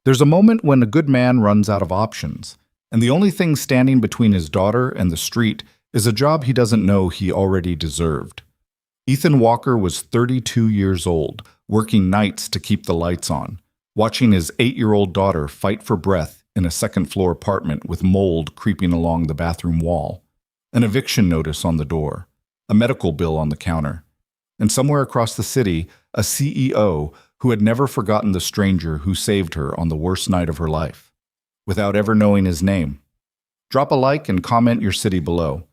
There's a moment when a good man runs out of options, and the only thing standing between his daughter and the street is a job he doesn't know he already deserved. Ethan Walker was 32 years old, working nights to keep the lights on, watching his 8-year-old daughter fight for breath in a second-floor apartment with mold creeping along the bathroom wall, an eviction notice on the door, a medical bill on the counter, and somewhere across the city, a CEO who had never forgotten the stranger who saved her on the worst night of her life, without ever knowing his name. Drop a like and comment your city below.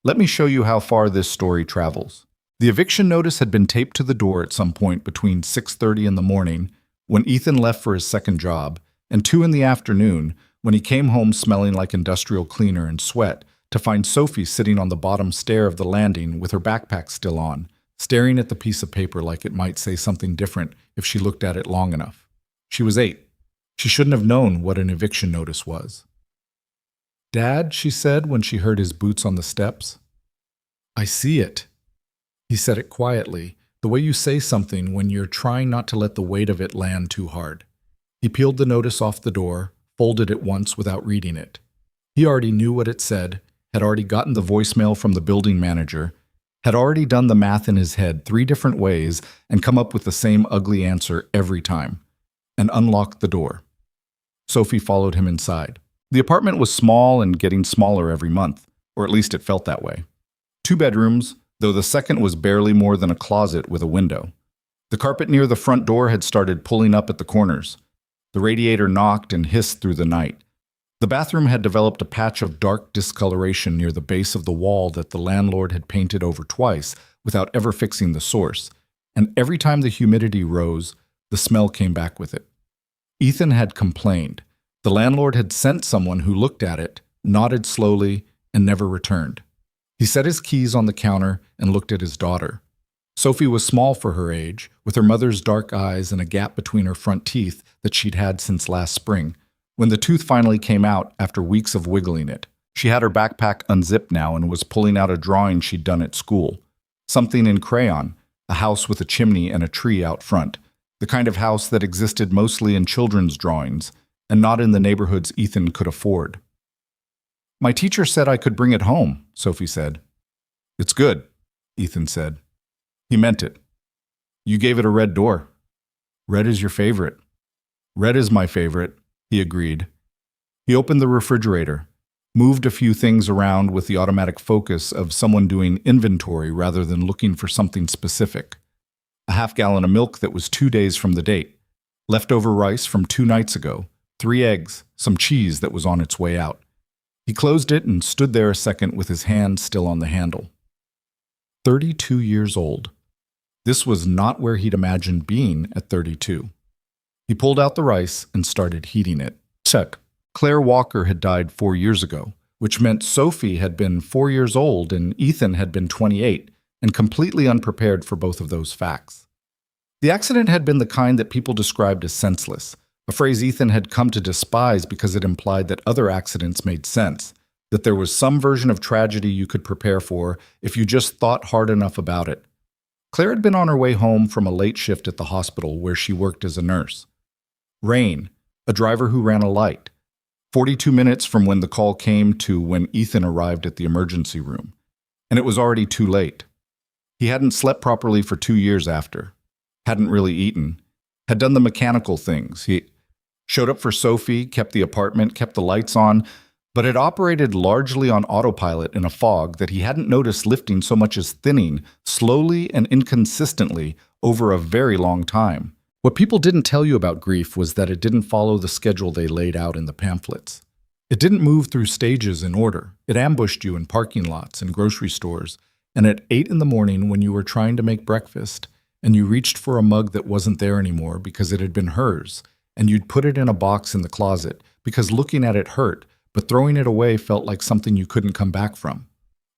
Let me show you how far this story travels. The eviction notice had been taped to the door at some point between 6:30 in the morning, when Ethan left for his second job, and 2 in the afternoon, when he came home smelling like industrial cleaner and sweat, to find Sophie sitting on the bottom stair of the landing with her backpack still on, staring at the piece of paper like it might say something different if she looked at it long enough. She was 8. She shouldn't have known what an eviction notice was. "Dad," she said when she heard his boots on the steps. "I see it." He said it quietly, the way you say something when you're trying not to let the weight of it land too hard. He peeled the notice off the door, folded it once without reading it. He already knew what it said, had already gotten the voicemail from the building manager, had already done the math in his head 3 different ways and come up with the same ugly answer every time, and unlocked the door. Sophie followed him inside. The apartment was small and getting smaller every month, or at least it felt that way. 2 bedrooms, though the second was barely more than a closet with a window. The carpet near the front door had started pulling up at the corners. The radiator knocked and hissed through the night. The bathroom had developed a patch of dark discoloration near the base of the wall that the landlord had painted over twice without ever fixing the source, and every time the humidity rose, the smell came back with it. Ethan had complained. The landlord had sent someone who looked at it, nodded slowly, and never returned. He set his keys on the counter and looked at his daughter. Sophie was small for her age, with her mother's dark eyes and a gap between her front teeth that she'd had since last spring, when the tooth finally came out after weeks of wiggling it. She had her backpack unzipped now and was pulling out a drawing she'd done at school. Something in crayon, a house with a chimney and a tree out front, the kind of house that existed mostly in children's drawings, and not in the neighborhoods Ethan could afford. "My teacher said I could bring it home," Sophie said. "It's good," Ethan said. He meant it. "You gave it a red door. Red is your favorite." "Red is my favorite," he agreed. He opened the refrigerator, moved a few things around with the automatic focus of someone doing inventory rather than looking for something specific. A half-gallon of milk that was 2 days from the date, leftover rice from 2 nights ago, 3 eggs, some cheese that was on its way out. He closed it and stood there a second with his hand still on the handle. 32 years old. This was not where he'd imagined being at 32. He pulled out the rice and started heating it. Check. Claire Walker had died 4 years ago, which meant Sophie had been 4 years old and Ethan had been 28, and completely unprepared for both of those facts. The accident had been the kind that people described as senseless, a phrase Ethan had come to despise because it implied that other accidents made sense, that there was some version of tragedy you could prepare for if you just thought hard enough about it. Claire had been on her way home from a late shift at the hospital where she worked as a nurse. Rain, a driver who ran a light. 42 minutes from when the call came to when Ethan arrived at the emergency room. And it was already too late. He hadn't slept properly for 2 years after. Hadn't really eaten. Had done the mechanical things. He showed up for Sophie, kept the apartment, kept the lights on, but had operated largely on autopilot in a fog that he hadn't noticed lifting so much as thinning, slowly and inconsistently, over a very long time. What people didn't tell you about grief was that it didn't follow the schedule they laid out in the pamphlets. It didn't move through stages in order. It ambushed you in parking lots and grocery stores, and at 8 in the morning when you were trying to make breakfast, and you reached for a mug that wasn't there anymore because it had been hers, and you'd put it in a box in the closet because looking at it hurt, but throwing it away felt like something you couldn't come back from.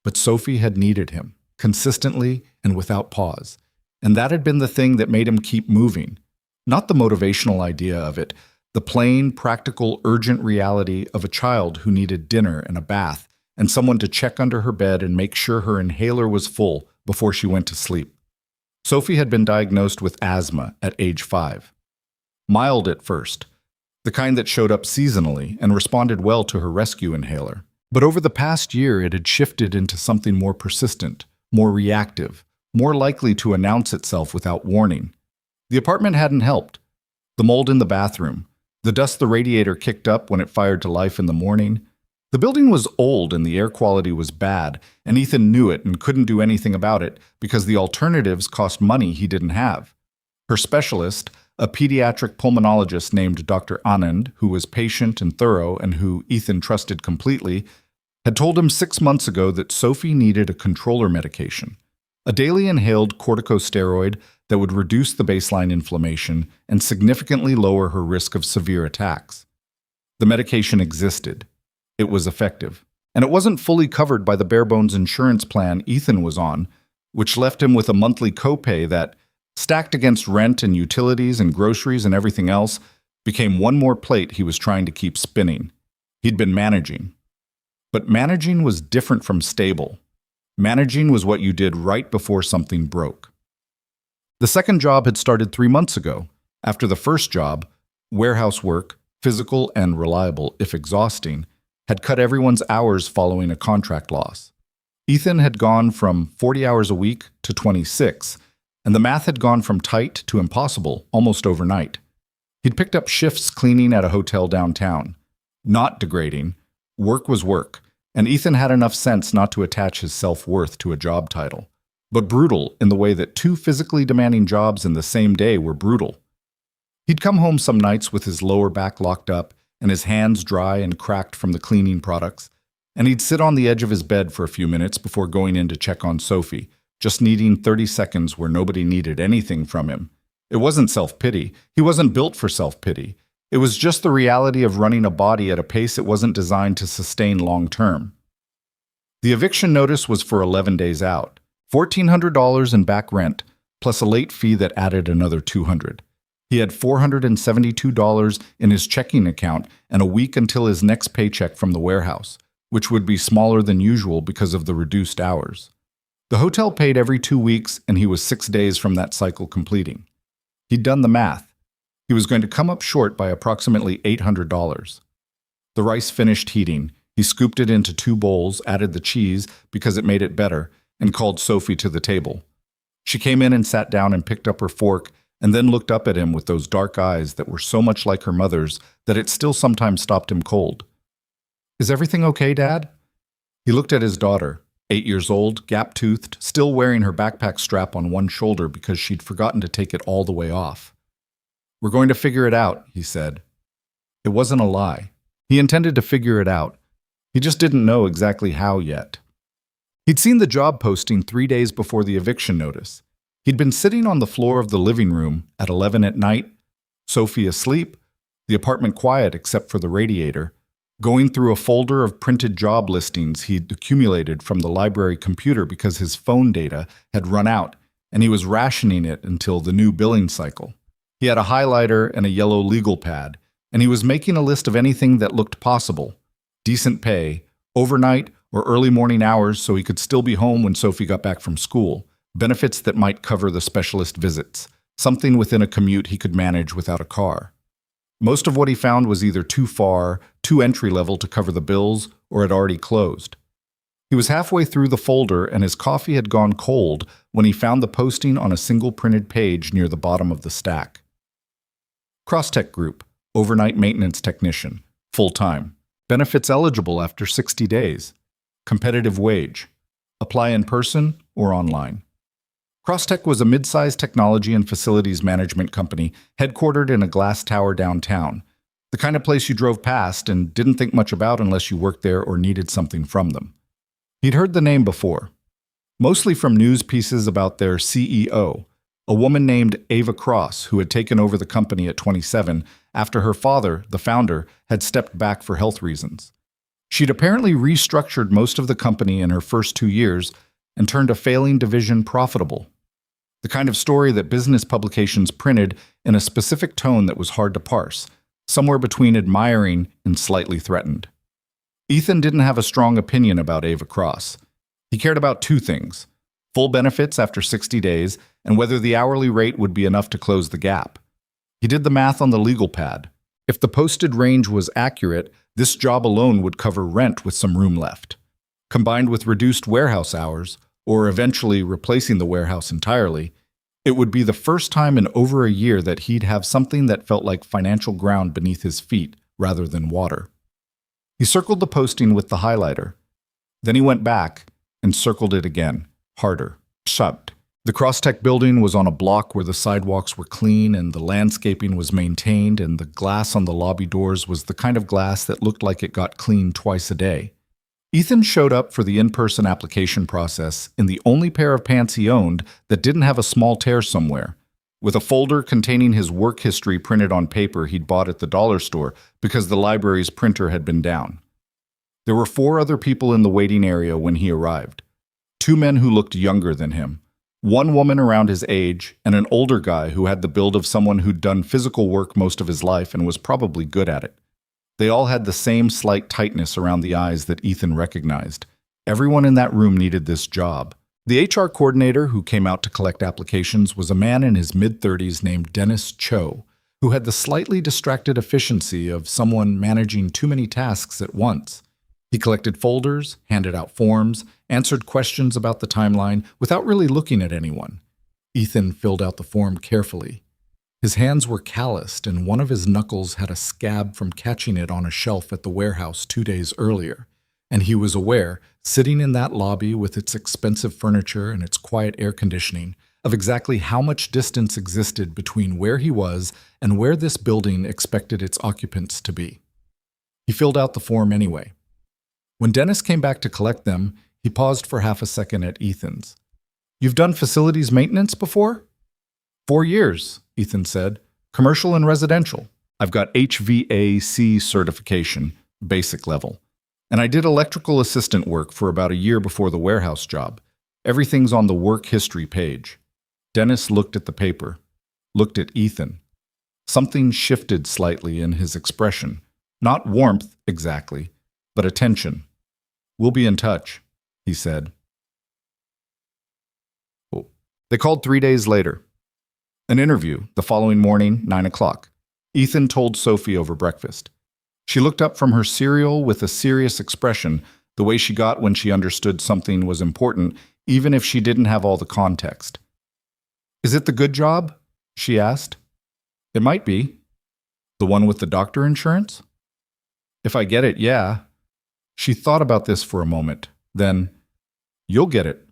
But Sophie had needed him, consistently and without pause, and that had been the thing that made him keep moving. Not the motivational idea of it, the plain, practical, urgent reality of a child who needed dinner and a bath, and someone to check under her bed and make sure her inhaler was full before she went to sleep. Sophie had been diagnosed with asthma at age 5. Mild at first, the kind that showed up seasonally and responded well to her rescue inhaler. But over the past year, it had shifted into something more persistent, more reactive, more likely to announce itself without warning. The apartment hadn't helped. The mold in the bathroom, the dust the radiator kicked up when it fired to life in the morning. The building was old and the air quality was bad, and Ethan knew it and couldn't do anything about it because the alternatives cost money he didn't have. Her specialist, a pediatric pulmonologist named Dr. Anand, who was patient and thorough and who Ethan trusted completely, had told him 6 months ago that Sophie needed a controller medication, a daily inhaled corticosteroid that would reduce the baseline inflammation and significantly lower her risk of severe attacks. The medication existed. It was effective. And it wasn't fully covered by the bare-bones insurance plan Ethan was on, which left him with a monthly copay that, stacked against rent and utilities and groceries and everything else, became one more plate he was trying to keep spinning. He'd been managing. But managing was different from stable. Managing was what you did right before something broke. The second job had started 3 months ago. After the first job, warehouse work, physical and reliable if exhausting, had cut everyone's hours following a contract loss. Ethan had gone from 40 hours a week to 26, and the math had gone from tight to impossible almost overnight. He'd picked up shifts cleaning at a hotel downtown. Not degrading. Work was work, and Ethan had enough sense not to attach his self-worth to a job title. But brutal in the way that 2 physically demanding jobs in the same day were brutal. He'd come home some nights with his lower back locked up and his hands dry and cracked from the cleaning products, and he'd sit on the edge of his bed for a few minutes before going in to check on Sophie, just needing 30 seconds where nobody needed anything from him. It wasn't self-pity. He wasn't built for self-pity. It was just the reality of running a body at a pace it wasn't designed to sustain long-term. The eviction notice was for 11 days out, $1,400 in back rent, plus a late fee that added another $200. He had $472 in his checking account and a week until his next paycheck from the warehouse, which would be smaller than usual because of the reduced hours. The hotel paid every 2 weeks, and he was 6 days from that cycle completing. He'd done the math. He was going to come up short by approximately $800. The rice finished heating. He scooped it into 2 bowls, added the cheese because it made it better, and called Sophie to the table. She came in and sat down and picked up her fork and then looked up at him with those dark eyes that were so much like her mother's that it still sometimes stopped him cold. "Is everything okay, Dad?" He looked at his daughter, 8 years old, gap-toothed, still wearing her backpack strap on one shoulder because she'd forgotten to take it all the way off. "We're going to figure it out," he said. It wasn't a lie. He intended to figure it out. He just didn't know exactly how yet. He'd seen the job posting 3 days before the eviction notice. He'd been sitting on the floor of the living room at 11 at night, Sophie asleep, the apartment quiet except for the radiator, going through a folder of printed job listings he'd accumulated from the library computer because his phone data had run out and he was rationing it until the new billing cycle. He had a highlighter and a yellow legal pad, and he was making a list of anything that looked possible. Decent pay, overnight or early morning hours so he could still be home when Sophie got back from school, benefits that might cover the specialist visits, something within a commute he could manage without a car. Most of what he found was either too far, too entry-level to cover the bills, or had already closed. He was halfway through the folder and his coffee had gone cold when he found the posting on a single printed page near the bottom of the stack. Crosstech Group, overnight maintenance technician, full-time. Benefits eligible after 60 days. Competitive wage. Apply in person or online. Crosstech was a mid-sized technology and facilities management company headquartered in a glass tower downtown, the kind of place you drove past and didn't think much about unless you worked there or needed something from them. He'd heard the name before, mostly from news pieces about their CEO, a woman named Ava Cross who had taken over the company at 27 after her father, the founder, had stepped back for health reasons. She'd apparently restructured most of the company in her first 2 years and turned a failing division profitable. The kind of story that business publications printed in a specific tone that was hard to parse, somewhere between admiring and slightly threatened. Ethan didn't have a strong opinion about Ava Cross. He cared about 2 things: full benefits after 60 days and whether the hourly rate would be enough to close the gap. He did the math on the legal pad. If the posted range was accurate, this job alone would cover rent with some room left. Combined with reduced warehouse hours, or eventually replacing the warehouse entirely, it would be the first time in over a year that he'd have something that felt like financial ground beneath his feet rather than water. He circled the posting with the highlighter. Then he went back and circled it again, harder, shoved. The Crosstech building was on a block where the sidewalks were clean and the landscaping was maintained, and the glass on the lobby doors was the kind of glass that looked like it got cleaned twice a day. Ethan showed up for the in-person application process in the only pair of pants he owned that didn't have a small tear somewhere, with a folder containing his work history printed on paper he'd bought at the dollar store because the library's printer had been down. There were 4 other people in the waiting area when he arrived. 2 men who looked younger than him, 1 woman around his age, and an older guy who had the build of someone who'd done physical work most of his life and was probably good at it. They all had the same slight tightness around the eyes that Ethan recognized. Everyone in that room needed this job. The HR coordinator who came out to collect applications was a man in his mid-30s named Dennis Cho, who had the slightly distracted efficiency of someone managing too many tasks at once. He collected folders, handed out forms, answered questions about the timeline without really looking at anyone. Ethan filled out the form carefully. His hands were calloused, and one of his knuckles had a scab from catching it on a shelf at the warehouse 2 days earlier, and he was aware, sitting in that lobby with its expensive furniture and its quiet air conditioning, of exactly how much distance existed between where he was and where this building expected its occupants to be. He filled out the form anyway. When Dennis came back to collect them, he paused for half a second at Ethan's. "You've done facilities maintenance before?" 4 years, Ethan said. "Commercial and residential. I've got HVAC certification, basic level. And I did electrical assistant work for about a year before the warehouse job. Everything's on the work history page." Dennis looked at the paper, looked at Ethan. Something shifted slightly in his expression. Not warmth, exactly, but attention. "We'll be in touch," he said. They called 3 days later. An interview, the following morning, 9 o'clock. Ethan told Sophie over breakfast. She looked up from her cereal with a serious expression, the way she got when she understood something was important, even if she didn't have all the context. "Is it the good job?" she asked. "It might be." "The one with the doctor insurance?" "If I get it, yeah." She thought about this for a moment. Then, "You'll get it."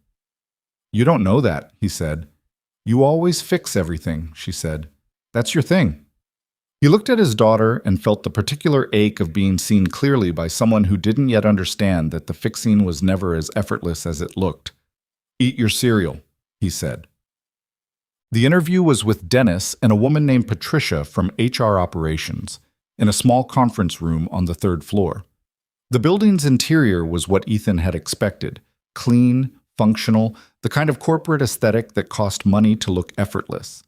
"You don't know that," he said. "You always fix everything," she said. "That's your thing." He looked at his daughter and felt the particular ache of being seen clearly by someone who didn't yet understand that the fixing was never as effortless as it looked. "Eat your cereal," he said. The interview was with Dennis and a woman named Patricia from HR operations, in a small conference room on the 3rd floor. The building's interior was what Ethan had expected, clean, functional, the kind of corporate aesthetic that cost money to look effortless.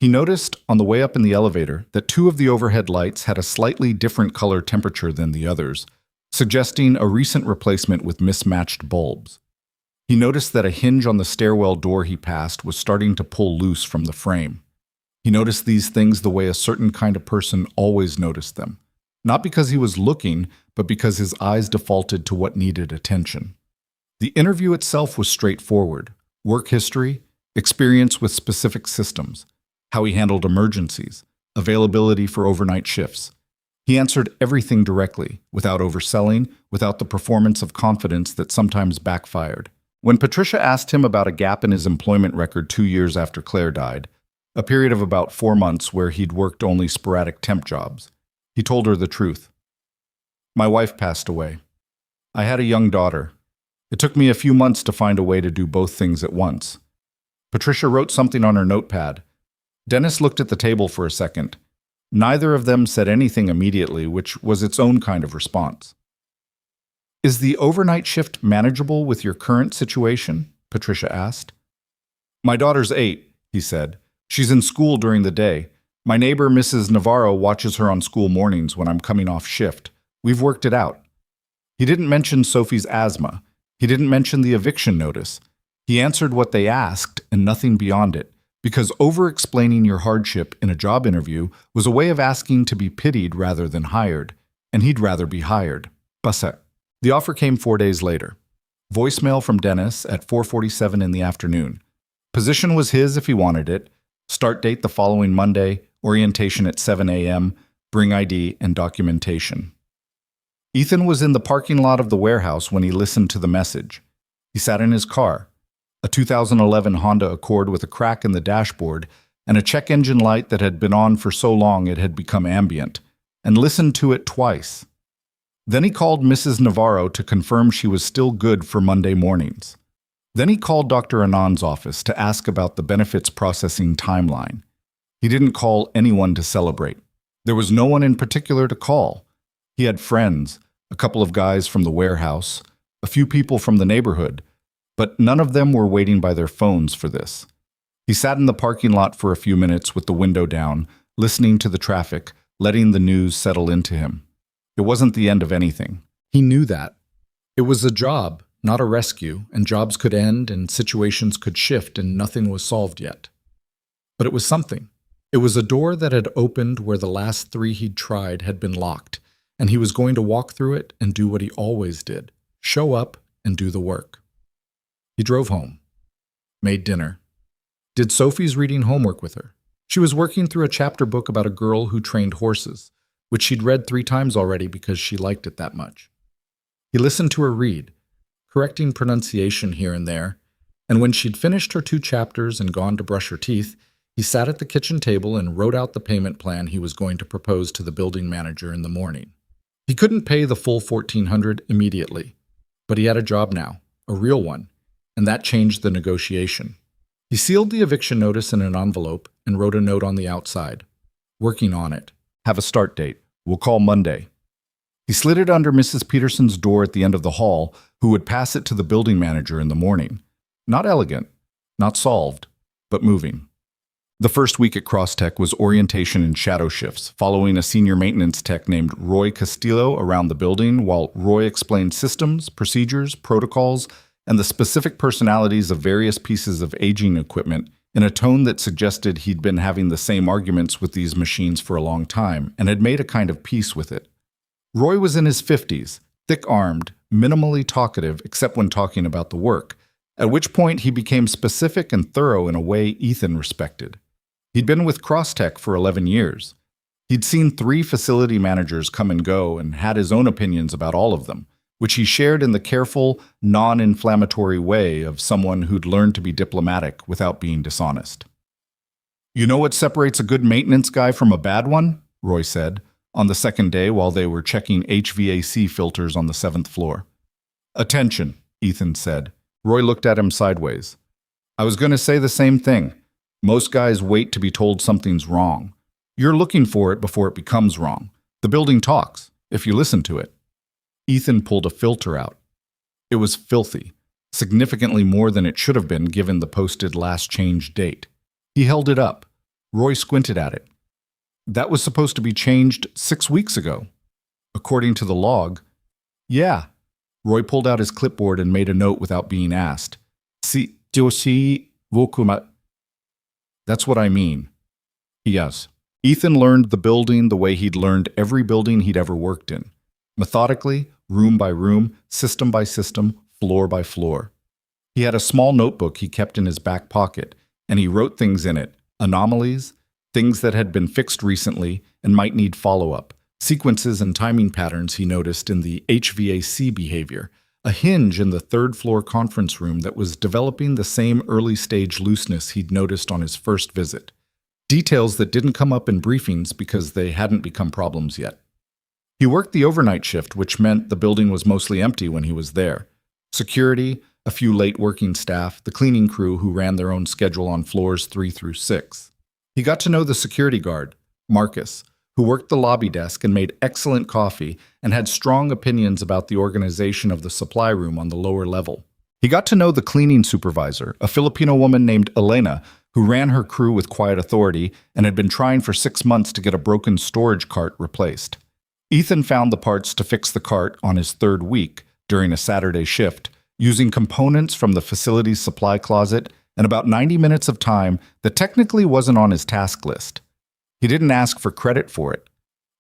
He noticed, on the way up in the elevator, that 2 of the overhead lights had a slightly different color temperature than the others, suggesting a recent replacement with mismatched bulbs. He noticed that a hinge on the stairwell door he passed was starting to pull loose from the frame. He noticed these things the way a certain kind of person always noticed them, not because he was looking, but because his eyes defaulted to what needed attention. The interview itself was straightforward: work history, experience with specific systems, how he handled emergencies, availability for overnight shifts. He answered everything directly, without overselling, without the performance of confidence that sometimes backfired. When Patricia asked him about a gap in his employment record 2 years after Claire died, a period of about 4 months where he'd worked only sporadic temp jobs, he told her the truth. "My wife passed away. I had a young daughter. It took me a few months to find a way to do both things at once." Patricia wrote something on her notepad. Dennis looked at the table for a second. Neither of them said anything immediately, which was its own kind of response. "Is the overnight shift manageable with your current situation?" Patricia asked. "My daughter's 8, he said. "She's in school during the day. My neighbor, Mrs. Navarro, watches her on school mornings when I'm coming off shift. We've worked it out." He didn't mention Sophie's asthma. He didn't mention the eviction notice. He answered what they asked and nothing beyond it, because over-explaining your hardship in a job interview was a way of asking to be pitied rather than hired, and he'd rather be hired. Basse. The offer came 4 days later. Voicemail from Dennis at 4:47 in the afternoon. Position was his if he wanted it. Start date the following Monday. Orientation at 7 a.m. Bring ID and documentation. Ethan was in the parking lot of the warehouse when he listened to the message. He sat in his car, a 2011 Honda Accord with a crack in the dashboard and a check engine light that had been on for so long it had become ambient, and listened to it twice. Then he called Mrs. Navarro to confirm she was still good for Monday mornings. Then he called Dr. Anand's office to ask about the benefits processing timeline. He didn't call anyone to celebrate. There was no one in particular to call. He had friends, a couple of guys from the warehouse, a few people from the neighborhood, but none of them were waiting by their phones for this. He sat in the parking lot for a few minutes with the window down, listening to the traffic, letting the news settle into him. It wasn't the end of anything. He knew that. It was a job, not a rescue, and jobs could end and situations could shift and nothing was solved yet. But it was something. It was a door that had opened where the last 3 he'd tried had been locked, and he was going to walk through it and do what he always did, show up and do the work. He drove home, made dinner, did Sophie's reading homework with her. She was working through a chapter book about a girl who trained horses, which she'd read 3 times already because she liked it that much. He listened to her read, correcting pronunciation here and there, and when she'd finished her 2 chapters and gone to brush her teeth, he sat at the kitchen table and wrote out the payment plan he was going to propose to the building manager in the morning. He couldn't pay the full $1,400 immediately, but he had a job now, a real one, and that changed the negotiation. He sealed the eviction notice in an envelope and wrote a note on the outside. Working on it. Have a start date. We'll call Monday. He slid it under Mrs. Peterson's door at the end of the hall, who would pass it to the building manager in the morning. Not elegant, not solved, but moving. The first week at Crosstech was orientation and shadow shifts, following a senior maintenance tech named Roy Castillo around the building while Roy explained systems, procedures, protocols, and the specific personalities of various pieces of aging equipment in a tone that suggested he'd been having the same arguments with these machines for a long time and had made a kind of peace with it. Roy was in his 50s, thick-armed, minimally talkative except when talking about the work, at which point he became specific and thorough in a way Ethan respected. He'd been with Crosstech for 11 years. He'd seen 3 facility managers come and go and had his own opinions about all of them, which he shared in the careful, non-inflammatory way of someone who'd learned to be diplomatic without being dishonest. "You know what separates a good maintenance guy from a bad one?" Roy said, on the second day while they were checking HVAC filters on the 7th floor. "Attention," Ethan said. Roy looked at him sideways. "I was going to say the same thing. Most guys wait to be told something's wrong. You're looking for it before it becomes wrong. The building talks, if you listen to it." Ethan pulled a filter out. It was filthy, significantly more than it should have been given the posted last change date. He held it up. Roy squinted at it. "That was supposed to be changed 6 weeks ago." According to the log. "Yeah." Roy pulled out his clipboard and made a note without being asked. "Si, Joshi, Wokuma." "That's what I mean." Yes. Ethan learned the building the way he'd learned every building he'd ever worked in. Methodically, room by room, system by system, floor by floor. He had a small notebook he kept in his back pocket, and he wrote things in it, anomalies, things that had been fixed recently and might need follow-up, sequences and timing patterns he noticed in the HVAC behavior, a hinge in the 3rd-floor conference room that was developing the same early-stage looseness he'd noticed on his first visit. Details that didn't come up in briefings because they hadn't become problems yet. He worked the overnight shift, which meant the building was mostly empty when he was there. Security, a few late working staff, the cleaning crew who ran their own schedule on floors 3 through 6. He got to know the security guard, Marcus, who worked the lobby desk and made excellent coffee and had strong opinions about the organization of the supply room on the lower level. He got to know the cleaning supervisor, a Filipino woman named Elena, who ran her crew with quiet authority and had been trying for 6 months to get a broken storage cart replaced. Ethan found the parts to fix the cart on his 3rd week during a Saturday shift, using components from the facility's supply closet and about 90 minutes of time that technically wasn't on his task list. He didn't ask for credit for it.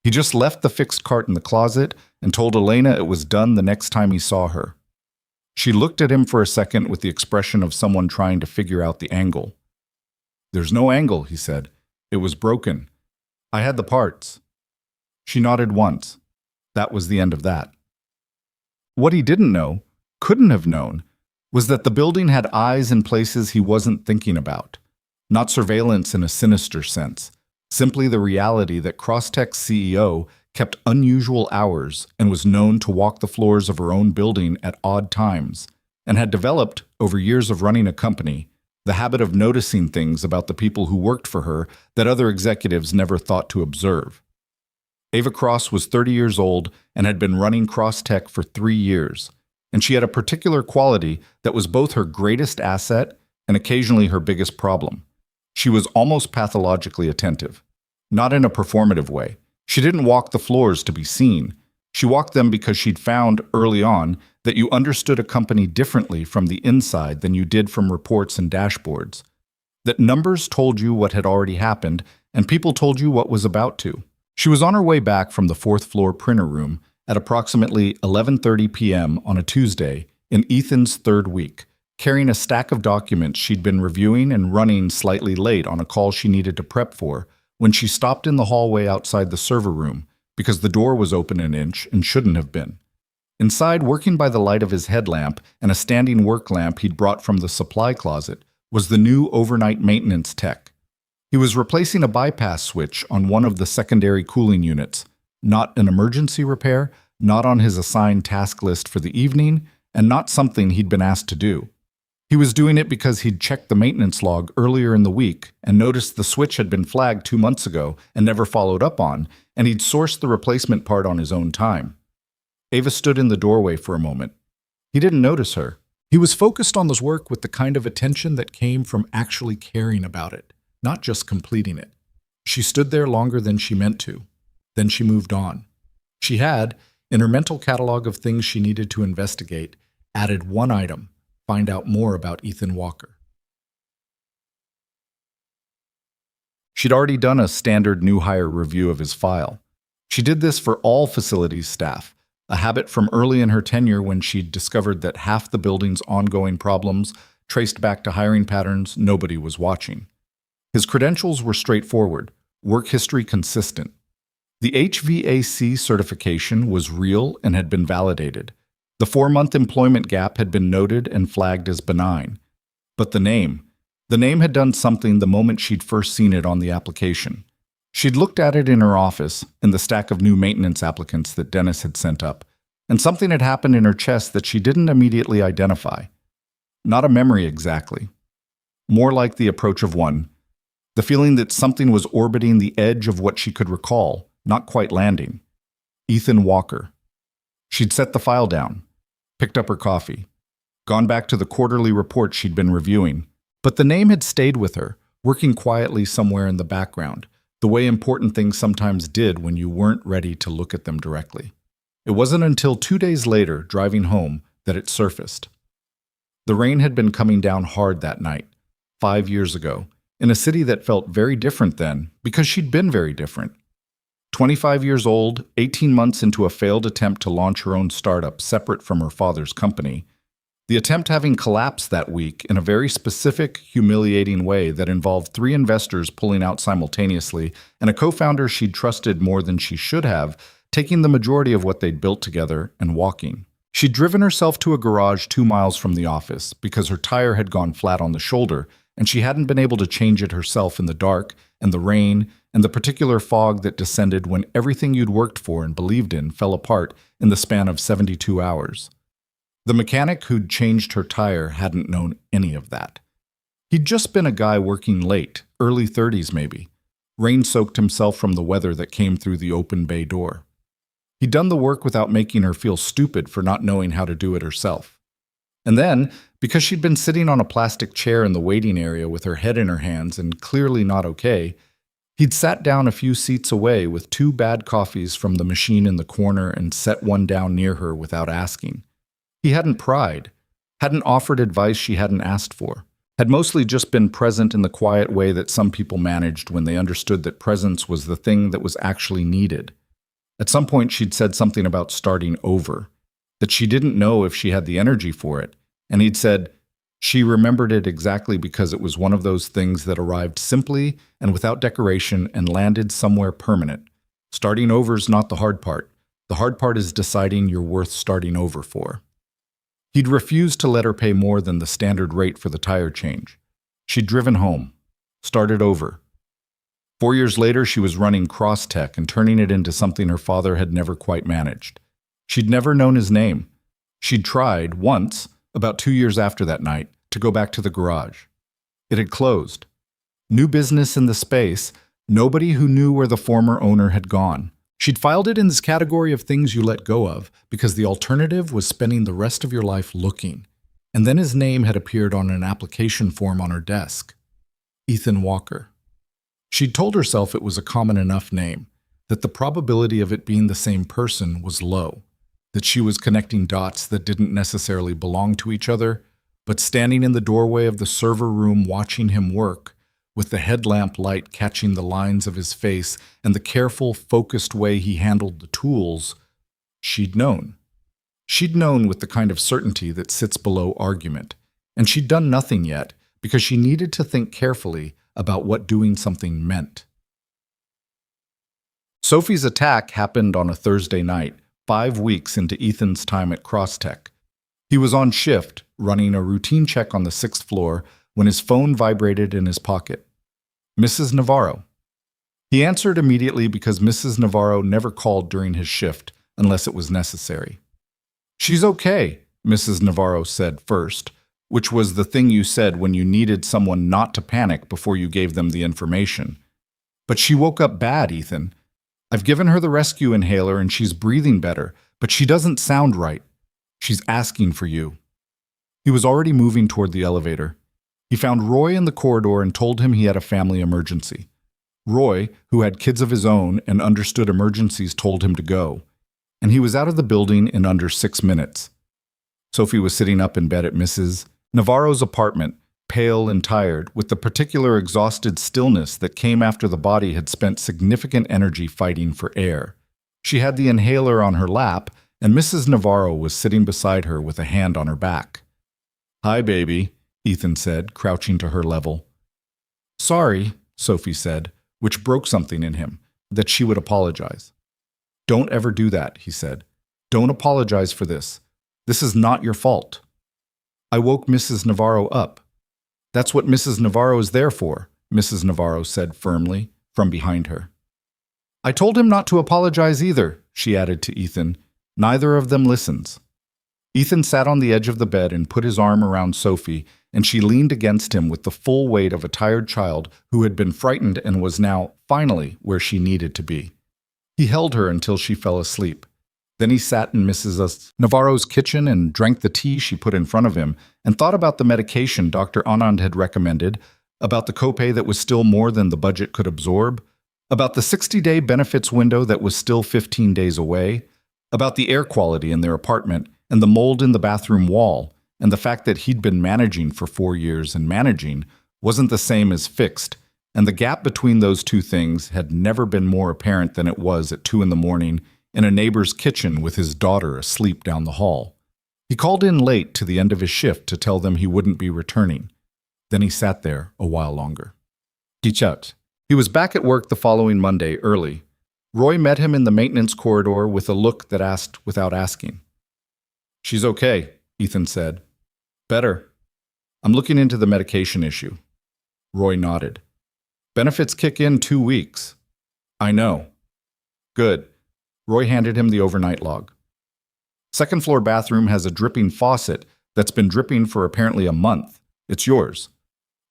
He just left the fixed cart in the closet and told Elena it was done the next time he saw her. She looked at him for a second with the expression of someone trying to figure out the angle. "There's no angle," he said. "It was broken. I had the parts." She nodded once. That was the end of that. What he didn't know, couldn't have known, was that the building had eyes in places he wasn't thinking about. Not surveillance in a sinister sense, simply the reality that Crosstech's CEO kept unusual hours and was known to walk the floors of her own building at odd times, and had developed, over years of running a company, the habit of noticing things about the people who worked for her that other executives never thought to observe. Ava Cross was 30 years old and had been running Crosstech for 3 years, and she had a particular quality that was both her greatest asset and occasionally her biggest problem. She was almost pathologically attentive. Not in a performative way. She didn't walk the floors to be seen. She walked them because she'd found, early on, that you understood a company differently from the inside than you did from reports and dashboards. That numbers told you what had already happened, and people told you what was about to. She was on her way back from the 4th-floor printer room at approximately 11:30 p.m. on a Tuesday in Ethan's 3rd week, carrying a stack of documents she'd been reviewing and running slightly late on a call she needed to prep for, when she stopped in the hallway outside the server room because the door was open an inch and shouldn't have been. Inside, working by the light of his headlamp and a standing work lamp he'd brought from the supply closet, was the new overnight maintenance tech. He was replacing a bypass switch on one of the secondary cooling units, not an emergency repair, not on his assigned task list for the evening, and not something he'd been asked to do. He was doing it because he'd checked the maintenance log earlier in the week and noticed the switch had been flagged 2 months ago and never followed up on, and he'd sourced the replacement part on his own time. Ava stood in the doorway for a moment. He didn't notice her. He was focused on his work with the kind of attention that came from actually caring about it, not just completing it. She stood there longer than she meant to. Then she moved on. She had, in her mental catalog of things she needed to investigate, added one item: find out more about Ethan Walker. She'd already done a standard new hire review of his file. She did this for all facilities staff, a habit from early in her tenure when she'd discovered that half the building's ongoing problems traced back to hiring patterns nobody was watching. His credentials were straightforward, work history consistent. The HVAC certification was real and had been validated. The 4-month employment gap had been noted and flagged as benign. But the name had done something the moment she'd first seen it on the application. She'd looked at it in her office, in the stack of new maintenance applicants that Dennis had sent up, and something had happened in her chest that she didn't immediately identify. Not a memory exactly. More like the approach of one. The feeling that something was orbiting the edge of what she could recall, not quite landing. Ethan Walker. She'd set the file down, picked up her coffee, gone back to the quarterly report she'd been reviewing. But the name had stayed with her, working quietly somewhere in the background, the way important things sometimes did when you weren't ready to look at them directly. It wasn't until 2 days later, driving home, that it surfaced. The rain had been coming down hard that night, 5 years ago, in a city that felt very different then, because she'd been very different. 25 years old, 18 months into a failed attempt to launch her own startup separate from her father's company, the attempt having collapsed that week in a very specific, humiliating way that involved 3 investors pulling out simultaneously and a co-founder she'd trusted more than she should have, taking the majority of what they'd built together and walking. She'd driven herself to a garage 2 miles from the office because her tire had gone flat on the shoulder, and she hadn't been able to change it herself in the dark and the rain and the particular fog that descended when everything you'd worked for and believed in fell apart in the span of 72 hours. The mechanic who'd changed her tire hadn't known any of that. He'd just been a guy working late, early 30s maybe, rain-soaked himself from the weather that came through the open bay door. He'd done the work without making her feel stupid for not knowing how to do it herself. And then, because she'd been sitting on a plastic chair in the waiting area with her head in her hands and clearly not okay, he'd sat down a few seats away with 2 bad coffees from the machine in the corner and set one down near her without asking. He hadn't pried, hadn't offered advice she hadn't asked for, had mostly just been present in the quiet way that some people managed when they understood that presence was the thing that was actually needed. At some point, she'd said something about starting over, that she didn't know if she had the energy for it, and he'd said she remembered it exactly because it was one of those things that arrived simply and without decoration and landed somewhere permanent. Starting over's not the hard part. The hard part is deciding you're worth starting over for. He'd refused to let her pay more than the standard rate for the tire change. She'd driven home, started over. 4 years later, she was running Crosstech and turning it into something her father had never quite managed. She'd never known his name. She'd tried, once, about 2 years after that night, to go back to the garage. It had closed. New business in the space, nobody who knew where the former owner had gone. She'd filed it in this category of things you let go of because the alternative was spending the rest of your life looking. And then his name had appeared on an application form on her desk. Ethan Walker. She'd told herself it was a common enough name, that the probability of it being the same person was low, that she was connecting dots that didn't necessarily belong to each other, but standing in the doorway of the server room watching him work, with the headlamp light catching the lines of his face and the careful, focused way he handled the tools, she'd known. She'd known with the kind of certainty that sits below argument, and she'd done nothing yet because she needed to think carefully about what doing something meant. Sophie's attack happened on a Thursday night, 5 weeks into Ethan's time at Crosstech. He was on shift, running a routine check on the 6th floor, when his phone vibrated in his pocket. Mrs. Navarro. He answered immediately because Mrs. Navarro never called during his shift unless it was necessary. "She's okay," Mrs. Navarro said first, which was the thing you said when you needed someone not to panic before you gave them the information. "But she woke up bad, Ethan. I've given her the rescue inhaler and she's breathing better, but she doesn't sound right. She's asking for you." He was already moving toward the elevator. He found Roy in the corridor and told him he had a family emergency. Roy, who had kids of his own and understood emergencies, told him to go. And he was out of the building in under 6 minutes. Sophie was sitting up in bed at Mrs. Navarro's apartment, pale and tired, with the particular exhausted stillness that came after the body had spent significant energy fighting for air. She had the inhaler on her lap, and Mrs. Navarro was sitting beside her with a hand on her back. "Hi, baby," Ethan said, crouching to her level. "Sorry," Sophie said, which broke something in him, that she would apologize. "Don't ever do that," he said. "Don't apologize for this. This is not your fault." "I woke Mrs. Navarro up." "That's what Mrs. Navarro is there for," Mrs. Navarro said firmly, from behind her. "I told him not to apologize either," she added to Ethan. "Neither of them listens." Ethan sat on the edge of the bed and put his arm around Sophie, and she leaned against him with the full weight of a tired child who had been frightened and was now, finally, where she needed to be. He held her until she fell asleep. Then he sat in Mrs. Navarro's kitchen and drank the tea she put in front of him and thought about the medication Dr. Anand had recommended, about the copay that was still more than the budget could absorb, about the 60-day benefits window that was still 15 days away, about the air quality in their apartment and the mold in the bathroom wall, and the fact that he'd been managing for 4 years and managing wasn't the same as fixed, and the gap between those two things had never been more apparent than it was at 2 a.m. in a neighbor's kitchen with his daughter asleep down the hall. He called in late to the end of his shift to tell them he wouldn't be returning. Then he sat there a while longer. Gichat. He was back at work the following Monday early. Roy met him in the maintenance corridor with a look that asked without asking. "She's okay," Ethan said. "Better. I'm looking into the medication issue." Roy nodded. "Benefits kick in 2 weeks." "I know." "Good." Roy handed him the overnight log. "Second floor bathroom has a dripping faucet that's been dripping for apparently a month. It's yours."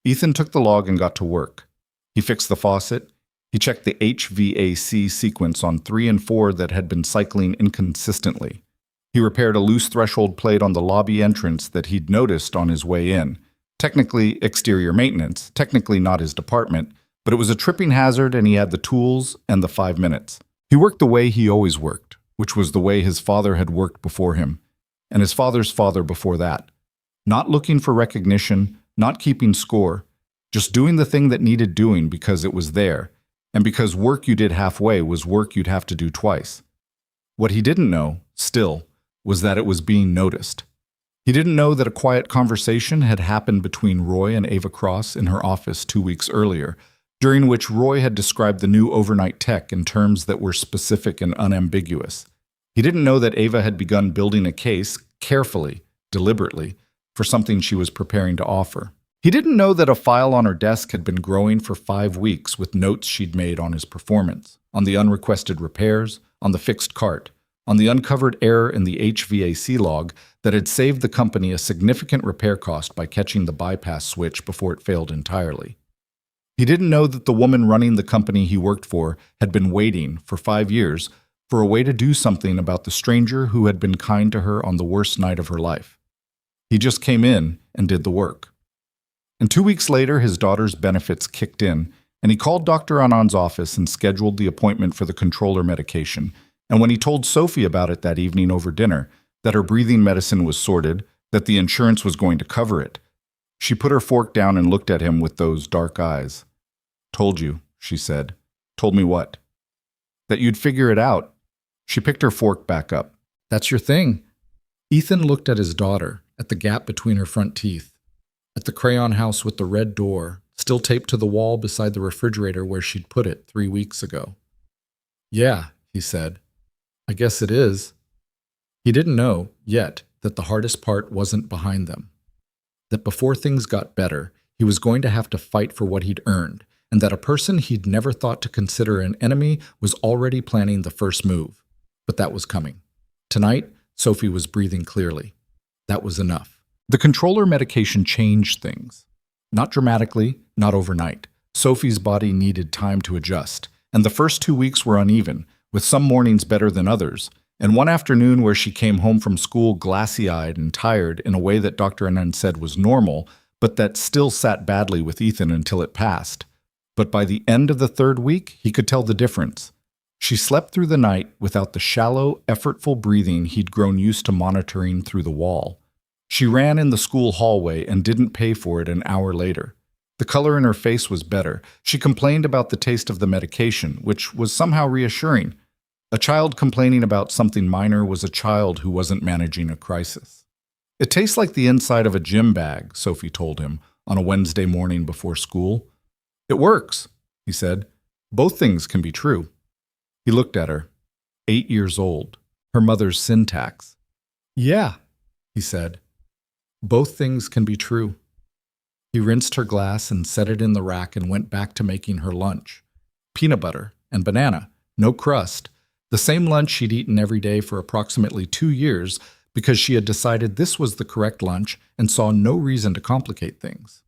Ethan took the log and got to work. He fixed the faucet. He checked the HVAC sequence on 3 and 4 that had been cycling inconsistently. He repaired a loose threshold plate on the lobby entrance that he'd noticed on his way in. Technically exterior maintenance, technically not his department, but it was a tripping hazard and he had the tools and the 5 minutes. He worked the way he always worked, which was the way his father had worked before him, and his father's father before that. Not looking for recognition, not keeping score, just doing the thing that needed doing because it was there, and because work you did halfway was work you'd have to do twice. What he didn't know, still, was that it was being noticed. He didn't know that a quiet conversation had happened between Roy and Ava Cross in her office 2 weeks earlier, during which Roy had described the new overnight tech in terms that were specific and unambiguous. He didn't know that Ava had begun building a case, carefully, deliberately, for something she was preparing to offer. He didn't know that a file on her desk had been growing for 5 weeks with notes she'd made on his performance, on the unrequested repairs, on the fixed cart, on the uncovered error in the HVAC log that had saved the company a significant repair cost by catching the bypass switch before it failed entirely. He didn't know that the woman running the company he worked for had been waiting, for 5 years, for a way to do something about the stranger who had been kind to her on the worst night of her life. He just came in and did the work. And 2 weeks later, his daughter's benefits kicked in, and he called Dr. Anand's office and scheduled the appointment for the controller medication. And when he told Sophie about it that evening over dinner, that her breathing medicine was sorted, that the insurance was going to cover it, she put her fork down and looked at him with those dark eyes. "Told you," she said. "Told me what?" "That you'd figure it out." She picked her fork back up. "That's your thing." Ethan looked at his daughter, at the gap between her front teeth, at the crayon house with the red door, still taped to the wall beside the refrigerator where she'd put it 3 weeks ago. "Yeah," he said. "I guess it is." He didn't know, yet, that the hardest part wasn't behind them. That before things got better, he was going to have to fight for what he'd earned, and that a person he'd never thought to consider an enemy was already planning the first move. But that was coming. Tonight, Sophie was breathing clearly. That was enough. The controller medication changed things. Not dramatically, not overnight. Sophie's body needed time to adjust, and the first 2 weeks were uneven, with some mornings better than others, and one afternoon where she came home from school glassy-eyed and tired in a way that Dr. Anand said was normal, but that still sat badly with Ethan until it passed. But by the end of the 3rd week, he could tell the difference. She slept through the night without the shallow, effortful breathing he'd grown used to monitoring through the wall. She ran in the school hallway and didn't pay for it an hour later. The color in her face was better. She complained about the taste of the medication, which was somehow reassuring. A child complaining about something minor was a child who wasn't managing a crisis. "It tastes like the inside of a gym bag," Sophie told him on a Wednesday morning before school. "It works," he said. "Both things can be true." He looked at her. 8 years old. Her mother's syntax. "Yeah," he said. "Both things can be true." He rinsed her glass and set it in the rack and went back to making her lunch. Peanut butter and banana, no crust. The same lunch she'd eaten every day for approximately 2 years because she had decided this was the correct lunch and saw no reason to complicate things.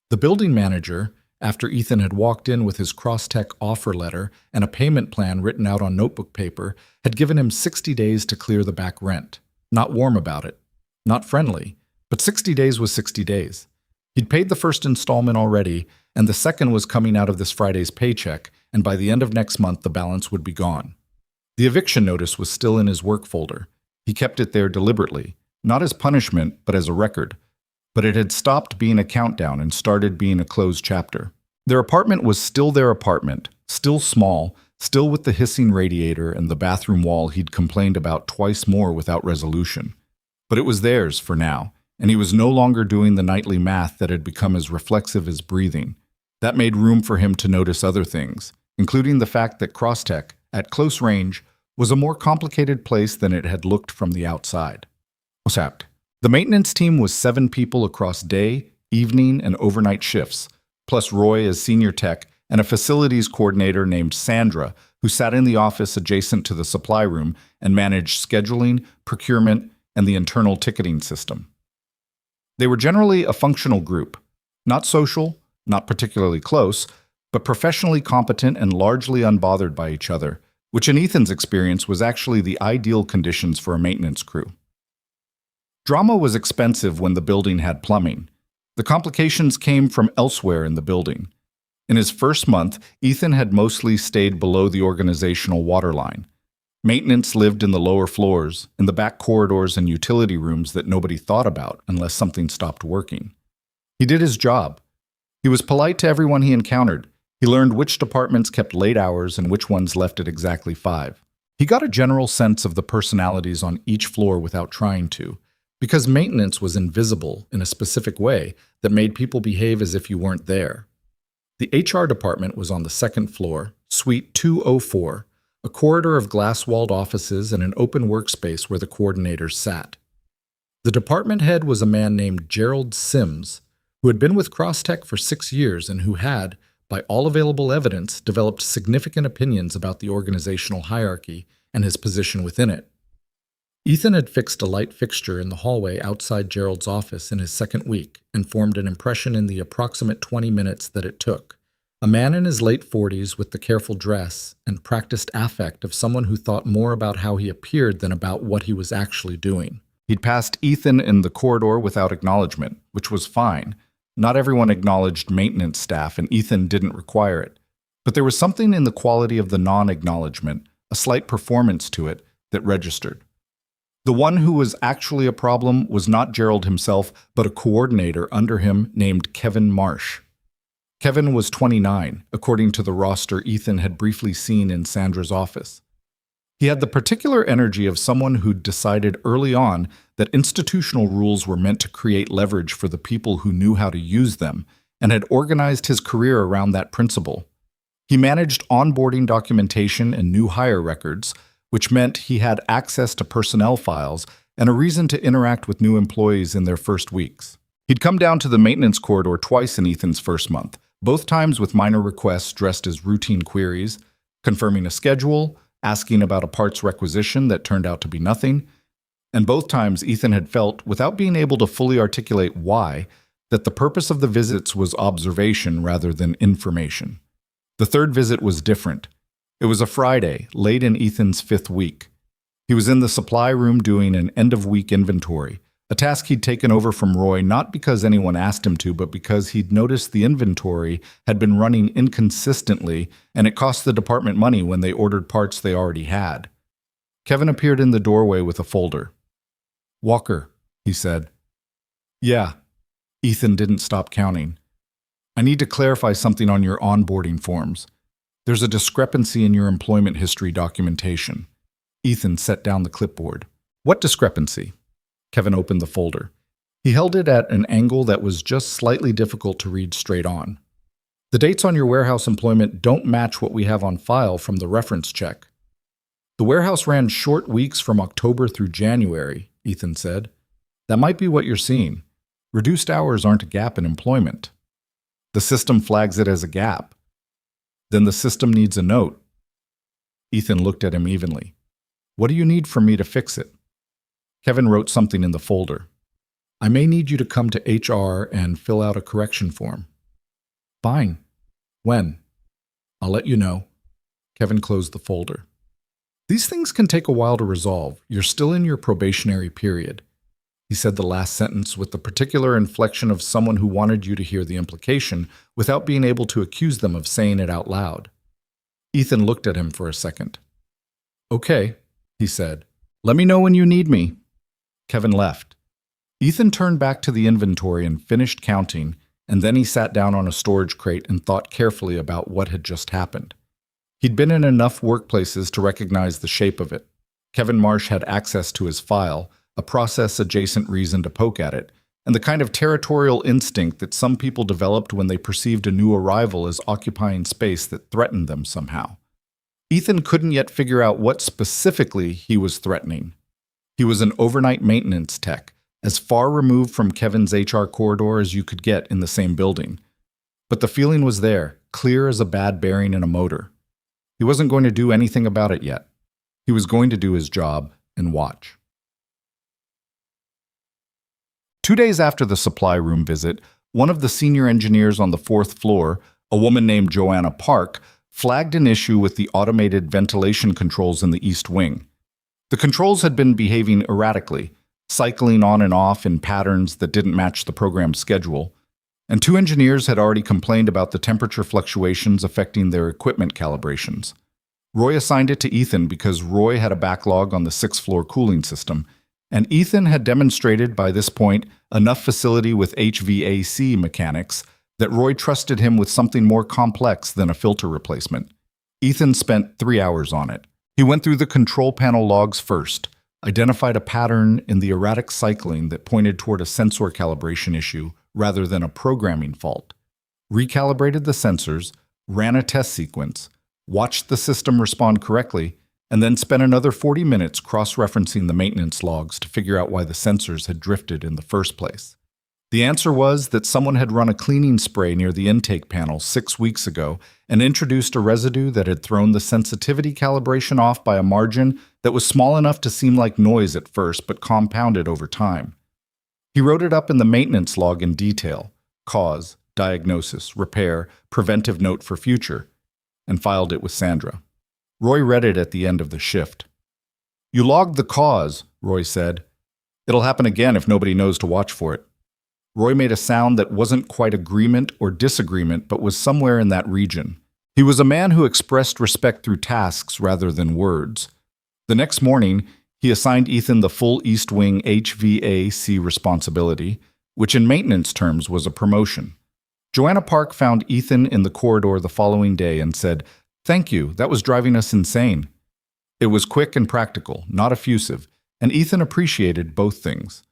The building manager, after Ethan had walked in with his Crosstech offer letter and a payment plan written out on notebook paper, had given him 60 days to clear the back rent. Not warm about it. Not friendly. But 60 days was 60 days. He'd paid the first installment already, and the second was coming out of this Friday's paycheck, and by the end of next month the balance would be gone. The eviction notice was still in his work folder. He kept it there deliberately, not as punishment, but as a record. But it had stopped being a countdown and started being a closed chapter. Their apartment was still their apartment, still small, still with the hissing radiator and the bathroom wall he'd complained about twice more without resolution. But it was theirs for now, and he was no longer doing the nightly math that had become as reflexive as breathing. That made room for him to notice other things, including the fact that Crosstech, at close range, was a more complicated place than it had looked from the outside. The maintenance team was 7 people across day, evening, and overnight shifts, plus Roy as senior tech and a facilities coordinator named Sandra, who sat in the office adjacent to the supply room and managed scheduling, procurement, and the internal ticketing system. They were generally a functional group, not social, not particularly close, but professionally competent and largely unbothered by each other, which in Ethan's experience was actually the ideal conditions for a maintenance crew. Drama was expensive when the building had plumbing. The complications came from elsewhere in the building. In his first month, Ethan had mostly stayed below the organizational waterline. Maintenance lived in the lower floors, in the back corridors and utility rooms that nobody thought about unless something stopped working. He did his job. He was polite to everyone he encountered. He learned which departments kept late hours and which ones left at exactly 5. He got a general sense of the personalities on each floor without trying to, because maintenance was invisible in a specific way that made people behave as if you weren't there. The HR department was on the 2nd floor, Suite 204, a corridor of glass-walled offices and an open workspace where the coordinators sat. The department head was a man named Gerald Sims, who had been with Crosstech for 6 years and who had, by all available evidence, developed significant opinions about the organizational hierarchy and his position within it. Ethan had fixed a light fixture in the hallway outside Gerald's office in his 2nd week and formed an impression in the approximate 20 minutes that it took. A man in his late 40s with the careful dress and practiced affect of someone who thought more about how he appeared than about what he was actually doing. He'd passed Ethan in the corridor without acknowledgement, which was fine. Not everyone acknowledged maintenance staff, and Ethan didn't require it. But there was something in the quality of the non-acknowledgement, a slight performance to it, that registered. The one who was actually a problem was not Gerald himself, but a coordinator under him named Kevin Marsh. Kevin was 29, according to the roster Ethan had briefly seen in Sandra's office. He had the particular energy of someone who'd decided early on that institutional rules were meant to create leverage for the people who knew how to use them, and had organized his career around that principle. He managed onboarding documentation and new hire records, which meant he had access to personnel files and a reason to interact with new employees in their first weeks. He'd come down to the maintenance corridor twice in Ethan's first month, both times with minor requests dressed as routine queries, confirming a schedule, asking about a parts requisition that turned out to be nothing, and both times Ethan had felt, without being able to fully articulate why, that the purpose of the visits was observation rather than information. The 3rd visit was different. It was a Friday, late in Ethan's 5th week. He was in the supply room doing an end-of-week inventory, a task he'd taken over from Roy not because anyone asked him to, but because he'd noticed the inventory had been running inconsistently and it cost the department money when they ordered parts they already had. Kevin appeared in the doorway with a folder. "Walker," he said. "Yeah." Ethan didn't stop counting. "I need to clarify something on your onboarding forms. There's a discrepancy in your employment history documentation." Ethan set down the clipboard. "What discrepancy?" Kevin opened the folder. He held it at an angle that was just slightly difficult to read straight on. "The dates on your warehouse employment don't match what we have on file from the reference check." "The warehouse ran short weeks from October through January," Ethan said. "That might be what you're seeing. Reduced hours aren't a gap in employment. The system flags it as a gap. Then the system needs a note." Ethan looked at him evenly. "What do you need from me to fix it?" Kevin wrote something in the folder. "I may need you to come to HR and fill out a correction form." "Fine. When?" "I'll let you know." Kevin closed the folder. "These things can take a while to resolve. You're still in your probationary period." He said the last sentence with the particular inflection of someone who wanted you to hear the implication without being able to accuse them of saying it out loud. Ethan looked at him for a second. "Okay," he said. "Let me know when you need me." Kevin left. Ethan turned back to the inventory and finished counting, and then he sat down on a storage crate and thought carefully about what had just happened. He'd been in enough workplaces to recognize the shape of it. Kevin Marsh had access to his file, a process-adjacent reason to poke at it, and the kind of territorial instinct that some people developed when they perceived a new arrival as occupying space that threatened them somehow. Ethan couldn't yet figure out what specifically he was threatening. He was an overnight maintenance tech, as far removed from Kevin's HR corridor as you could get in the same building. But the feeling was there, clear as a bad bearing in a motor. He wasn't going to do anything about it yet. He was going to do his job and watch. 2 days after the supply room visit, one of the senior engineers on the 4th floor, a woman named Joanna Park, flagged an issue with the automated ventilation controls in the East Wing. The controls had been behaving erratically, cycling on and off in patterns that didn't match the program's schedule, and 2 engineers had already complained about the temperature fluctuations affecting their equipment calibrations. Roy assigned it to Ethan because Roy had a backlog on the 6th floor cooling system, And Ethan had demonstrated by this point enough facility with HVAC mechanics that Roy trusted him with something more complex than a filter replacement. Ethan spent 3 hours on it. He went through the control panel logs first, identified a pattern in the erratic cycling that pointed toward a sensor calibration issue rather than a programming fault, recalibrated the sensors, ran a test sequence, watched the system respond correctly, and then spent another 40 minutes cross-referencing the maintenance logs to figure out why the sensors had drifted in the first place. The answer was that someone had run a cleaning spray near the intake panel 6 weeks ago and introduced a residue that had thrown the sensitivity calibration off by a margin that was small enough to seem like noise at first but compounded over time. He wrote it up in the maintenance log in detail: cause, diagnosis, repair, preventive note for future, and filed it with Sandra. Roy read it at the end of the shift. "You logged the cause," Roy said. "It'll happen again if nobody knows to watch for it." Roy made a sound that wasn't quite agreement or disagreement, but was somewhere in that region. He was a man who expressed respect through tasks rather than words. The next morning, he assigned Ethan the full East Wing HVAC responsibility, which in maintenance terms was a promotion. Joanna Park found Ethan in the corridor the following day and said, "Thank you, that was driving us insane." It was quick and practical, not effusive, and Ethan appreciated both things.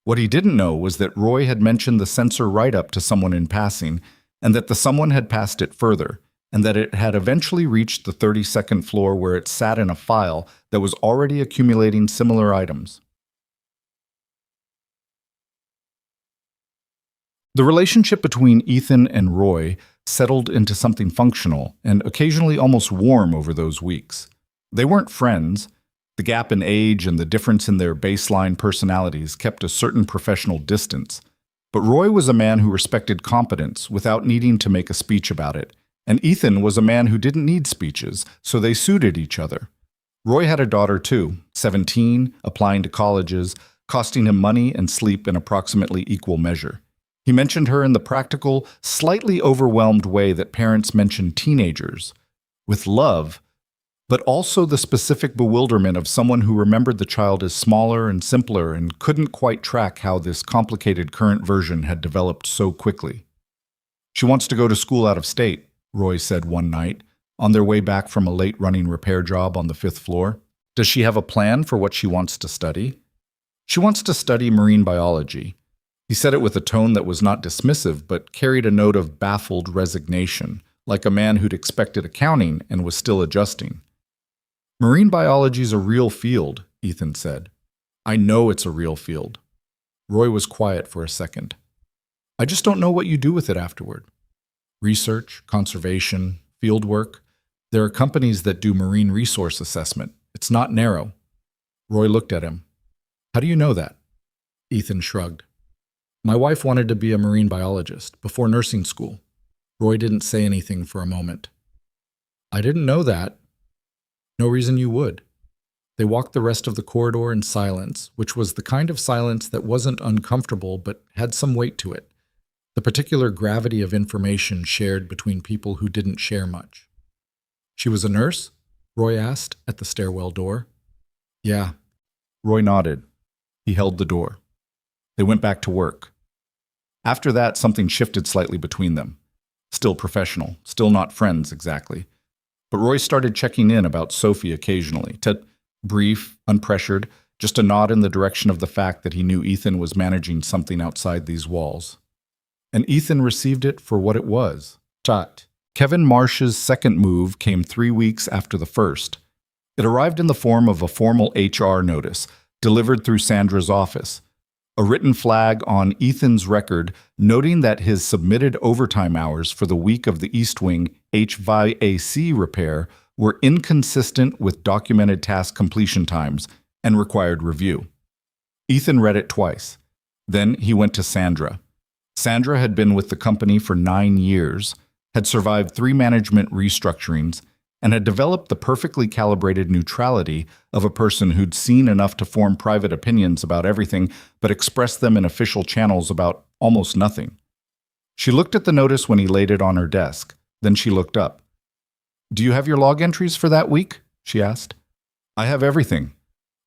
What he didn't know was that Roy had mentioned the sensor write-up to someone in passing, and that the someone had passed it further, and that it had eventually reached the 32nd floor where it sat in a file that was already accumulating similar items. The relationship between Ethan and Roy settled into something functional and occasionally almost warm over those weeks. They weren't friends. The gap in age and the difference in their baseline personalities kept a certain professional distance. But Roy was a man who respected competence without needing to make a speech about it, and Ethan was a man who didn't need speeches, so they suited each other. Roy had a daughter too, 17, applying to colleges, costing him money and sleep in approximately equal measure. He mentioned her in the practical, slightly overwhelmed way that parents mention teenagers, with love, but also the specific bewilderment of someone who remembered the child as smaller and simpler and couldn't quite track how this complicated current version had developed so quickly. "She wants to go to school out of state," Roy said one night, on their way back from a late-running repair job on the 5th floor. "Does she have a plan for what she wants to study?" "She wants to study marine biology." He said it with a tone that was not dismissive, but carried a note of baffled resignation, like a man who'd expected accounting and was still adjusting. "Marine biology's a real field," Ethan said. "I know it's a real field." Roy was quiet for a second. "I just don't know what you do with it afterward." "Research, conservation, field work. There are companies that do marine resource assessment. It's not narrow." Roy looked at him. "How do you know that?" Ethan shrugged. "My wife wanted to be a marine biologist before nursing school." Roy didn't say anything for a moment. "I didn't know that." "No reason you would." They walked the rest of the corridor in silence, which was the kind of silence that wasn't uncomfortable but had some weight to it, the particular gravity of information shared between people who didn't share much. "She was a nurse?" Roy asked at the stairwell door. "Yeah." Roy nodded. He held the door. They went back to work. After that, something shifted slightly between them. Still professional, still not friends exactly. But Roy started checking in about Sophie occasionally, brief, unpressured, just a nod in the direction of the fact that he knew Ethan was managing something outside these walls. And Ethan received it for what it was. Chat. Kevin Marsh's second move came 3 weeks after the first. It arrived in the form of a formal HR notice, delivered through Sandra's office. A written flag on Ethan's record noting that his submitted overtime hours for the week of the East Wing HVAC repair were inconsistent with documented task completion times and required review. Ethan read it twice. Then he went to Sandra. Sandra had been with the company for 9 years, had survived 3 management restructurings, and had developed the perfectly calibrated neutrality of a person who'd seen enough to form private opinions about everything but express them in official channels about almost nothing. She looked at the notice when he laid it on her desk. Then she looked up. "Do you have your log entries for that week?" she asked. "I have everything."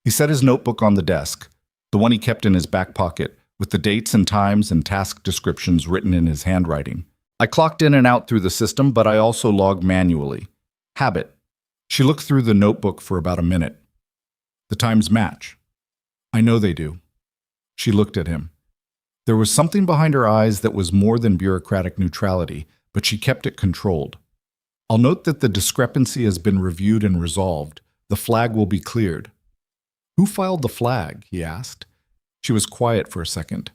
He set his notebook on the desk. the one he kept in his back pocket, with the dates and times and task descriptions written in his handwriting. I clocked in and out through the system, but I also logged manually. Habit. She looked through the notebook for about a minute. The times match. I know they do. She looked at him. There was something behind her eyes that was more than bureaucratic neutrality, but she kept it controlled. I'll note that the discrepancy has been reviewed and resolved. The flag will be cleared. Who filed the flag? He asked. She was quiet for a second.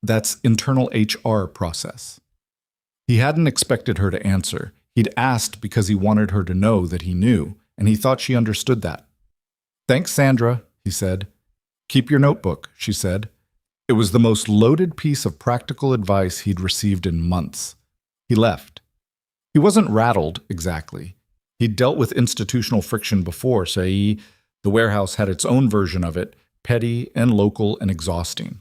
That's internal HR process. He hadn't expected her to answer. He'd asked because he wanted her to know that he knew, and he thought she understood that. Thanks, Sandra, he said. Keep your notebook, she said. It was the most loaded piece of practical advice he'd received in months. He left. He wasn't rattled, exactly. He'd dealt with institutional friction before, say, the warehouse had its own version of it, petty and local and exhausting.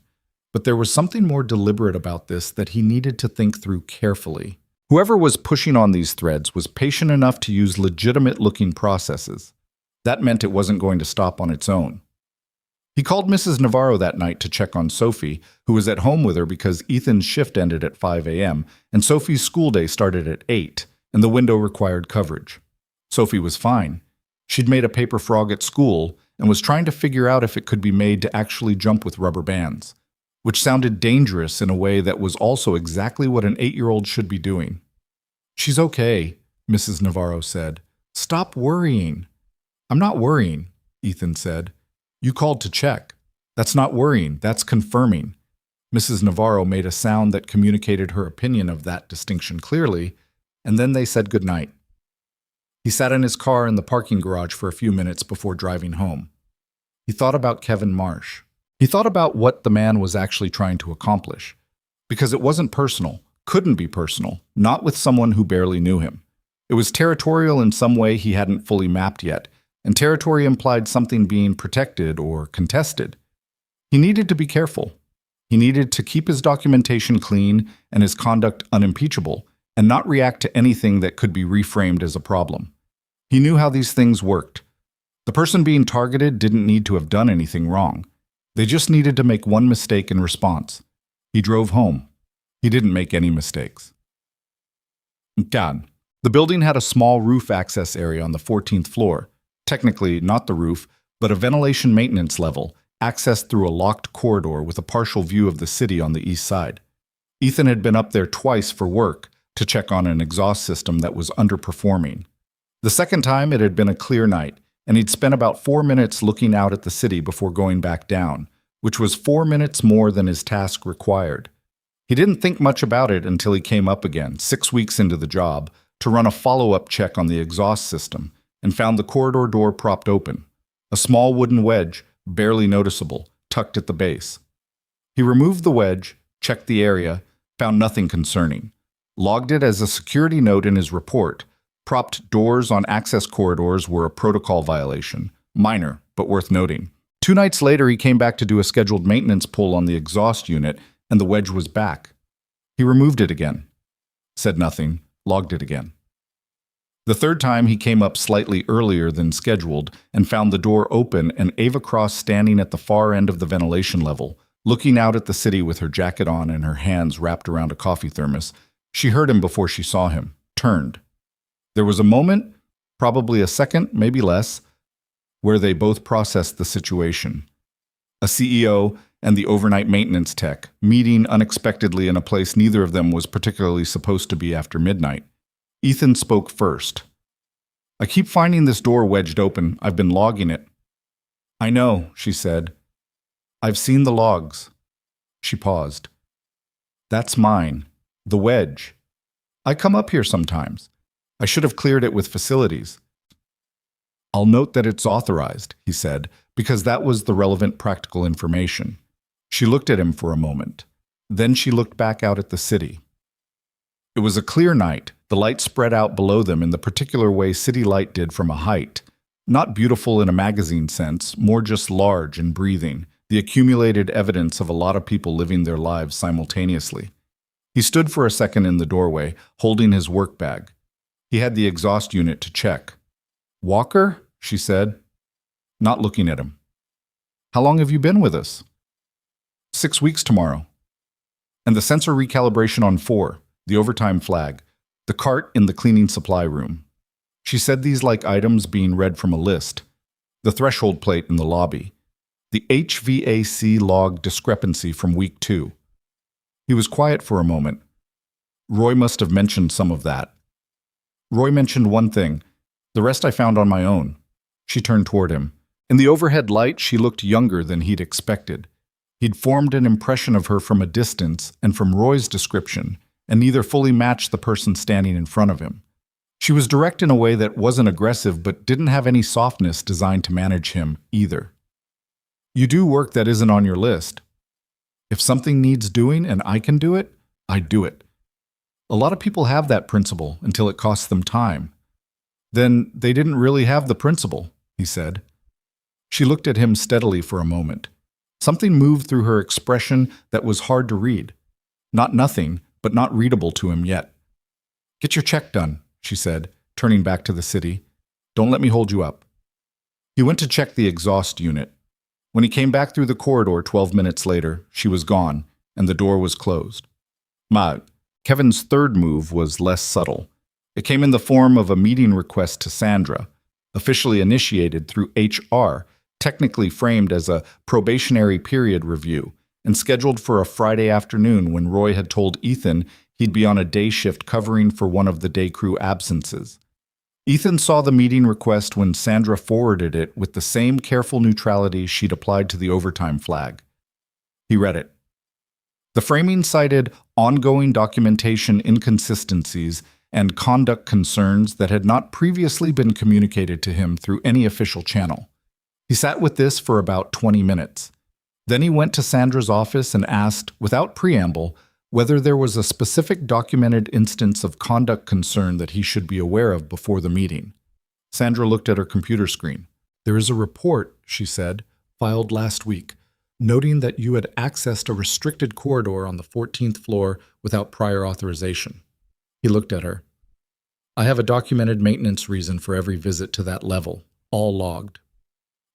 But there was something more deliberate about this that he needed to think through carefully. Whoever was pushing on these threads was patient enough to use legitimate-looking processes. That meant it wasn't going to stop on its own. He called Mrs. Navarro that night to check on Sophie, who was at home with her because Ethan's shift ended at 5 a.m., and Sophie's school day started at 8, and the window required coverage. Sophie was fine. She'd made a paper frog at school and was trying to figure out if it could be made to actually jump with rubber bands, which sounded dangerous in a way that was also exactly what an 8-year-old should be doing. She's okay, Mrs. Navarro said. Stop worrying. I'm not worrying, Ethan said. You called to check. That's not worrying, that's confirming. Mrs. Navarro made a sound that communicated her opinion of that distinction clearly, and then they said goodnight. He sat in his car in the parking garage for a few minutes before driving home. He thought about Kevin Marsh. He thought about what the man was actually trying to accomplish. Because it wasn't personal, couldn't be personal, not with someone who barely knew him. It was territorial in some way he hadn't fully mapped yet, and territory implied something being protected or contested. He needed to be careful. He needed to keep his documentation clean and his conduct unimpeachable, and not react to anything that could be reframed as a problem. He knew how these things worked. The person being targeted didn't need to have done anything wrong. They just needed to make one mistake in response. He drove home. He didn't make any mistakes. God. The building had a small roof access area on the 14th floor. Technically, not the roof, but a ventilation maintenance level, accessed through a locked corridor with a partial view of the city on the east side. Ethan had been up there twice for work to check on an exhaust system that was underperforming. The second time, it had been a clear night, and he'd spent about 4 minutes looking out at the city before going back down, which was 4 minutes more than his task required. He didn't think much about it until he came up again, 6 weeks into the job, to run a follow-up check on the exhaust system, and found the corridor door propped open, a small wooden wedge, barely noticeable, tucked at the base. He removed the wedge, checked the area, found nothing concerning, logged it as a security note in his report. Propped doors on access corridors were a protocol violation, minor, but worth noting. 2 nights later, he came back to do a scheduled maintenance pull on the exhaust unit, and the wedge was back. He removed it again, said nothing, logged it again. The third time, he came up slightly earlier than scheduled and found the door open and Ava Cross standing at the far end of the ventilation level, looking out at the city with her jacket on and her hands wrapped around a coffee thermos. She heard him before she saw him, turned. There was a moment, probably a second, maybe less, where they both processed the situation. A CEO and the overnight maintenance tech, meeting unexpectedly in a place neither of them was particularly supposed to be after midnight. Ethan spoke first. I keep finding this door wedged open. I've been logging it. I know, she said. I've seen the logs. She paused. That's mine. The wedge. I come up here sometimes. I should have cleared it with facilities. I'll note that it's authorized, he said, because that was the relevant practical information. She looked at him for a moment. Then she looked back out at the city. It was a clear night. The light spread out below them in the particular way city light did from a height. Not beautiful in a magazine sense, more just large and breathing, the accumulated evidence of a lot of people living their lives simultaneously. He stood for a second in the doorway, holding his work bag. He had the exhaust unit to check. Walker? She said, not looking at him. How long have you been with us? 6 weeks tomorrow. And the sensor recalibration on 4, the overtime flag, the cart in the cleaning supply room. She said these like items being read from a list. The threshold plate in the lobby. The HVAC log discrepancy from week 2. He was quiet for a moment. Roy must have mentioned some of that. Roy mentioned one thing. The rest I found on my own. She turned toward him. In the overhead light, she looked younger than he'd expected. He'd formed an impression of her from a distance and from Roy's description, and neither fully matched the person standing in front of him. She was direct in a way that wasn't aggressive but didn't have any softness designed to manage him either. You do work that isn't on your list. If something needs doing and I can do it, I do it. A lot of people have that principle until it costs them time. Then they didn't really have the principle, he said. She looked at him steadily for a moment. Something moved through her expression that was hard to read. Not nothing, but not readable to him yet. Get your check done, she said, turning back to the city. Don't let me hold you up. He went to check the exhaust unit. When he came back through the corridor 12 minutes later, she was gone, and the door was closed. Kevin's third move was less subtle. It came in the form of a meeting request to Sandra, officially initiated through HR, technically framed as a probationary period review, and scheduled for a Friday afternoon when Roy had told Ethan he'd be on a day shift covering for one of the day crew absences. Ethan saw the meeting request when Sandra forwarded it with the same careful neutrality she'd applied to the overtime flag. He read it. The framing cited ongoing documentation inconsistencies and conduct concerns that had not previously been communicated to him through any official channel. He sat with this for about 20 minutes. Then he went to Sandra's office and asked, without preamble, whether there was a specific documented instance of conduct concern that he should be aware of before the meeting. Sandra looked at her computer screen. There is a report, she said, filed last week, noting that you had accessed a restricted corridor on the 14th floor without prior authorization. He looked at her. I have a documented maintenance reason for every visit to that level, all logged.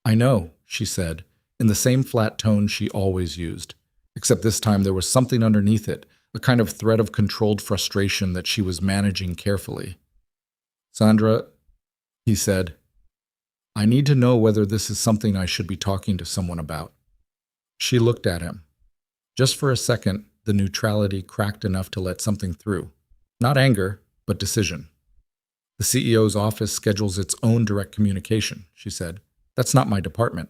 I know, she said, in the same flat tone she always used. Except this time there was something underneath it, a kind of thread of controlled frustration that she was managing carefully. Sandra, he said, I need to know whether this is something I should be talking to someone about. She looked at him. Just for a second, the neutrality cracked enough to let something through. Not anger, but decision. The CEO's office schedules its own direct communication, she said. That's not my department.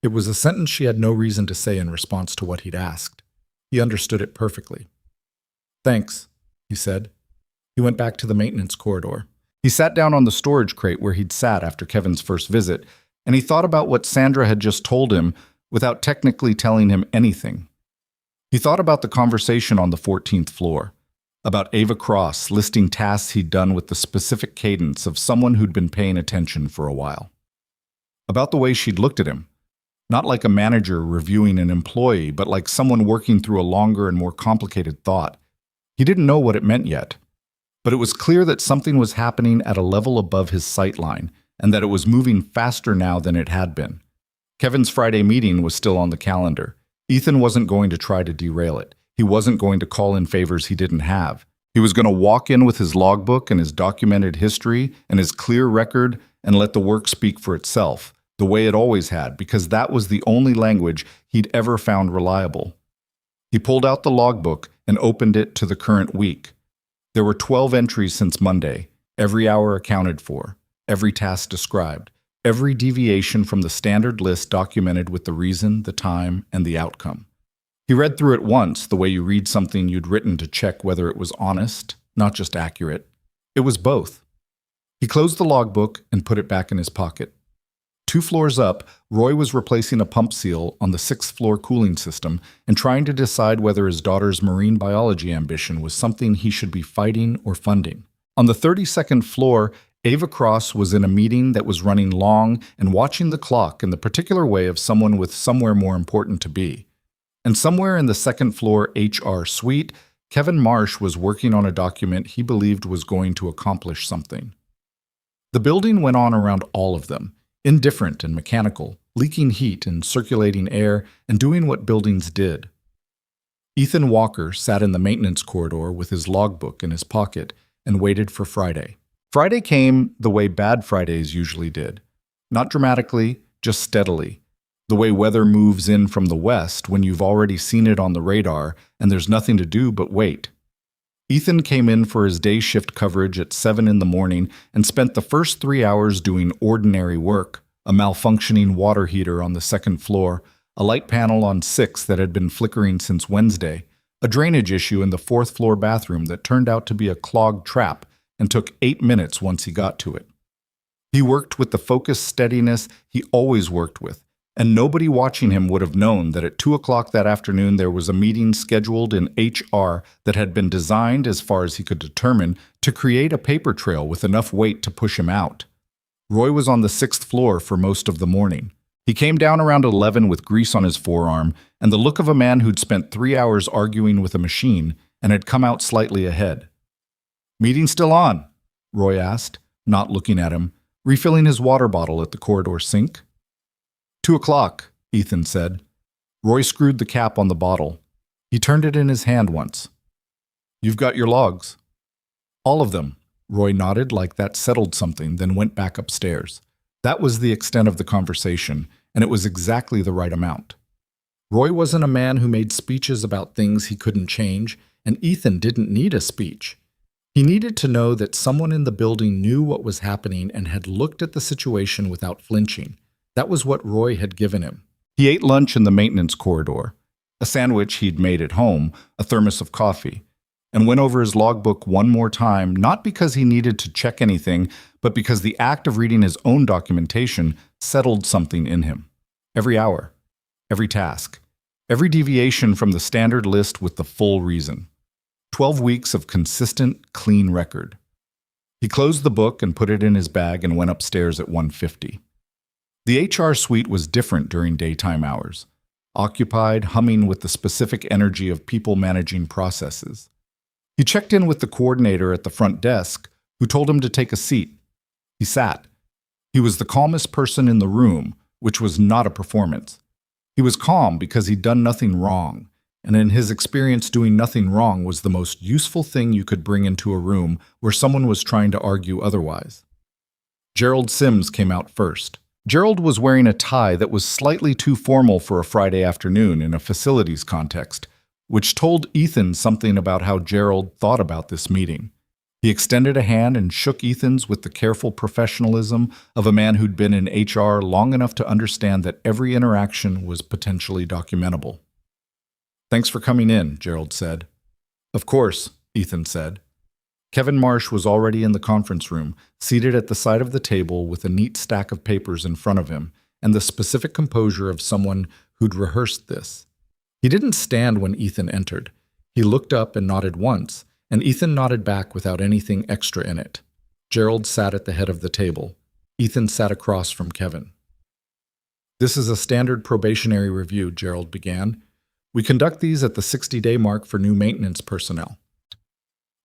It was a sentence she had no reason to say in response to what he'd asked. He understood it perfectly. Thanks, he said. He went back to the maintenance corridor. He sat down on the storage crate where he'd sat after Kevin's first visit, and he thought about what Sandra had just told him without technically telling him anything. He thought about the conversation on the 14th floor, about Ava Cross listing tasks he'd done with the specific cadence of someone who'd been paying attention for a while. About the way she'd looked at him, not like a manager reviewing an employee, but like someone working through a longer and more complicated thought. He didn't know what it meant yet, but it was clear that something was happening at a level above his sight line, and that it was moving faster now than it had been. Kevin's Friday meeting was still on the calendar. Ethan wasn't going to try to derail it. He wasn't going to call in favors he didn't have. He was going to walk in with his logbook and his documented history and his clear record and let the work speak for itself, the way it always had, because that was the only language he'd ever found reliable. He pulled out the logbook and opened it to the current week. There were 12 entries since Monday, every hour accounted for, every task described, every deviation from the standard list documented with the reason, the time, and the outcome. He read through it once, the way you read something you'd written to check whether it was honest, not just accurate. It was both. He closed the logbook and put it back in his pocket. 2 floors up, Roy was replacing a pump seal on the 6th floor cooling system and trying to decide whether his daughter's marine biology ambition was something he should be fighting or funding. On the 32nd floor, Ava Cross was in a meeting that was running long and watching the clock in the particular way of someone with somewhere more important to be. And somewhere in the 2nd floor HR suite, Kevin Marsh was working on a document he believed was going to accomplish something. The building went on around all of them. indifferent and mechanical, leaking heat and circulating air and doing what buildings did. Ethan Walker sat in the maintenance corridor with his logbook in his pocket and waited for Friday. Friday came the way bad Fridays usually did. Not dramatically, just steadily. The way weather moves in from the west when you've already seen it on the radar and there's nothing to do but wait. Ethan came in for his day shift coverage at 7 in the morning and spent the first 3 hours doing ordinary work: a malfunctioning water heater on the second floor, a light panel on 6 that had been flickering since Wednesday, a drainage issue in the 4th floor bathroom that turned out to be a clogged trap and took 8 minutes once he got to it. He worked with the focused steadiness he always worked with, and nobody watching him would have known that at 2 o'clock that afternoon there was a meeting scheduled in HR that had been designed, as far as he could determine, to create a paper trail with enough weight to push him out. Roy was on the 6th floor for most of the morning. He came down around 11 with grease on his forearm and the look of a man who'd spent 3 hours arguing with a machine and had come out slightly ahead. "Meeting still on?" Roy asked, not looking at him, refilling his water bottle at the corridor sink. 2 o'clock, Ethan said. Roy screwed the cap on the bottle. He turned it in his hand once. "You've got your logs." "All of them." Roy nodded like that settled something, then went back upstairs. That was the extent of the conversation, and it was exactly the right amount. Roy wasn't a man who made speeches about things he couldn't change, and Ethan didn't need a speech. He needed to know that someone in the building knew what was happening and had looked at the situation without flinching. That was what Roy had given him. He ate lunch in the maintenance corridor, a sandwich he'd made at home, a thermos of coffee, and went over his logbook one more time, not because he needed to check anything, but because the act of reading his own documentation settled something in him. Every hour, every task, every deviation from the standard list with the full reason. 12 weeks of consistent, clean record. He closed the book and put it in his bag and went upstairs at 1:50. The HR suite was different during daytime hours, occupied, humming with the specific energy of people managing processes. He checked in with the coordinator at the front desk, who told him to take a seat. He sat. He was the calmest person in the room, which was not a performance. He was calm because he'd done nothing wrong, and in his experience, doing nothing wrong was the most useful thing you could bring into a room where someone was trying to argue otherwise. Gerald Sims came out first. Gerald was wearing a tie that was slightly too formal for a Friday afternoon in a facilities context, which told Ethan something about how Gerald thought about this meeting. He extended a hand and shook Ethan's with the careful professionalism of a man who'd been in HR long enough to understand that every interaction was potentially documentable. "Thanks for coming in," Gerald said. "Of course," Ethan said. Kevin Marsh was already in the conference room, seated at the side of the table with a neat stack of papers in front of him and the specific composure of someone who'd rehearsed this. He didn't stand when Ethan entered. He looked up and nodded once, and Ethan nodded back without anything extra in it. Gerald sat at the head of the table. Ethan sat across from Kevin. "This is a standard probationary review," Gerald began. "We conduct these at the 60-day mark for new maintenance personnel."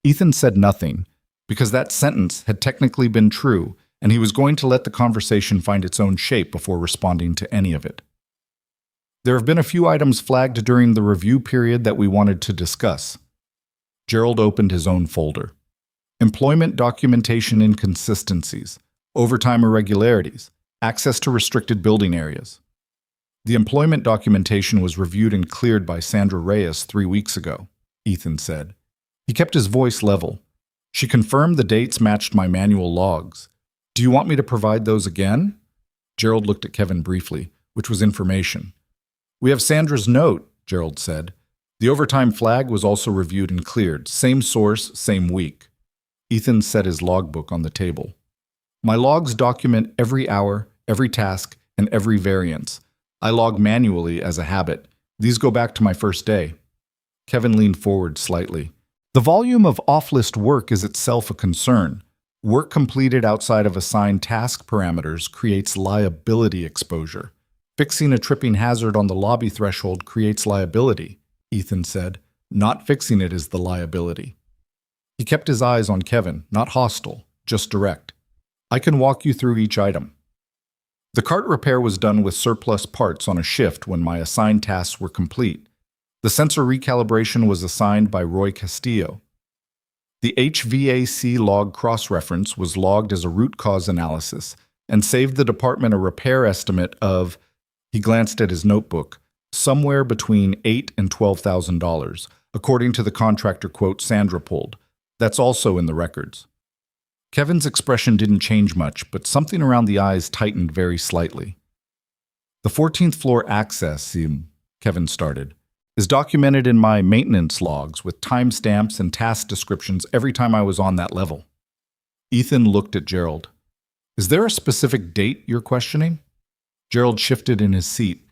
Ethan said nothing, because that sentence had technically been true, and he was going to let the conversation find its own shape before responding to any of it. "There have been a few items flagged during the review period that we wanted to discuss." Gerald opened his own folder. Employment documentation inconsistencies, overtime irregularities, access to restricted building areas. "The employment documentation was reviewed and cleared by Sandra Reyes 3 weeks ago," Ethan said. He kept his voice level. "She confirmed the dates matched my manual logs. Do you want me to provide those again?" Gerald looked at Kevin briefly, which was information. "We have Sandra's note," Gerald said. "The overtime flag was also reviewed and cleared. Same source, same week." Ethan set his logbook on the table. "My logs document every hour, every task, and every variance. I log manually as a habit. These go back to my first day." Kevin leaned forward slightly. "The volume of off-list work is itself a concern. Work completed outside of assigned task parameters creates liability exposure. Fixing a tripping hazard on the lobby threshold creates liability," Ethan said. "Not fixing it is the liability." He kept his eyes on Kevin, not hostile, just direct. "I can walk you through each item." The cart repair was done with surplus parts on a shift when my assigned tasks were complete. The sensor recalibration was assigned by Roy Castillo. The HVAC log cross-reference was logged as a root cause analysis and saved the department a repair estimate of, he glanced at his notebook, somewhere between $8,000 and $12,000, according to the contractor quote Sandra pulled. That's also in the records. Kevin's expression didn't change much, but something around the eyes tightened very slightly. The 14th floor access, Kevin started, is documented in my maintenance logs with timestamps and task descriptions every time I was on that level. Ethan looked at Gerald. Is there a specific date you're questioning? Gerald shifted in his seat.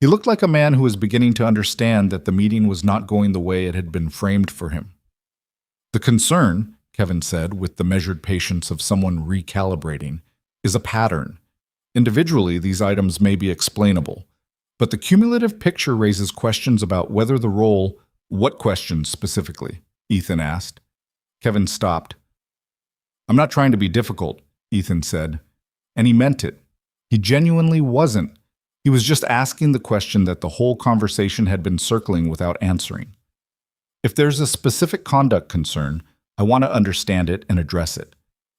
He looked like a man who was beginning to understand that the meeting was not going the way it had been framed for him. The concern, Kevin said with the measured patience of someone recalibrating, is a pattern. Individually, these items may be explainable, but the cumulative picture raises questions about whether the role— What questions specifically? Ethan asked. Kevin stopped. I'm not trying to be difficult, Ethan said, and he meant it. He genuinely wasn't. He was just asking the question that the whole conversation had been circling without answering. If there's a specific conduct concern, I want to understand it and address it.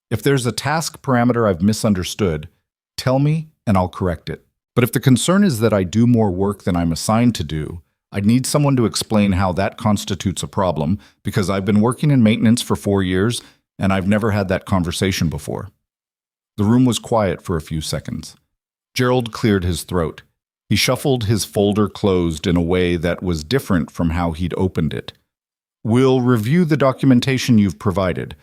If there's a task parameter I've misunderstood, tell me and I'll correct it. But if the concern is that I do more work than I'm assigned to do, I'd need someone to explain how that constitutes a problem, because I've been working in maintenance for 4 years and I've never had that conversation before. The room was quiet for a few seconds. Gerald cleared his throat. He shuffled his folder closed in a way that was different from how he'd opened it. We'll review the documentation you've provided.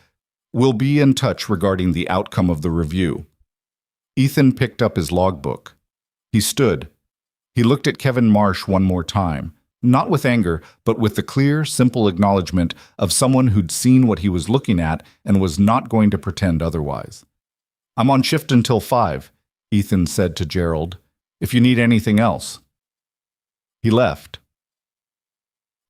We'll be in touch regarding the outcome of the review. Ethan picked up his logbook. He stood. He looked at Kevin Marsh one more time, not with anger, but with the clear, simple acknowledgement of someone who'd seen what he was looking at and was not going to pretend otherwise. I'm on shift until 5, Ethan said to Gerald. If you need anything else. He left.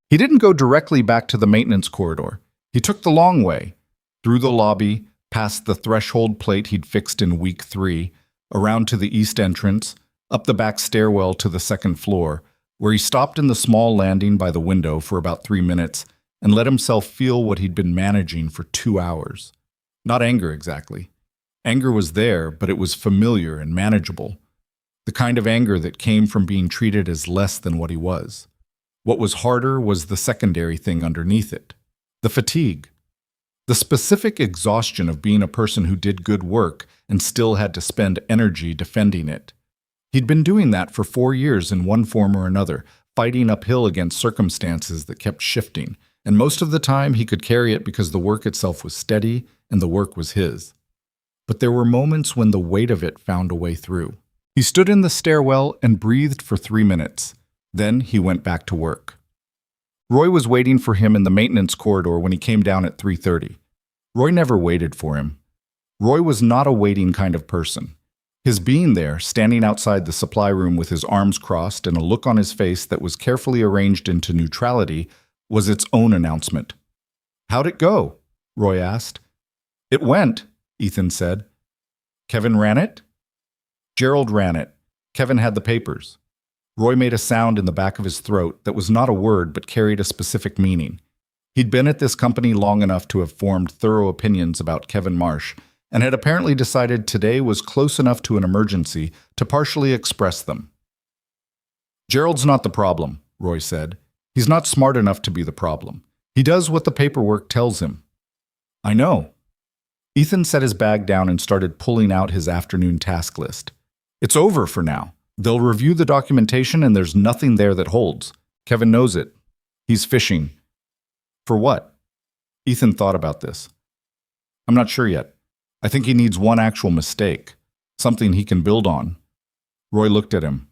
He didn't go directly back to the maintenance corridor. He took the long way, through the lobby, past the threshold plate he'd fixed in week 3, around to the east entrance, up the back stairwell to the second floor, where he stopped in the small landing by the window for about 3 minutes and let himself feel what he'd been managing for 2 hours. Not anger exactly. Anger was there, but it was familiar and manageable. The kind of anger that came from being treated as less than what he was. What was harder was the secondary thing underneath it. The fatigue. The specific exhaustion of being a person who did good work and still had to spend energy defending it. He'd been doing that for 4 years in one form or another, fighting uphill against circumstances that kept shifting, and most of the time he could carry it because the work itself was steady and the work was his. But there were moments when the weight of it found a way through. He stood in the stairwell and breathed for 3 minutes. Then he went back to work. Roy was waiting for him in the maintenance corridor when he came down at 3:30. Roy never waited for him. Roy was not a waiting kind of person. His being there, standing outside the supply room with his arms crossed and a look on his face that was carefully arranged into neutrality, was its own announcement. How'd it go? Roy asked. It went, Ethan said. Kevin ran it? Gerald ran it. Kevin had the papers. Roy made a sound in the back of his throat that was not a word but carried a specific meaning. He'd been at this company long enough to have formed thorough opinions about Kevin Marsh, and had apparently decided today was close enough to an emergency to partially express them. Gerald's not the problem, Roy said. He's not smart enough to be the problem. He does what the paperwork tells him. I know. Ethan set his bag down and started pulling out his afternoon task list. It's over for now. They'll review the documentation and there's nothing there that holds. Kevin knows it. He's fishing. For what? Ethan thought about this. I'm not sure yet. I think he needs one actual mistake, something he can build on. Roy looked at him.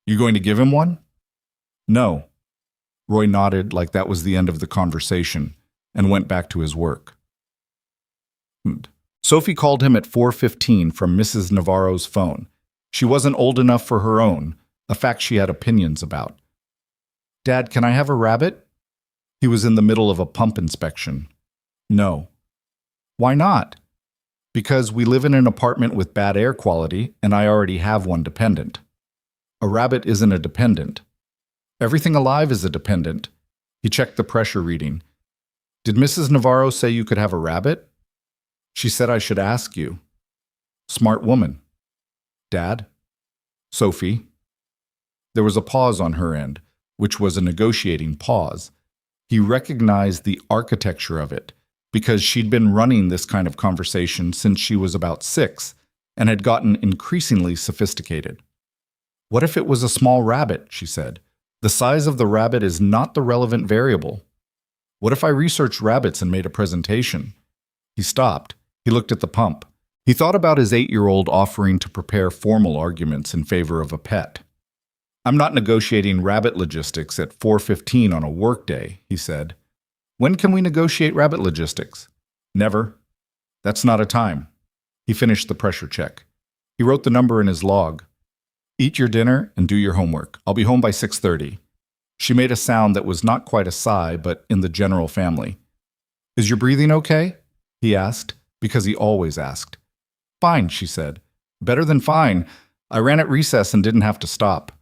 You going to give him one? No. Roy nodded like that was the end of the conversation and went back to his work. Sophie called him at 4:15 from Mrs. Navarro's phone. She wasn't old enough for her own, a fact she had opinions about. Dad, can I have a rabbit? He was in the middle of a pump inspection. No. Why not? Because we live in an apartment with bad air quality, and I already have one dependent. A rabbit isn't a dependent. Everything alive is a dependent. He checked the pressure reading. Did Mrs. Navarro say you could have a rabbit? She said I should ask you. Smart woman. Dad? Sophie? There was a pause on her end, which was a negotiating pause. He recognized the architecture of it, because she'd been running this kind of conversation since she was about 6 and had gotten increasingly sophisticated. What if it was a small rabbit, she said. The size of the rabbit is not the relevant variable. What if I researched rabbits and made a presentation? He stopped. He looked at the pump. He thought about his 8-year-old offering to prepare formal arguments in favor of a pet. I'm not negotiating rabbit logistics at 4:15 on a workday, he said. When can we negotiate rabbit logistics? Never. That's not a time. He finished the pressure check. He wrote the number in his log. Eat your dinner and do your homework. I'll be home by 6:30. She made a sound that was not quite a sigh, but in the general family. Is your breathing okay? He asked, because he always asked. Fine, she said. Better than fine. I ran at recess and didn't have to stop.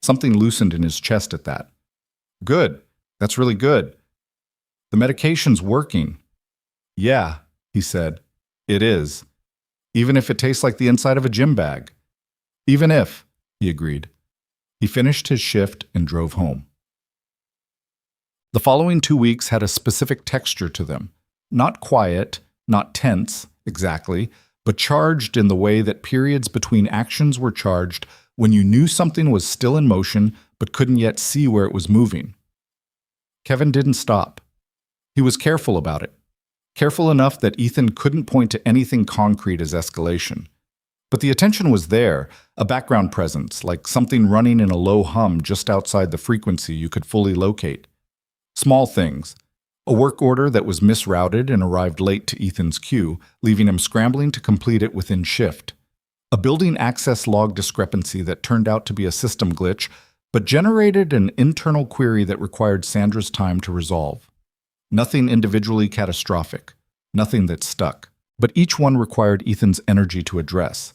Something loosened in his chest at that. Good. That's really good. The medication's working. Yeah, he said. It is. Even if it tastes like the inside of a gym bag. Even if, he agreed. He finished his shift and drove home. The following 2 weeks had a specific texture to them. Not quiet, not tense, exactly, but charged in the way that periods between actions were charged when you knew something was still in motion but couldn't yet see where it was moving. Kevin didn't stop. He was careful about it. Careful enough that Ethan couldn't point to anything concrete as escalation. But the attention was there, a background presence, like something running in a low hum just outside the frequency you could fully locate. Small things. A work order that was misrouted and arrived late to Ethan's queue, leaving him scrambling to complete it within shift. A building access log discrepancy that turned out to be a system glitch, but generated an internal query that required Sandra's time to resolve. Nothing individually catastrophic, nothing that stuck, but each one required Ethan's energy to address.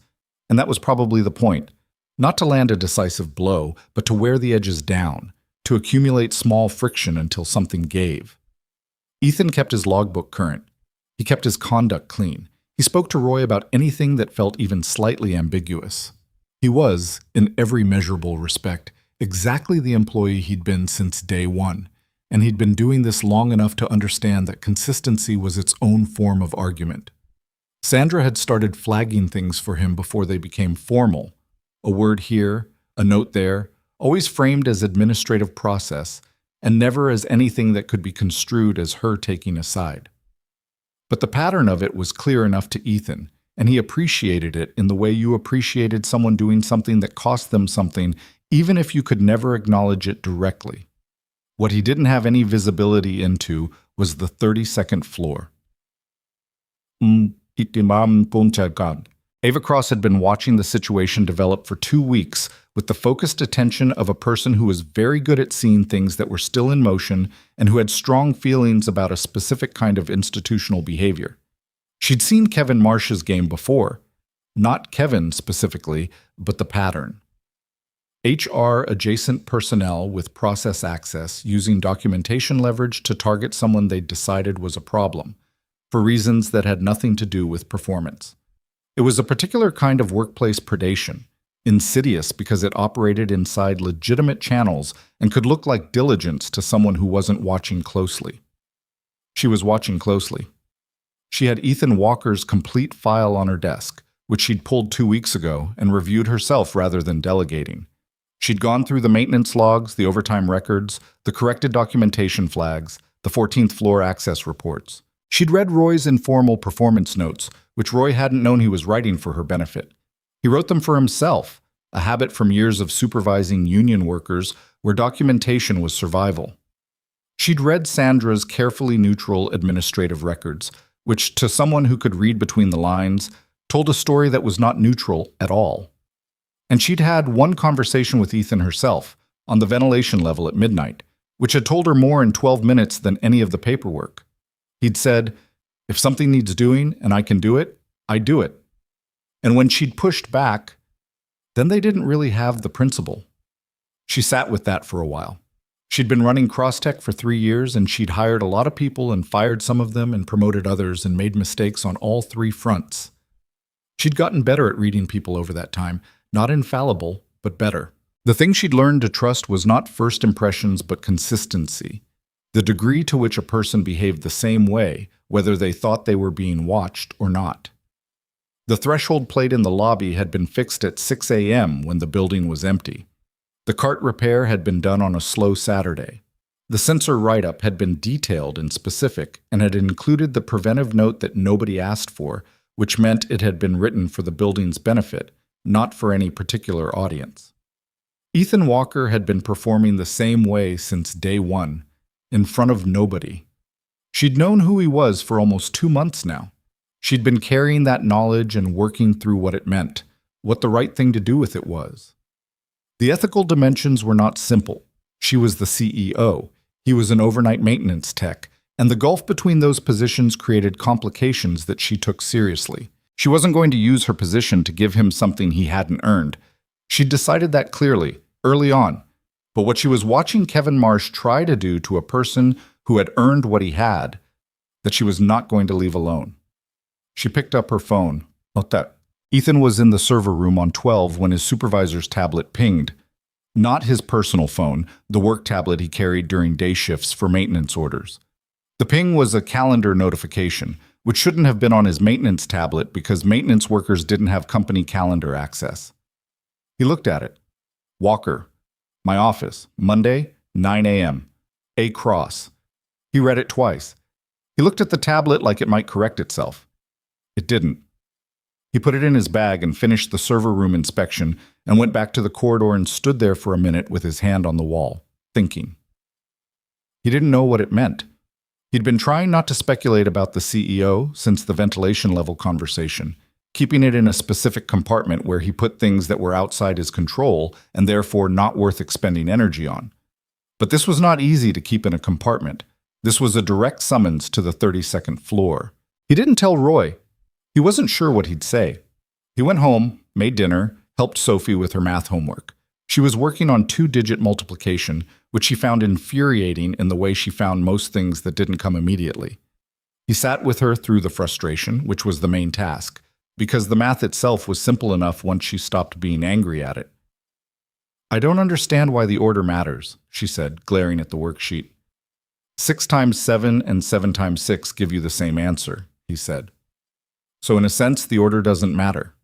And that was probably the point. Not to land a decisive blow, but to wear the edges down, to accumulate small friction until something gave. Ethan kept his logbook current. He kept his conduct clean. He spoke to Roy about anything that felt even slightly ambiguous. He was, in every measurable respect, exactly the employee he'd been since day one, and he'd been doing this long enough to understand that consistency was its own form of argument. Sandra had started flagging things for him before they became formal. A word here, a note there, always framed as administrative process, and never as anything that could be construed as her taking a side. But the pattern of it was clear enough to Ethan, and he appreciated it in the way you appreciated someone doing something that cost them something, even if you could never acknowledge it directly. What he didn't have any visibility into was the 32nd floor. Ava Cross had been watching the situation develop for 2 weeks with the focused attention of a person who was very good at seeing things that were still in motion and who had strong feelings about a specific kind of institutional behavior. She'd seen Kevin Marsh's game before. Not Kevin specifically, but the pattern. HR-adjacent personnel with process access using documentation leverage to target someone they decided was a problem, for reasons that had nothing to do with performance. It was a particular kind of workplace predation, insidious because it operated inside legitimate channels and could look like diligence to someone who wasn't watching closely. She was watching closely. She had Ethan Walker's complete file on her desk, which she'd pulled 2 weeks ago and reviewed herself rather than delegating. She'd gone through the maintenance logs, the overtime records, the corrected documentation flags, the 14th floor access reports. She'd read Roy's informal performance notes, which Roy hadn't known he was writing for her benefit. He wrote them for himself, a habit from years of supervising union workers where documentation was survival. She'd read Sandra's carefully neutral administrative records, which, to someone who could read between the lines, told a story that was not neutral at all. And she'd had one conversation with Ethan herself, on the ventilation level at midnight, which had told her more in 12 minutes than any of the paperwork. He'd said, "If something needs doing and I can do it, I do it. And when she'd pushed back, then they didn't really have the principal. She sat with that for a while. She'd been running Crosstech for 3 years, and she'd hired a lot of people and fired some of them and promoted others and made mistakes on all 3 fronts. She'd gotten better at reading people over that time, not infallible, but better. The thing she'd learned to trust was not first impressions, but consistency. The degree to which a person behaved the same way, whether they thought they were being watched or not. The threshold plate in the lobby had been fixed at 6 a.m. when the building was empty. The cart repair had been done on a slow Saturday. The sensor write-up had been detailed and specific and had included the preventive note that nobody asked for, which meant it had been written for the building's benefit, not for any particular audience. Ethan Walker had been performing the same way since day one, in front of nobody. She'd known who he was for almost 2 months now. She'd been carrying that knowledge and working through what it meant, what the right thing to do with it was. The ethical dimensions were not simple. She was the CEO. He was an overnight maintenance tech, and the gulf between those positions created complications that she took seriously. She wasn't going to use her position to give him something he hadn't earned. She'd decided that clearly, early on. But what she was watching Kevin Marsh try to do to a person who had earned what he had, that she was not going to leave alone. She picked up her phone. Not that. Ethan was in the server room on 12 when his supervisor's tablet pinged. Not his personal phone, the work tablet he carried during day shifts for maintenance orders. The ping was a calendar notification, which shouldn't have been on his maintenance tablet because maintenance workers didn't have company calendar access. He looked at it. Walker. My office. Monday, 9 a.m. A cross. He read it twice. He looked at the tablet like it might correct itself. It didn't. He put it in his bag and finished the server room inspection and went back to the corridor and stood there for a minute with his hand on the wall, thinking. He didn't know what it meant. He'd been trying not to speculate about the CEO since the ventilation level conversation, keeping it in a specific compartment where he put things that were outside his control and therefore not worth expending energy on. But this was not easy to keep in a compartment. This was a direct summons to the 32nd floor. He didn't tell Roy. He wasn't sure what he'd say. He went home, made dinner, helped Sophie with her math homework. She was working on 2-digit multiplication, which he found infuriating in the way she found most things that didn't come immediately. He sat with her through the frustration, which was the main task, because the math itself was simple enough once she stopped being angry at it. I don't understand why the order matters, she said, glaring at the worksheet. 6 times 7 and 7 times 6 give you the same answer, he said. So in a sense, the order doesn't matter.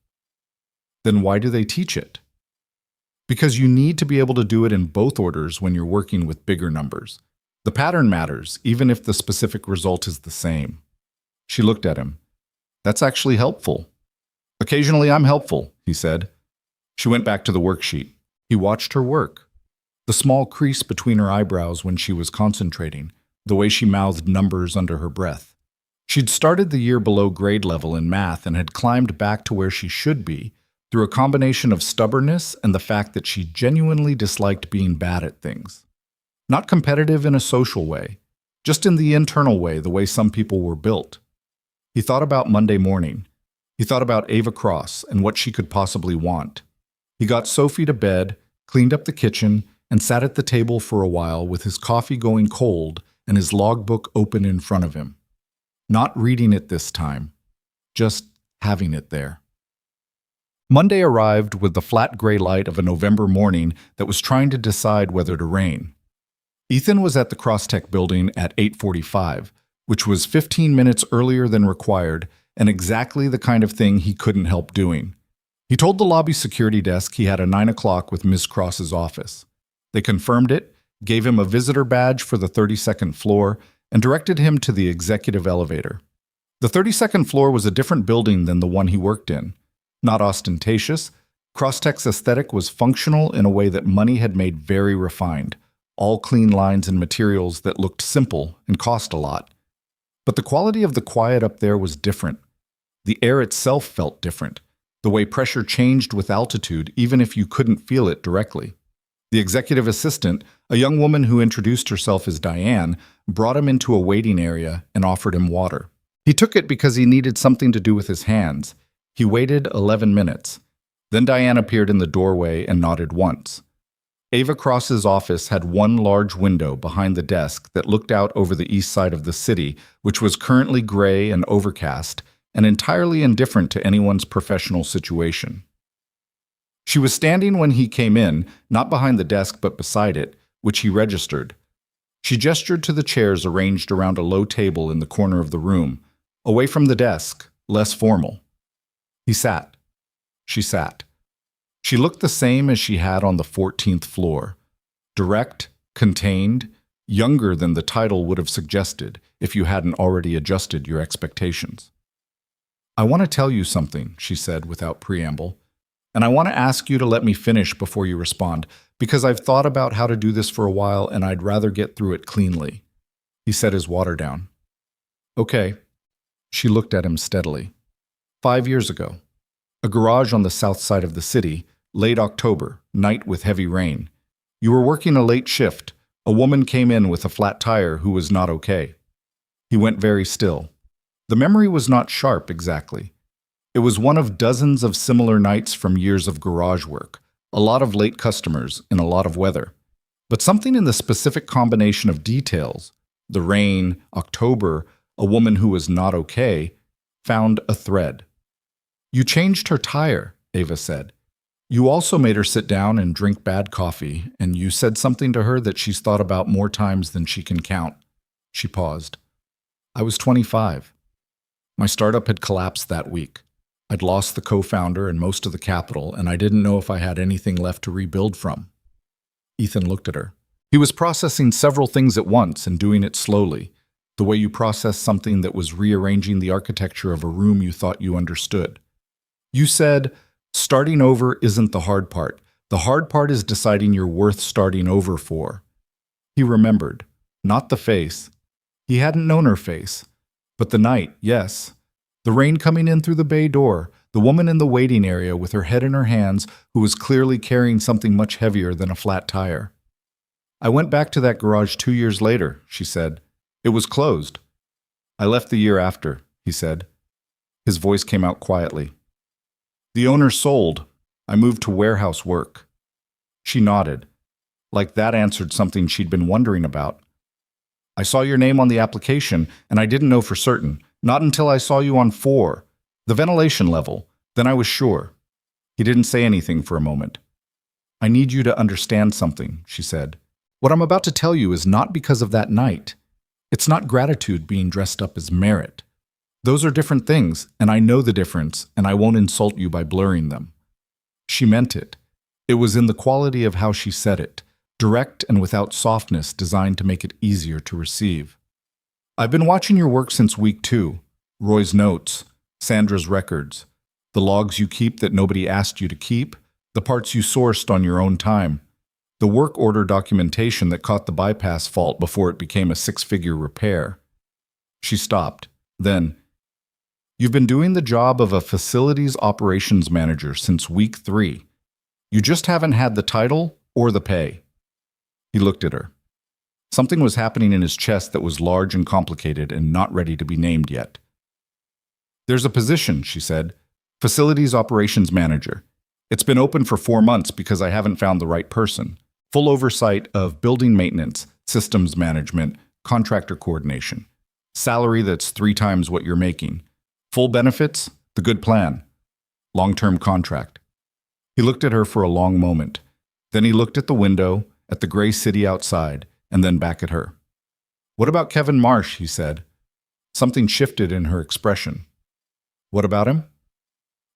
Then why do they teach it? Because you need to be able to do it in both orders when you're working with bigger numbers. The pattern matters, even if the specific result is the same. She looked at him. That's actually helpful. Occasionally I'm helpful, he said. She went back to the worksheet. He watched her work. The small crease between her eyebrows when she was concentrating, the way she mouthed numbers under her breath. She'd started the year below grade level in math and had climbed back to where she should be through a combination of stubbornness and the fact that she genuinely disliked being bad at things. Not competitive in a social way, just in the internal way, the way some people were built. He thought about Monday morning. He thought about Ava Cross and what she could possibly want. He got Sophie to bed, cleaned up the kitchen, and sat at the table for a while with his coffee going cold and his logbook open in front of him. Not reading it this time, just having it there. Monday arrived with the flat gray light of a November morning that was trying to decide whether to rain. Ethan was at the Crosstech building at 8:45, which was 15 minutes earlier than required and exactly the kind of thing he couldn't help doing. He told the lobby security desk he had a 9 o'clock with Ms. Cross's office. They confirmed it, gave him a visitor badge for the 32nd floor, and directed him to the executive elevator. The 32nd floor was a different building than the one he worked in. Not ostentatious, Crosstech's aesthetic was functional in a way that money had made very refined, all clean lines and materials that looked simple and cost a lot. But the quality of the quiet up there was different. The air itself felt different, the way pressure changed with altitude even if you couldn't feel it directly. The executive assistant, a young woman who introduced herself as Diane, brought him into a waiting area and offered him water. He took it because he needed something to do with his hands. He waited 11 minutes. Then Diane appeared in the doorway and nodded once. Ava Cross's office had one large window behind the desk that looked out over the east side of the city, which was currently gray and overcast and entirely indifferent to anyone's professional situation. She was standing when he came in, not behind the desk but beside it, which he registered. She gestured to the chairs arranged around a low table in the corner of the room, away from the desk, less formal. He sat. She sat. She looked the same as she had on the 14th floor. Direct, contained, younger than the title would have suggested if you hadn't already adjusted your expectations. "I want to tell you something," she said without preamble, "and I want to ask you to let me finish before you respond, because I've thought about how to do this for a while and I'd rather get through it cleanly." He set his water down. "Okay." She looked at him steadily. 5 years ago. A garage on the south side of the city, late October, night with heavy rain. You were working a late shift. A woman came in with a flat tire who was not okay. He went very still. The memory was not sharp exactly. It was one of dozens of similar nights from years of garage work, a lot of late customers in a lot of weather. But something in the specific combination of details, the rain, October, a woman who was not okay, found a thread. "You changed her tire," Ava said. "You also made her sit down and drink bad coffee, and you said something to her that she's thought about more times than she can count." She paused. "I was 25. My startup had collapsed that week. I'd lost the co-founder and most of the capital, and I didn't know if I had anything left to rebuild from." Ethan looked at her. He was processing several things at once and doing it slowly, the way you process something that was rearranging the architecture of a room you thought you understood. "You said, starting over isn't the hard part. The hard part is deciding you're worth starting over for." He remembered. Not the face. He hadn't known her face. But the night, yes. The rain coming in through the bay door, the woman in the waiting area with her head in her hands who was clearly carrying something much heavier than a flat tire. "I went back to that garage 2 years later," she said. "It was closed." "I left the year after," he said. His voice came out quietly. "The owner sold. I moved to warehouse work." She nodded. Like that answered something she'd been wondering about. "I saw your name on the application, and I didn't know for certain. Not until I saw you on 4, the ventilation level. Then I was sure." He didn't say anything for a moment. "I need you to understand something," she said. "What I'm about to tell you is not because of that night. It's not gratitude being dressed up as merit. Those are different things, and I know the difference, and I won't insult you by blurring them." She meant it. It was in the quality of how she said it, direct and without softness, designed to make it easier to receive. "I've been watching your work since week 2. Roy's notes, Sandra's records, the logs you keep that nobody asked you to keep, the parts you sourced on your own time, the work order documentation that caught the bypass fault before it became a 6-figure repair." She stopped. Then, "You've been doing the job of a facilities operations manager since week 3. You just haven't had the title or the pay." He looked at her. Something was happening in his chest that was large and complicated and not ready to be named yet. "There's a position," she said. "Facilities operations manager. It's been open for 4 months because I haven't found the right person. Full oversight of building maintenance, systems management, contractor coordination. Salary that's 3 times what you're making. Full benefits, the good plan. Long-term contract." He looked at her for a long moment. Then he looked at the window, at the gray city outside, and then back at her. "What about Kevin Marsh?" he said. Something shifted in her expression. "What about him?"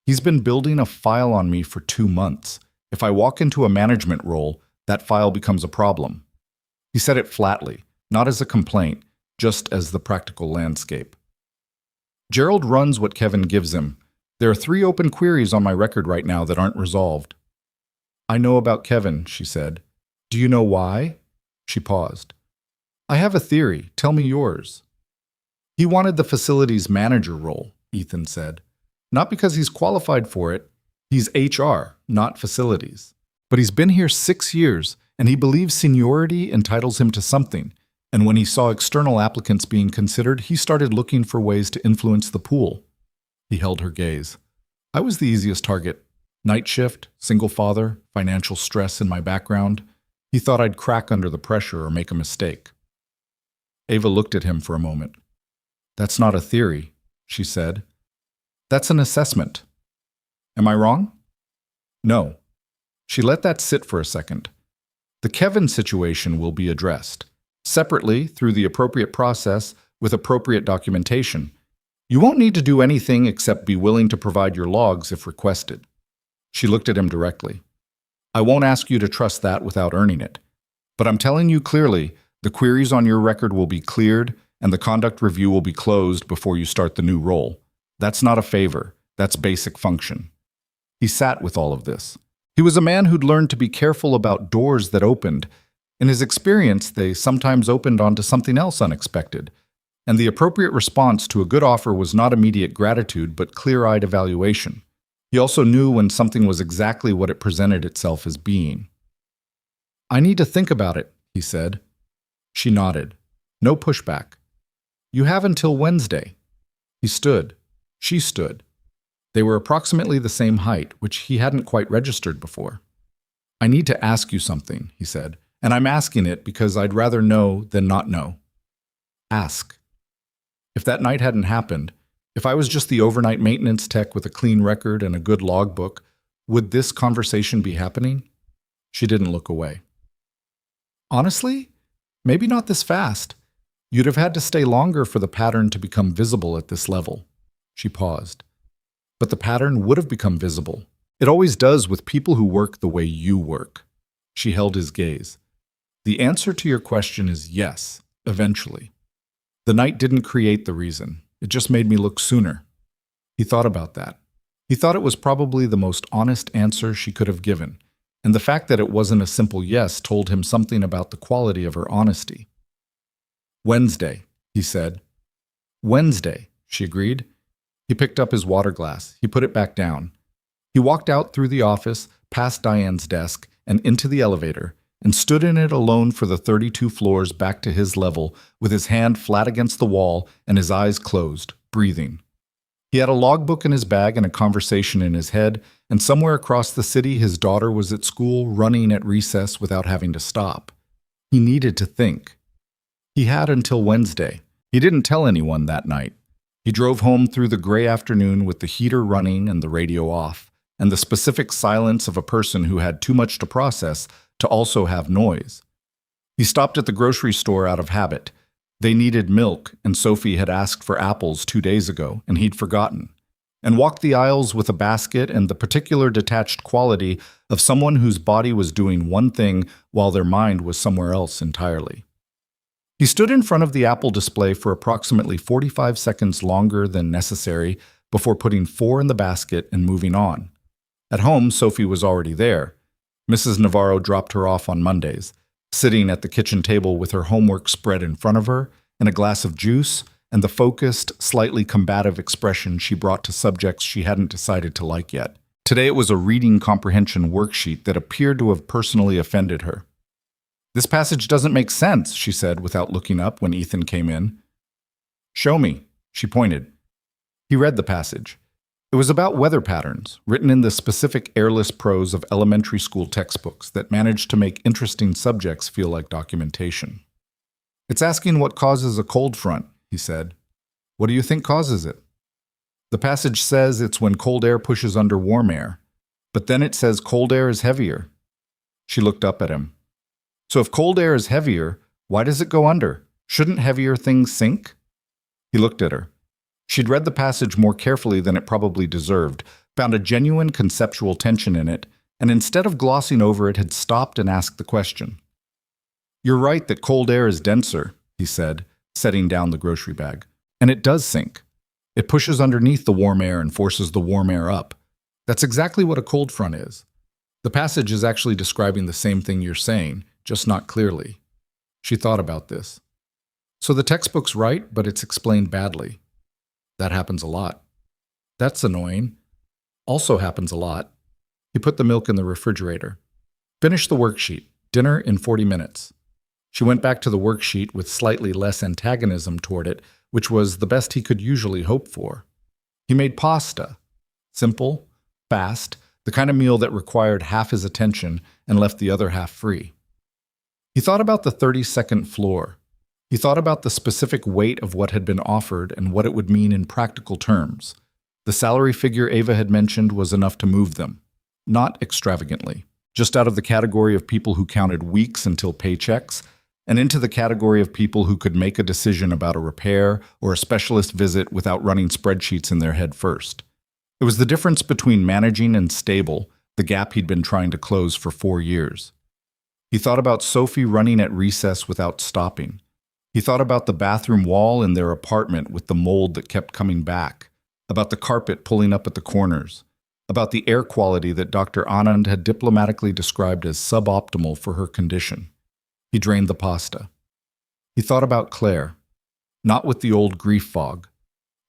"He's been building a file on me for 2 months. If I walk into a management role, that file becomes a problem." He said it flatly, not as a complaint, just as the practical landscape. "Gerald runs what Kevin gives him. There are 3 open queries on my record right now that aren't resolved." "I know about Kevin," she said. "Do you know why?" She paused. "I have a theory. Tell me yours." "He wanted the facilities manager role," Ethan said. "Not because he's qualified for it. He's HR, not facilities. But he's been here 6 years, and he believes seniority entitles him to something. And when he saw external applicants being considered, he started looking for ways to influence the pool. He held her gaze. I was the easiest target. Night shift, single father, financial stress in my background. He thought I'd crack under the pressure or make a mistake. Ava looked at him for a moment. That's not a theory, she said. That's an assessment. Am I wrong? No. She let that sit for a second. The Kevin situation will be addressed, separately through the appropriate process with appropriate documentation. You won't need to do anything except be willing to provide your logs if requested. She looked at him directly. I won't ask you to trust that without earning it. But I'm telling you clearly, the queries on your record will be cleared and the conduct review will be closed before you start the new role. That's not a favor. That's basic function. He sat with all of this. He was a man who'd learned to be careful about doors that opened. In his experience, they sometimes opened onto something else unexpected. And the appropriate response to a good offer was not immediate gratitude, but clear-eyed evaluation. He also knew when something was exactly what it presented itself as being. I need to think about it, he said. She nodded. No pushback. You have until Wednesday. He stood. She stood. They were approximately the same height, which he hadn't quite registered before. I need to ask you something, he said, and I'm asking it because I'd rather know than not know. Ask. If that night hadn't happened, if I was just the overnight maintenance tech with a clean record and a good logbook, would this conversation be happening? She didn't look away. Honestly, maybe not this fast. You'd have had to stay longer for the pattern to become visible at this level. She paused. But the pattern would have become visible. It always does with people who work the way you work. She held his gaze. The answer to your question is yes, eventually. The night didn't create the reason. It just made me look sooner. He thought about that. He thought it was probably the most honest answer she could have given, and the fact that it wasn't a simple yes told him something about the quality of her honesty. Wednesday, he said. Wednesday, she agreed. He picked up his water glass. He put it back down. He walked out through the office, past Diane's desk, and into the elevator, and stood in it alone for the 32 floors back to his level, with his hand flat against the wall and his eyes closed, breathing. He had a logbook in his bag and a conversation in his head, and somewhere across the city his daughter was at school running at recess without having to stop. He needed to think. He had until Wednesday. He didn't tell anyone that night. He drove home through the gray afternoon with the heater running and the radio off, and the specific silence of a person who had too much to process to also have noise. He stopped at the grocery store out of habit. They needed milk, and Sophie had asked for apples 2 days ago, and he'd forgotten. And walked the aisles with a basket and the particular detached quality of someone whose body was doing one thing while their mind was somewhere else entirely. He stood in front of the apple display for approximately 45 seconds longer than necessary before putting 4 in the basket and moving on. At home, Sophie was already there. Mrs. Navarro dropped her off on Mondays, sitting at the kitchen table with her homework spread in front of her and a glass of juice and the focused, slightly combative expression she brought to subjects she hadn't decided to like yet. Today it was a reading comprehension worksheet that appeared to have personally offended her. This passage doesn't make sense, she said without looking up when Ethan came in. Show me, she pointed. He read the passage. It was about weather patterns, written in the specific airless prose of elementary school textbooks that managed to make interesting subjects feel like documentation. It's asking what causes a cold front, he said. What do you think causes it? The passage says it's when cold air pushes under warm air, but then it says cold air is heavier. She looked up at him. So if cold air is heavier, why does it go under? Shouldn't heavier things sink? He looked at her. She'd read the passage more carefully than it probably deserved, found a genuine conceptual tension in it, and instead of glossing over it, had stopped and asked the question. You're right that cold air is denser, he said, setting down the grocery bag. And it does sink. It pushes underneath the warm air and forces the warm air up. That's exactly what a cold front is. The passage is actually describing the same thing you're saying, just not clearly. She thought about this. So the textbook's right, but it's explained badly. That happens a lot. That's annoying. Also happens a lot. He put the milk in the refrigerator. Finish the worksheet. Dinner in 40 minutes. She went back to the worksheet with slightly less antagonism toward it, which was the best he could usually hope for. He made pasta. Simple, fast, the kind of meal that required half his attention and left the other half free. He thought about the 32nd floor. He thought about the specific weight of what had been offered and what it would mean in practical terms. The salary figure Ava had mentioned was enough to move them. Not extravagantly, just out of the category of people who counted weeks until paychecks, and into the category of people who could make a decision about a repair or a specialist visit without running spreadsheets in their head first. It was the difference between managing and stable, the gap he'd been trying to close for 4 years. He thought about Sophie running at recess without stopping. He thought about the bathroom wall in their apartment with the mold that kept coming back, about the carpet pulling up at the corners, about the air quality that Dr. Anand had diplomatically described as suboptimal for her condition. He drained the pasta. He thought about Claire, not with the old grief fog,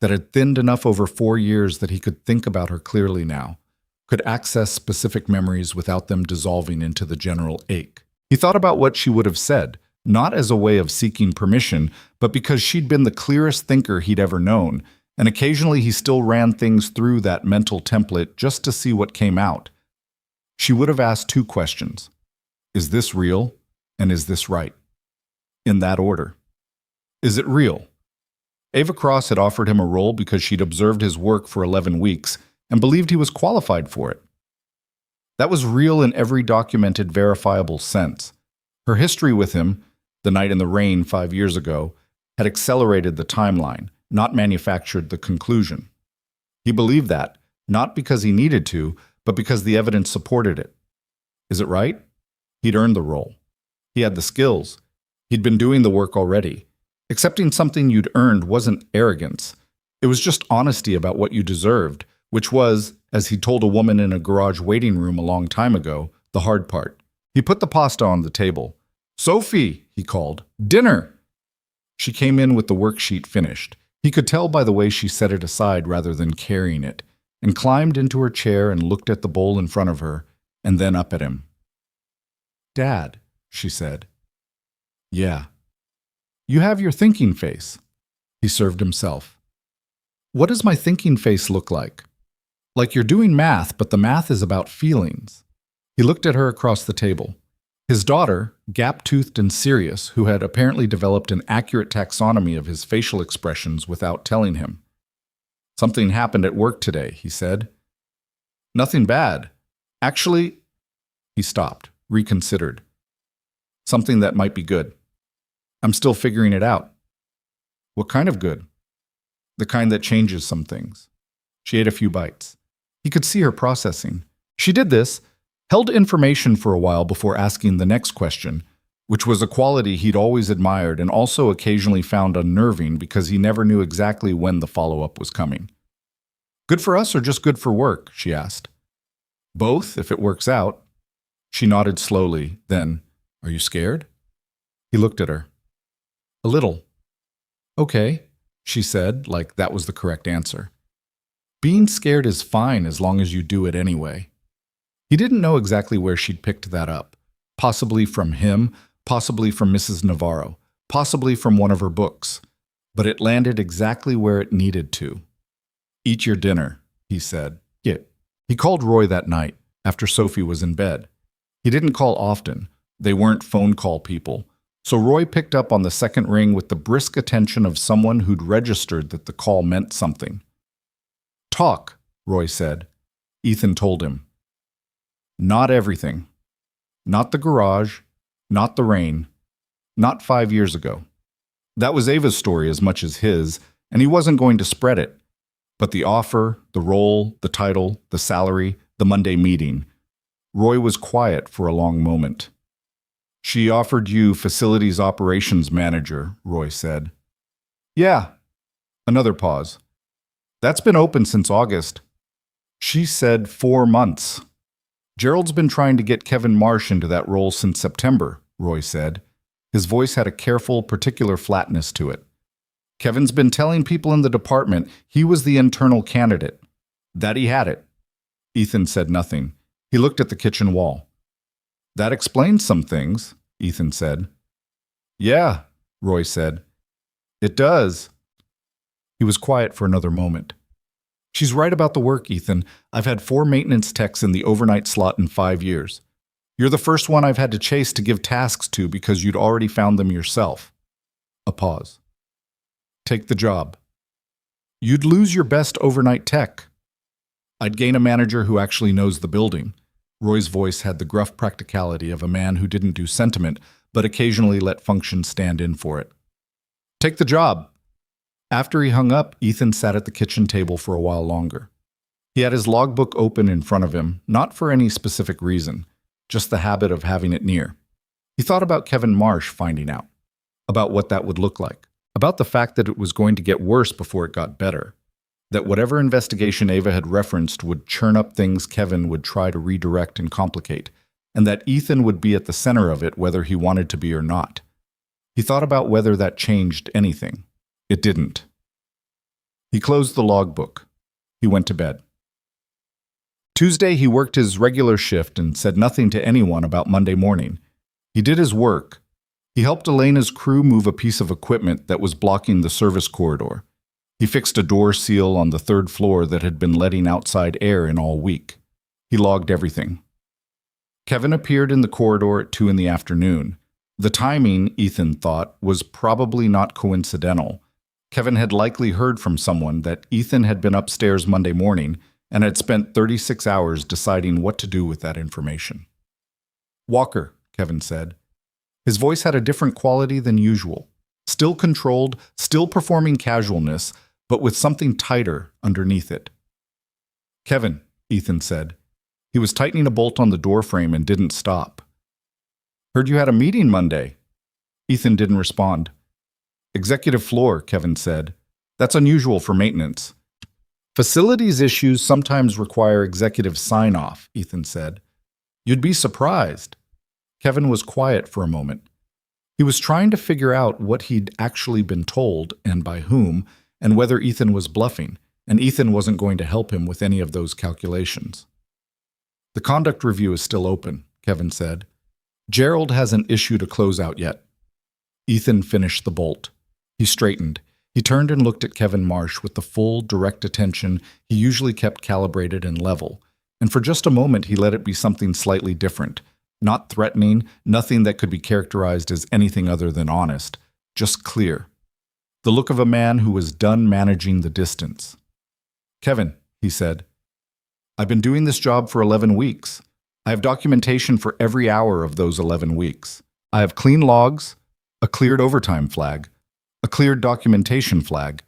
that had thinned enough over 4 years that he could think about her clearly now, could access specific memories without them dissolving into the general ache. He thought about what she would have said, not as a way of seeking permission, but because she'd been the clearest thinker he'd ever known, and occasionally he still ran things through that mental template just to see what came out. She would have asked 2 questions. Is this real? And is this right? In that order. Is it real? Ava Cross had offered him a role because she'd observed his work for 11 weeks and believed he was qualified for it. That was real in every documented, verifiable sense. Her history with him, the night in the rain 5 years ago, had accelerated the timeline, not manufactured the conclusion. He believed that, not because he needed to, but because the evidence supported it. Is it right? He'd earned the role. He had the skills. He'd been doing the work already. Accepting something you'd earned wasn't arrogance. It was just honesty about what you deserved, which was, as he told a woman in a garage waiting room a long time ago, the hard part. He put the pasta on the table. "Sophie," he called, "dinner!" She came in with the worksheet finished. He could tell by the way she set it aside rather than carrying it, and climbed into her chair and looked at the bowl in front of her, and then up at him. "Dad," she said. "Yeah." "You have your thinking face." He served himself. "What does my thinking face look like?" "Like you're doing math, but the math is about feelings." He looked at her across the table. His daughter, gap-toothed and serious, who had apparently developed an accurate taxonomy of his facial expressions without telling him. "Something happened at work today," he said. "Nothing bad. Actually," he stopped, reconsidered. "Something that might be good. I'm still figuring it out." "What kind of good?" "The kind that changes some things." She ate a few bites. He could see her processing. She did this, held information for a while before asking the next question, which was a quality he'd always admired and also occasionally found unnerving because he never knew exactly when the follow-up was coming. "Good for us or just good for work?" she asked. "Both, if it works out." She nodded slowly, then, "Are you scared?" He looked at her. "A little." "Okay," she said, like that was the correct answer. Being scared is fine as long as you do it anyway. He didn't know exactly where she'd picked that up. Possibly from him, possibly from Mrs. Navarro, possibly from one of her books. But it landed exactly where it needed to. "Eat your dinner," he said. "Get." He called Roy that night, after Sophie was in bed. He didn't call often. They weren't phone call people. So Roy picked up on the second ring with the brisk attention of someone who'd registered that the call meant something. "Talk," Roy said. Ethan told him. "Not everything. Not the garage, not the rain, not 5 years ago. That was Ava's story as much as his, and he wasn't going to spread it. But the offer, the role, the title, the salary, the Monday meeting. Roy was quiet for a long moment. "She offered you facilities operations manager," Roy said. "Yeah." Another pause. "That's been open since August." She said 4 months. "Gerald's been trying to get Kevin Marsh into that role since September," Roy said. His voice had a careful, particular flatness to it. "Kevin's been telling people in the department he was the internal candidate. That he had it." Ethan said nothing. He looked at the kitchen wall. "That explains some things," Ethan said. Yeah, Roy said. It does. He was quiet for another moment. She's right about the work, Ethan. I've had 4 maintenance techs in the overnight slot in 5 years. You're the first one I've had to chase to give tasks to because you'd already found them yourself. A pause. Take the job. You'd lose your best overnight tech. I'd gain a manager who actually knows the building. Roy's voice had the gruff practicality of a man who didn't do sentiment, but occasionally let function stand in for it. Take the job. After he hung up, Ethan sat at the kitchen table for a while longer. He had his logbook open in front of him, not for any specific reason, just the habit of having it near. He thought about Kevin Marsh finding out, about what that would look like, about the fact that it was going to get worse before it got better, that whatever investigation Ava had referenced would churn up things Kevin would try to redirect and complicate, and that Ethan would be at the center of it whether he wanted to be or not. He thought about whether that changed anything. It didn't. He closed the logbook. He went to bed. Tuesday, he worked his regular shift and said nothing to anyone about Monday morning. He did his work. He helped Elena's crew move a piece of equipment that was blocking the service corridor. He fixed a door seal on the 3rd floor that had been letting outside air in all week. He logged everything. Kevin appeared in the corridor at 2 in the afternoon. The timing, Ethan thought, was probably not coincidental. Kevin had likely heard from someone that Ethan had been upstairs Monday morning and had spent 36 hours deciding what to do with that information. Walker, Kevin said. His voice had a different quality than usual. Still controlled, still performing casualness, but with something tighter underneath it. Kevin, Ethan said. He was tightening a bolt on the doorframe and didn't stop. Heard you had a meeting Monday. Ethan didn't respond. Executive floor, Kevin said. That's unusual for maintenance. Facilities issues sometimes require executive sign-off, Ethan said. You'd be surprised. Kevin was quiet for a moment. He was trying to figure out what he'd actually been told and by whom, and whether Ethan was bluffing, and Ethan wasn't going to help him with any of those calculations. The conduct review is still open, Kevin said. Gerald hasn't issued a closeout yet. Ethan finished the bolt. He straightened. He turned and looked at Kevin Marsh with the full, direct attention he usually kept calibrated and level, and for just a moment he let it be something slightly different, not threatening, nothing that could be characterized as anything other than honest, just clear. The look of a man who was done managing the distance. Kevin, he said, I've been doing this job for 11 weeks. I have documentation for every hour of those 11 weeks. I have clean logs, a cleared overtime flag, a cleared documentation flag,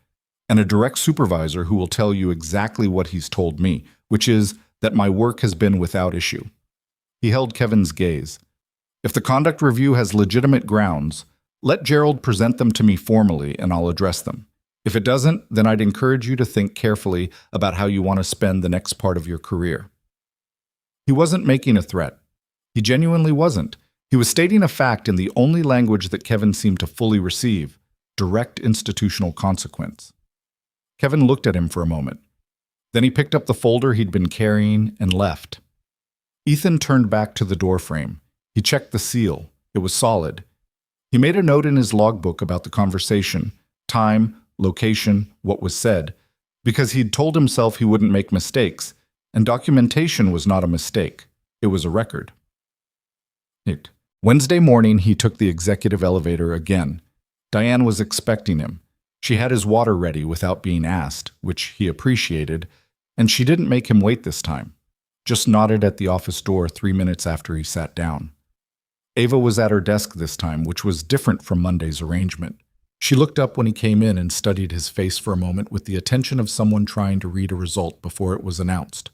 and a direct supervisor who will tell you exactly what he's told me, which is that my work has been without issue. He held Kevin's gaze. If the conduct review has legitimate grounds, let Gerald present them to me formally and I'll address them. If it doesn't, then I'd encourage you to think carefully about how you want to spend the next part of your career. He wasn't making a threat. He genuinely wasn't. He was stating a fact in the only language that Kevin seemed to fully receive, direct institutional consequence. Kevin looked at him for a moment. Then he picked up the folder he'd been carrying and left. Ethan turned back to the doorframe. He checked the seal. It was solid. He made a note in his logbook about the conversation, time, location, what was said, because he'd told himself he wouldn't make mistakes, and documentation was not a mistake. It was a record. Wednesday morning, he took the executive elevator again. Diane was expecting him. She had his water ready without being asked, which he appreciated, and she didn't make him wait this time. Just nodded at the office door 3 minutes after he sat down. Ava was at her desk this time, which was different from Monday's arrangement. She looked up when he came in and studied his face for a moment with the attention of someone trying to read a result before it was announced.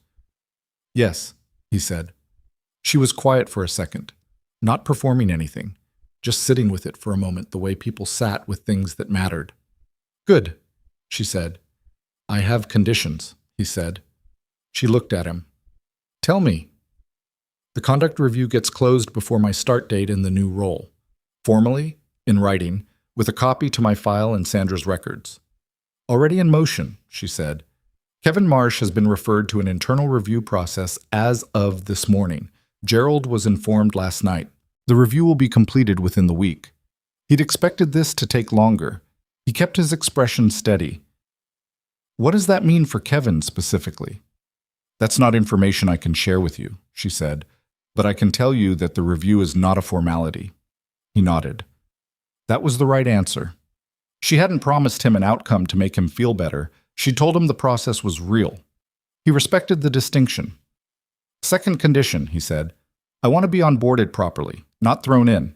Yes, he said. She was quiet for a second, not performing anything, just sitting with it for a moment the way people sat with things that mattered. Good, she said. I have conditions, he said. She looked at him. Tell me. The conduct review gets closed before my start date in the new role. Formally, in writing, with a copy to my file and Sandra's records. Already in motion, she said. Kevin Marsh has been referred to an internal review process as of this morning. Gerald was informed last night. The review will be completed within the week. He'd expected this to take longer. He kept his expression steady. "What does that mean for Kevin specifically?" "That's not information I can share with you," she said, "but I can tell you that the review is not a formality." He nodded. That was the right answer. She hadn't promised him an outcome to make him feel better. She told him the process was real. He respected the distinction. "Second condition," he said, "I want to be onboarded properly, not thrown in.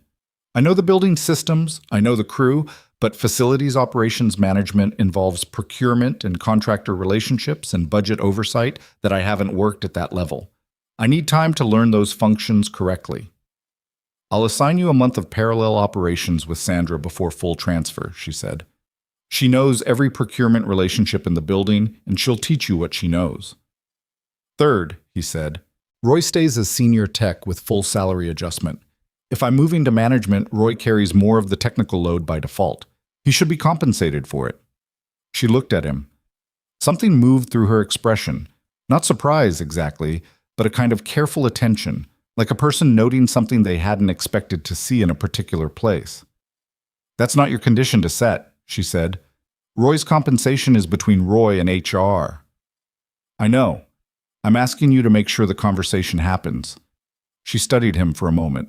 I know the building systems, I know the crew, but facilities operations management involves procurement and contractor relationships and budget oversight that I haven't worked at that level. I need time to learn those functions correctly." "I'll assign you a month of parallel operations with Sandra before full transfer," she said. "She knows every procurement relationship in the building, and she'll teach you what she knows." "Third," he said, "Roy stays as senior tech with full salary adjustment. If I'm moving to management, Roy carries more of the technical load by default. He should be compensated for it." She looked at him. Something moved through her expression. Not surprise exactly, but a kind of careful attention, like a person noting something they hadn't expected to see in a particular place. "That's not your condition to set," she said. "Roy's compensation is between Roy and HR." "I know. I'm asking you to make sure the conversation happens." She studied him for a moment.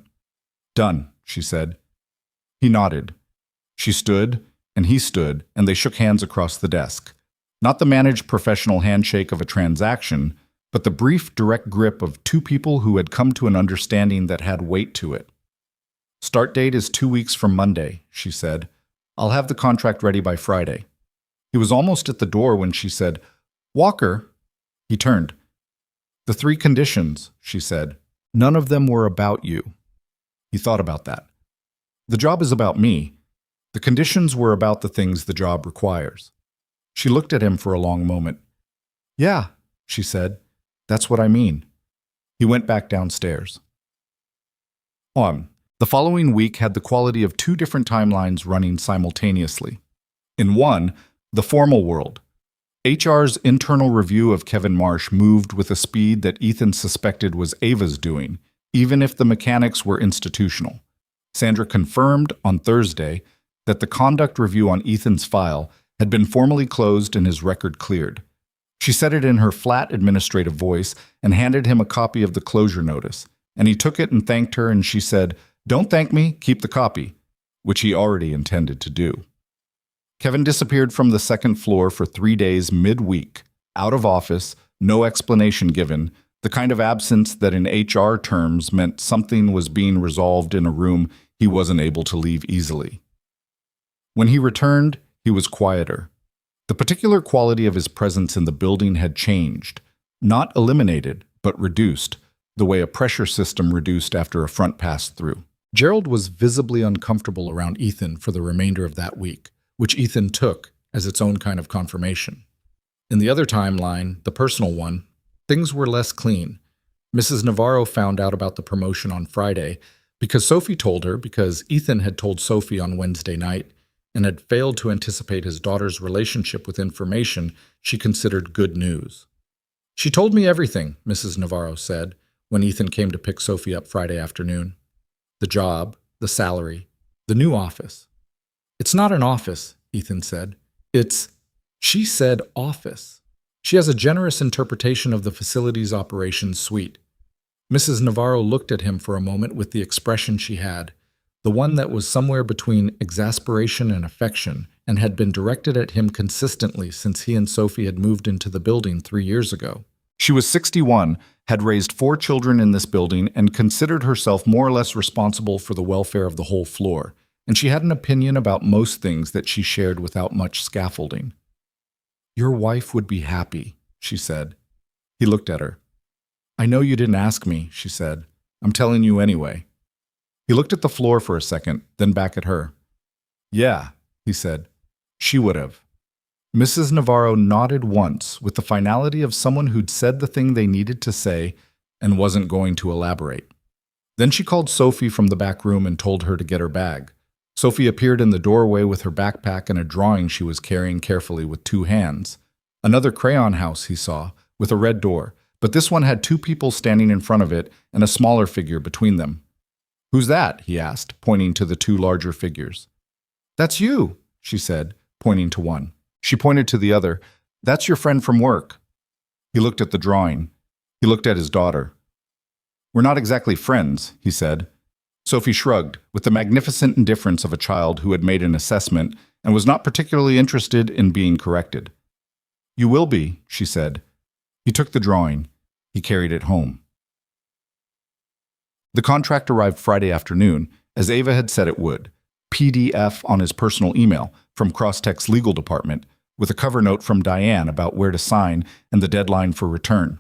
"Done," she said. He nodded. She stood, and he stood, and they shook hands across the desk. Not the managed professional handshake of a transaction, but the brief, direct grip of two people who had come to an understanding that had weight to it. "Start date is 2 weeks from Monday," she said. "I'll have the contract ready by Friday." He was almost at the door when she said, "Walker." He turned. "The 3 conditions," she said. "None of them were about you." He thought about that. "The job is about me. The conditions were about the things the job requires." She looked at him for a long moment. "Yeah," she said. "That's what I mean." He went back downstairs. The following week had the quality of 2 different timelines running simultaneously. In one, the formal world. HR's internal review of Kevin Marsh moved with a speed that Ethan suspected was Ava's doing, even if the mechanics were institutional. Sandra confirmed on Thursday that the conduct review on Ethan's file had been formally closed and his record cleared. She said it in her flat administrative voice and handed him a copy of the closure notice, and he took it and thanked her, and she said, "Don't thank me, keep the copy," which he already intended to do. Kevin disappeared from the second floor for 3 days midweek, out of office, no explanation given, the kind of absence that in HR terms meant something was being resolved in a room he wasn't able to leave easily. When he returned, he was quieter. The particular quality of his presence in the building had changed, not eliminated, but reduced, the way a pressure system reduced after a front passed through. Gerald was visibly uncomfortable around Ethan for the remainder of that week, which Ethan took as its own kind of confirmation. In the other timeline, the personal one, things were less clean. Mrs. Navarro found out about the promotion on Friday because Sophie told her, because Ethan had told Sophie on Wednesday night and had failed to anticipate his daughter's relationship with information she considered good news. "She told me everything," Mrs. Navarro said when Ethan came to pick Sophie up Friday afternoon. "The job, the salary, the new office." "It's not an office," Ethan said. She said office. She has a generous interpretation of the facilities operations suite. Mrs. Navarro looked at him for a moment with the expression she had, the one that was somewhere between exasperation and affection, and had been directed at him consistently since he and Sophie had moved into the building 3 years ago. She was 61, had raised 4 children in this building, and considered herself more or less responsible for the welfare of the whole floor, and she had an opinion about most things that she shared without much scaffolding. "Your wife would be happy," she said. He looked at her. "I know you didn't ask me," she said. "I'm telling you anyway." He looked at the floor for a second, then back at her. "Yeah," he said. "She would have." Mrs. Navarro nodded once with the finality of someone who'd said the thing they needed to say and wasn't going to elaborate. Then she called Sophie from the back room and told her to get her bag. Sophie appeared in the doorway with her backpack and a drawing she was carrying carefully with 2 hands. Another crayon house he saw, with a red door, but this one had 2 people standing in front of it and a smaller figure between them. "Who's that?" he asked, pointing to the 2 larger figures. "That's you," she said, pointing to one. She pointed to the other. "That's your friend from work." He looked at the drawing. He looked at his daughter. "We're not exactly friends," he said. Sophie shrugged, with the magnificent indifference of a child who had made an assessment and was not particularly interested in being corrected. "You will be," she said. He took the drawing. He carried it home. The contract arrived Friday afternoon, as Ava had said it would, PDF on his personal email from Crosstech's legal department, with a cover note from Diane about where to sign and the deadline for return.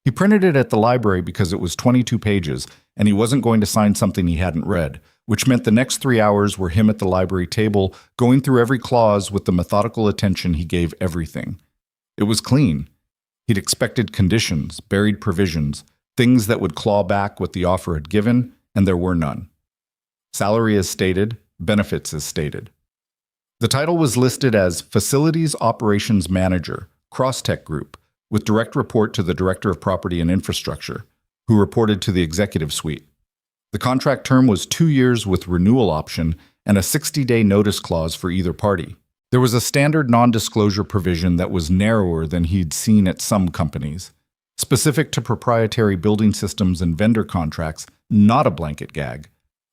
He printed it at the library because it was 22 pages, and he wasn't going to sign something he hadn't read, which meant the next 3 hours were him at the library table, going through every clause with the methodical attention he gave everything. It was clean. He'd expected conditions, buried provisions, things that would claw back what the offer had given, and there were none. Salary as stated, benefits as stated. The title was listed as Facilities Operations Manager, Crosstech Group, with direct report to the Director of Property and Infrastructure, who reported to the Executive Suite. The contract term was 2 years with renewal option and a 60-day notice clause for either party. There was a standard non-disclosure provision that was narrower than he'd seen at some companies, specific to proprietary building systems and vendor contracts, not a blanket gag,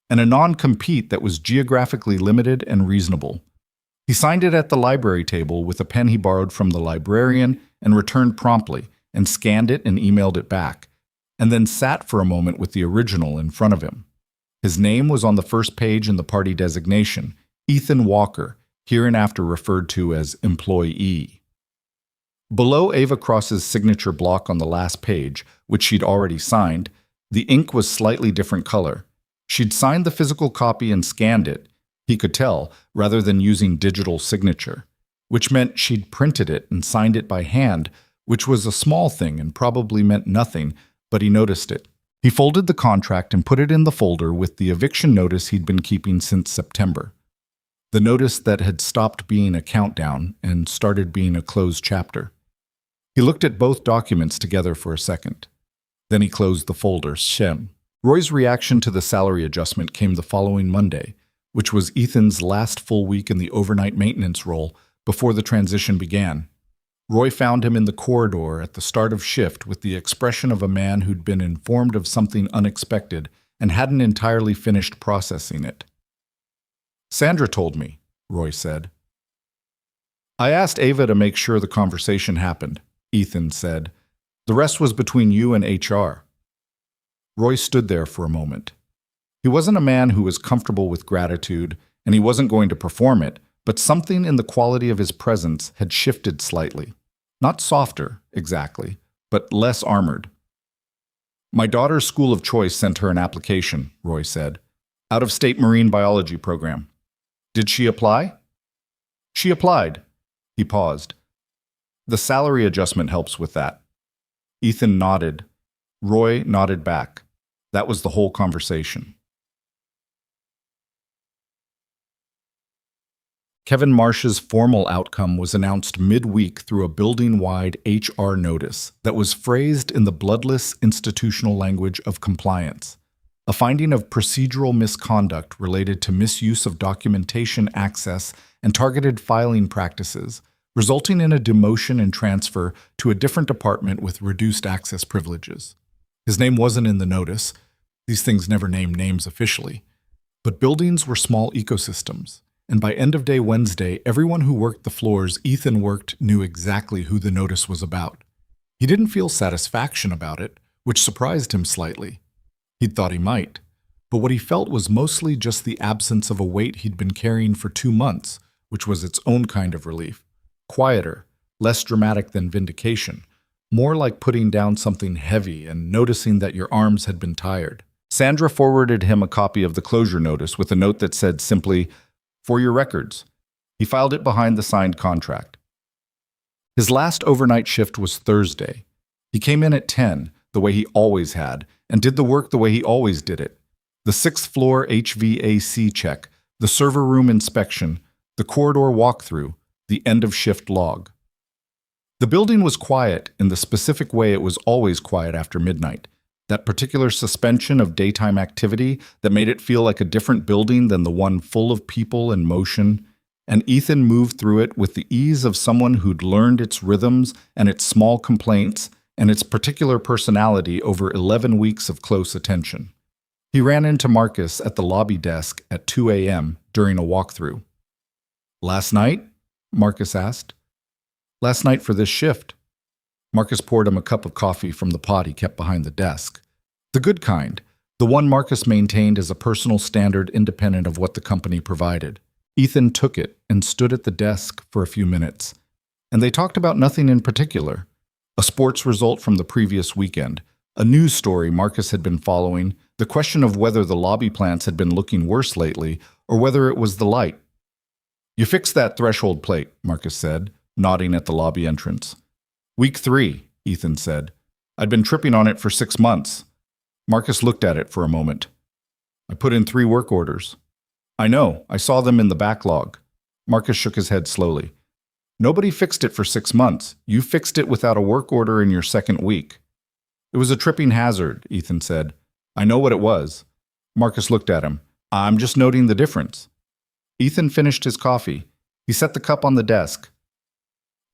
and a non-compete that was geographically limited and reasonable. He signed it at the library table with a pen he borrowed from the librarian and returned promptly, and scanned it and emailed it back, and then sat for a moment with the original in front of him. His name was on the first page in the party designation, Ethan Walker, hereinafter referred to as employee. Below Ava Cross's signature block on the last page, which she'd already signed, the ink was slightly different color. She'd signed the physical copy and scanned it, he could tell, rather than using digital signature, which meant she'd printed it and signed it by hand, which was a small thing and probably meant nothing, but he noticed it. He folded the contract and put it in the folder with the eviction notice he'd been keeping since September. The notice that had stopped being a countdown and started being a closed chapter. He looked at both documents together for a second. Then he closed the folder. Shem. Roy's reaction to the salary adjustment came the following Monday, which was Ethan's last full week in the overnight maintenance role before the transition began. Roy found him in the corridor at the start of shift with the expression of a man who'd been informed of something unexpected and hadn't entirely finished processing it. "Sandra told me," Roy said. "I asked Ava to make sure the conversation happened," Ethan said. "The rest was between you and HR." Roy stood there for a moment. He wasn't a man who was comfortable with gratitude, and he wasn't going to perform it, but something in the quality of his presence had shifted slightly. Not softer, exactly, but less armored. "My daughter's school of choice sent her an application," Roy said. "Out-of-state marine biology program. Did she apply?" "She applied." He paused. "The salary adjustment helps with that." Ethan nodded. Roy nodded back. That was the whole conversation. Kevin Marsh's formal outcome was announced midweek through a building-wide HR notice that was phrased in the bloodless institutional language of compliance, a finding of procedural misconduct related to misuse of documentation access and targeted filing practices, resulting in a demotion and transfer to a different department with reduced access privileges. His name wasn't in the notice. These things never name names officially. But buildings were small ecosystems. And by end of day Wednesday, everyone who worked the floors Ethan worked knew exactly who the notice was about. He didn't feel satisfaction about it, which surprised him slightly. He'd thought he might. But what he felt was mostly just the absence of a weight he'd been carrying for 2 months, which was its own kind of relief. Quieter, less dramatic than vindication, more like putting down something heavy and noticing that your arms had been tired. Sandra forwarded him a copy of the closure notice with a note that said simply, "For your records." He filed it behind the signed contract. His last overnight shift was Thursday. He came in at 10, the way he always had, and did the work the way he always did it. The 6th floor HVAC check, the server room inspection, the corridor walkthrough, the end of shift log. The building was quiet in the specific way it was always quiet after midnight. That particular suspension of daytime activity that made it feel like a different building than the one full of people and motion, and Ethan moved through it with the ease of someone who'd learned its rhythms and its small complaints and its particular personality over 11 weeks of close attention. He ran into Marcus at the lobby desk at 2 a.m. during a walkthrough. "Last night?" Marcus asked. "Last night for this shift." Marcus poured him a cup of coffee from the pot he kept behind the desk. The good kind, the one Marcus maintained as a personal standard independent of what the company provided. Ethan took it and stood at the desk for a few minutes, and they talked about nothing in particular. A sports result from the previous weekend, a news story Marcus had been following, the question of whether the lobby plants had been looking worse lately, or whether it was the light. "You fixed that threshold plate," Marcus said, nodding at the lobby entrance. "Week 3, Ethan said. "I'd been tripping on it for 6 months. Marcus looked at it for a moment. "I put in 3 work orders." "I know, I saw them in the backlog." Marcus shook his head slowly. "Nobody fixed it for 6 months. You fixed it without a work order in your 2nd week." "It was a tripping hazard," Ethan said. "I know what it was." Marcus looked at him. "I'm just noting the difference." Ethan finished his coffee. He set the cup on the desk.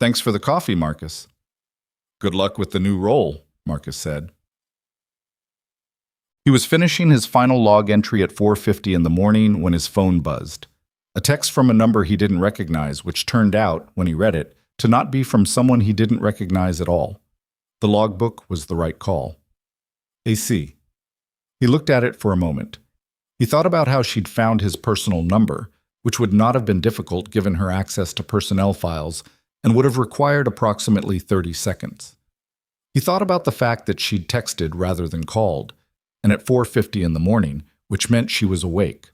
"Thanks for the coffee, Marcus." "Good luck with the new role," Marcus said. He was finishing his final log entry at 4:50 in the morning when his phone buzzed. A text from a number he didn't recognize, which turned out, when he read it, to not be from someone he didn't recognize at all. The logbook was the right call. AC. He looked at it for a moment. He thought about how she'd found his personal number, which would not have been difficult given her access to personnel files, and would have required approximately 30 seconds. He thought about the fact that she'd texted rather than called, and at 4:50 in the morning, which meant she was awake.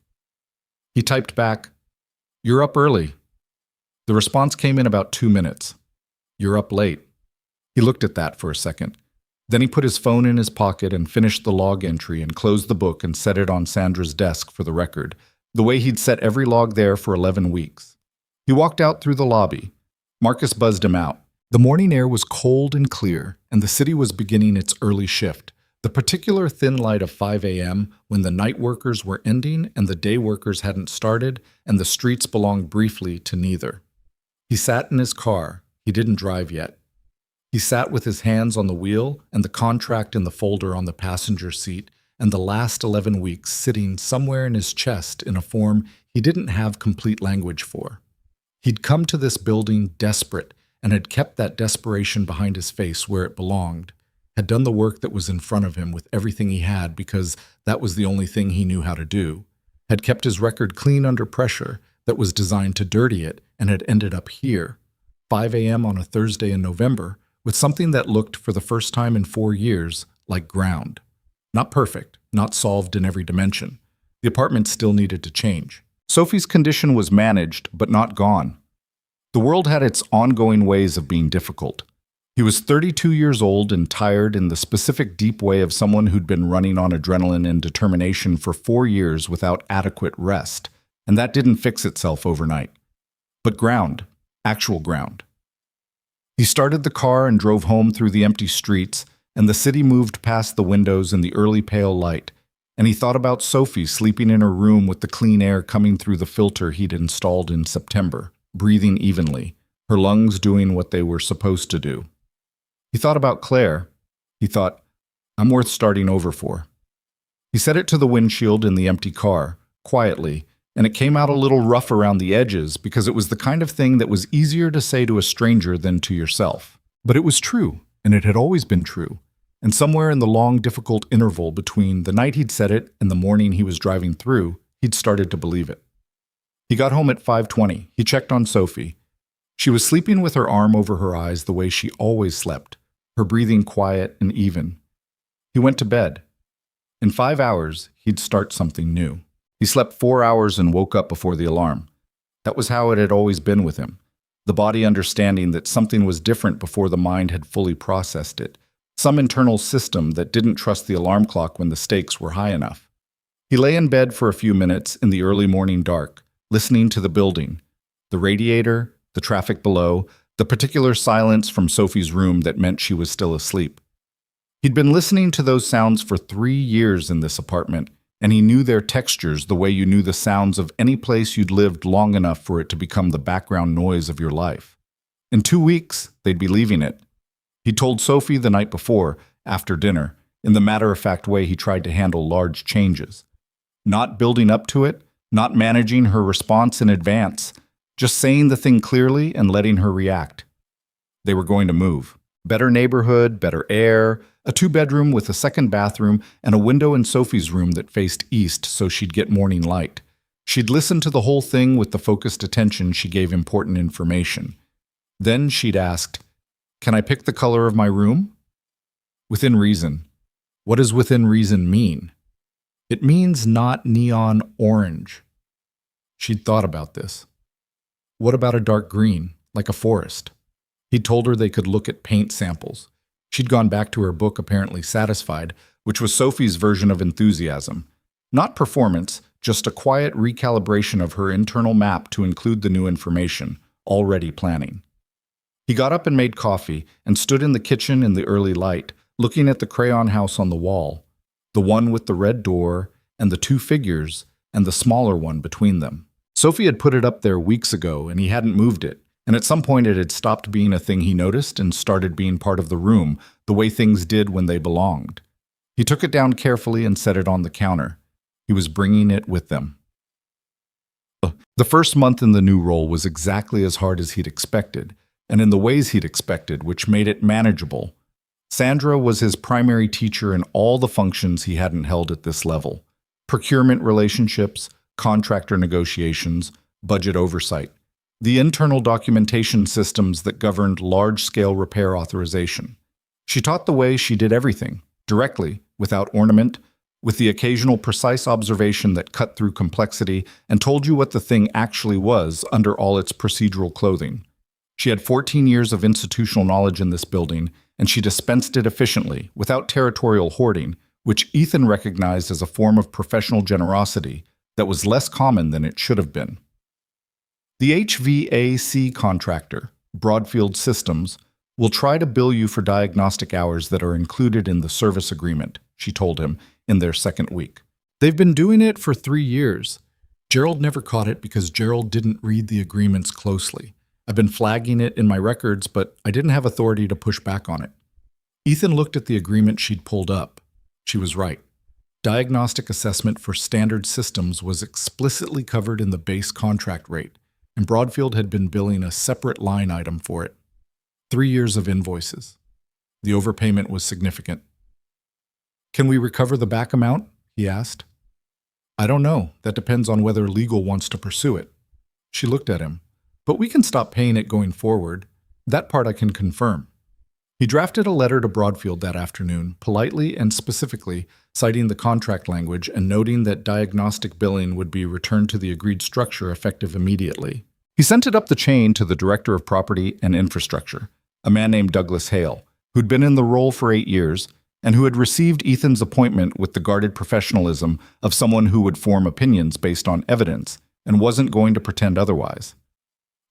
He typed back, "You're up early." The response came in about 2 minutes. "You're up late." He looked at that for a second. Then he put his phone in his pocket and finished the log entry and closed the book and set it on Sandra's desk for the record, the way he'd set every log there for 11 weeks. He walked out through the lobby. Marcus buzzed him out. The morning air was cold and clear, and the city was beginning its early shift, the particular thin light of 5 a.m. when the night workers were ending and the day workers hadn't started, and the streets belonged briefly to neither. He sat in his car. He didn't drive yet. He sat with his hands on the wheel and the contract in the folder on the passenger seat, and the last 11 weeks sitting somewhere in his chest in a form he didn't have complete language for. He'd come to this building desperate and had kept that desperation behind his face where it belonged, had done the work that was in front of him with everything he had because that was the only thing he knew how to do, had kept his record clean under pressure that was designed to dirty it, and had ended up here, 5 a.m. on a Thursday in November, with something that looked, for the first time in 4 years, like ground. Not perfect, not solved in every dimension. The apartment still needed to change. Sophie's condition was managed, but not gone. The world had its ongoing ways of being difficult. He was 32 years old and tired in the specific deep way of someone who'd been running on adrenaline and determination for 4 years without adequate rest, and that didn't fix itself overnight. But ground, actual ground. He started the car and drove home through the empty streets, and the city moved past the windows in the early pale light, and he thought about Sophie sleeping in her room with the clean air coming through the filter he'd installed in September, breathing evenly, her lungs doing what they were supposed to do. He thought about Claire. He thought, I'm worth starting over for. He set it to the windshield in the empty car, quietly, and it came out a little rough around the edges because it was the kind of thing that was easier to say to a stranger than to yourself. But it was true, and it had always been true. And somewhere in the long, difficult interval between the night he'd said it and the morning he was driving through, he'd started to believe it. He got home at 5:20. He checked on Sophie. She was sleeping with her arm over her eyes the way she always slept, her breathing quiet and even. He went to bed. In 5 hours, he'd start something new. He slept 4 hours and woke up before the alarm. That was how it had always been with him, the body understanding that something was different before the mind had fully processed it, some internal system that didn't trust the alarm clock when the stakes were high enough. He lay in bed for a few minutes in the early morning dark, listening to the building, the radiator, the traffic below, the particular silence from Sophie's room that meant she was still asleep. He'd been listening to those sounds for 3 years in this apartment, and he knew their textures the way you knew the sounds of any place you'd lived long enough for it to become the background noise of your life. In 2 weeks, they'd be leaving it. He told Sophie the night before, after dinner, in the matter-of-fact way he tried to handle large changes. Not building up to it, not managing her response in advance, just saying the thing clearly and letting her react. They were going to move. Better neighborhood, better air, a 2-bedroom with a second bathroom, and a window in Sophie's room that faced east so she'd get morning light. She'd listen to the whole thing with the focused attention she gave important information. Then she'd asked, "Can I pick the color of my room?" Within reason. What does within reason mean? It means not neon orange. She'd thought about this. What about a dark green, like a forest? He'd told her they could look at paint samples. She'd gone back to her book apparently satisfied, which was Sophie's version of enthusiasm. Not performance, just a quiet recalibration of her internal map to include the new information, already planning. He got up and made coffee and stood in the kitchen in the early light, looking at the crayon house on the wall, the one with the red door and the 2 figures and the smaller one between them. Sophie had put it up there weeks ago and he hadn't moved it, and at some point it had stopped being a thing he noticed and started being part of the room, the way things did when they belonged. He took it down carefully and set it on the counter. He was bringing it with them. The first month in the new role was exactly as hard as he'd expected, and in the ways he'd expected, which made it manageable. Sandra was his primary teacher in all the functions he hadn't held at this level: procurement relationships, contractor negotiations, budget oversight, the internal documentation systems that governed large-scale repair authorization. She taught the way she did everything, directly, without ornament, with the occasional precise observation that cut through complexity and told you what the thing actually was under all its procedural clothing. She had 14 years of institutional knowledge in this building, and she dispensed it efficiently, without territorial hoarding, which Ethan recognized as a form of professional generosity that was less common than it should have been. The HVAC contractor, Broadfield Systems, will try to bill you for diagnostic hours that are included in the service agreement, she told him in their second week. They've been doing it for 3 years. Gerald never caught it because Gerald didn't read the agreements closely. I've been flagging it in my records, but I didn't have authority to push back on it. Ethan looked at the agreement she'd pulled up. She was right. Diagnostic assessment for standard systems was explicitly covered in the base contract rate, and Broadfield had been billing a separate line item for it. 3 years of invoices. The overpayment was significant. "Can we recover the back amount?" he asked. "I don't know. That depends on whether legal wants to pursue it." She looked at him. "But we can stop paying it going forward. That part I can confirm." He drafted a letter to Broadfield that afternoon, politely and specifically, citing the contract language and noting that diagnostic billing would be returned to the agreed structure effective immediately. He sent it up the chain to the Director of Property and Infrastructure, a man named Douglas Hale, who'd been in the role for 8 years, and who had received Ethan's appointment with the guarded professionalism of someone who would form opinions based on evidence and wasn't going to pretend otherwise.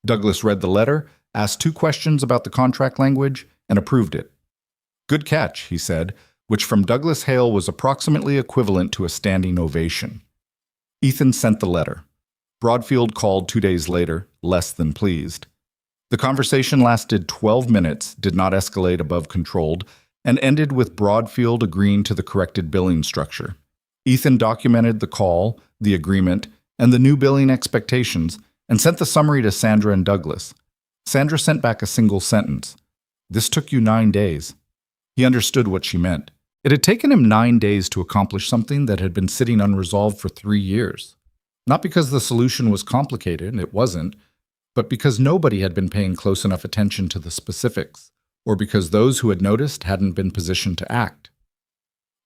Douglas read the letter, asked 2 questions about the contract language, and approved it. "Good catch," he said, which from Douglas Hale was approximately equivalent to a standing ovation. Ethan sent the letter. Broadfield called 2 days later, less than pleased. The conversation lasted 12 minutes, did not escalate above controlled, and ended with Broadfield agreeing to the corrected billing structure. Ethan documented the call, the agreement, and the new billing expectations, and sent the summary to Sandra and Douglas. Sandra sent back a single sentence. "This took you 9 days." He understood what she meant. It had taken him 9 days to accomplish something that had been sitting unresolved for 3 years. Not because the solution was complicated, it wasn't, but because nobody had been paying close enough attention to the specifics, or because those who had noticed hadn't been positioned to act.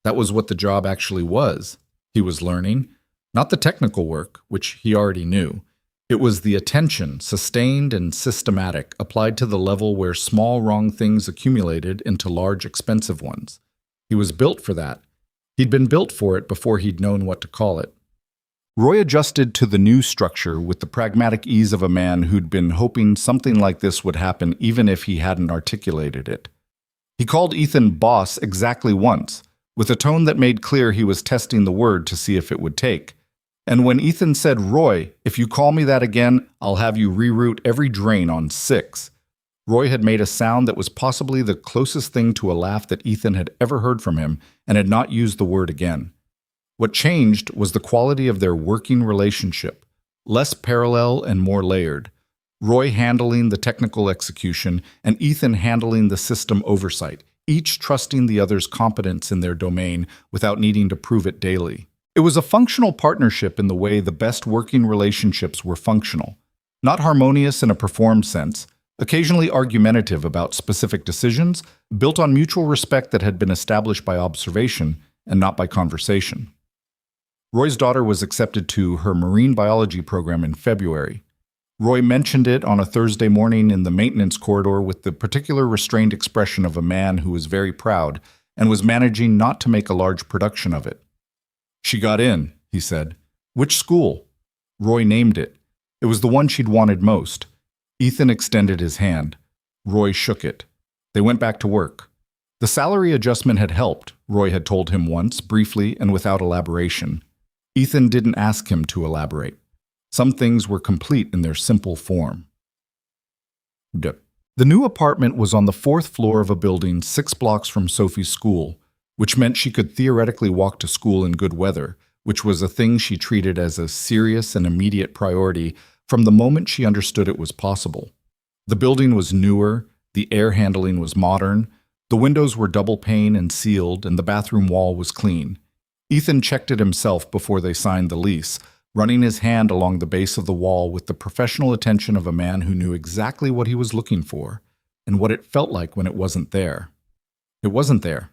That was what the job actually was. He was learning, not the technical work, which he already knew. It was the attention, sustained and systematic, applied to the level where small wrong things accumulated into large expensive ones. He was built for that. He'd been built for it before he'd known what to call it. Roy adjusted to the new structure with the pragmatic ease of a man who'd been hoping something like this would happen even if he hadn't articulated it. He called Ethan boss exactly once, with a tone that made clear he was testing the word to see if it would take. And when Ethan said, "Roy, if you call me that again, I'll have you reroute every drain on 6," Roy had made a sound that was possibly the closest thing to a laugh that Ethan had ever heard from him and had not used the word again. What changed was the quality of their working relationship, less parallel and more layered. Roy handling the technical execution and Ethan handling the system oversight, each trusting the other's competence in their domain without needing to prove it daily. It was a functional partnership in the way the best working relationships were functional, not harmonious in a performed sense, occasionally argumentative about specific decisions, built on mutual respect that had been established by observation and not by conversation. Roy's daughter was accepted to her marine biology program in February. Roy mentioned it on a Thursday morning in the maintenance corridor with the particular restrained expression of a man who was very proud and was managing not to make a large production of it. "She got in," he said. "Which school?" Roy named it. It was the one she'd wanted most. Ethan extended his hand. Roy shook it. They went back to work. The salary adjustment had helped, Roy had told him once, briefly and without elaboration. Ethan didn't ask him to elaborate. Some things were complete in their simple form. The new apartment was on the 4th floor of a building 6 blocks from Sophie's school, which meant she could theoretically walk to school in good weather, which was a thing she treated as a serious and immediate priority from the moment she understood it was possible. The building was newer, the air handling was modern, the windows were double pane and sealed, and the bathroom wall was clean. Ethan checked it himself before they signed the lease, running his hand along the base of the wall with the professional attention of a man who knew exactly what he was looking for and what it felt like when it wasn't there. It wasn't there.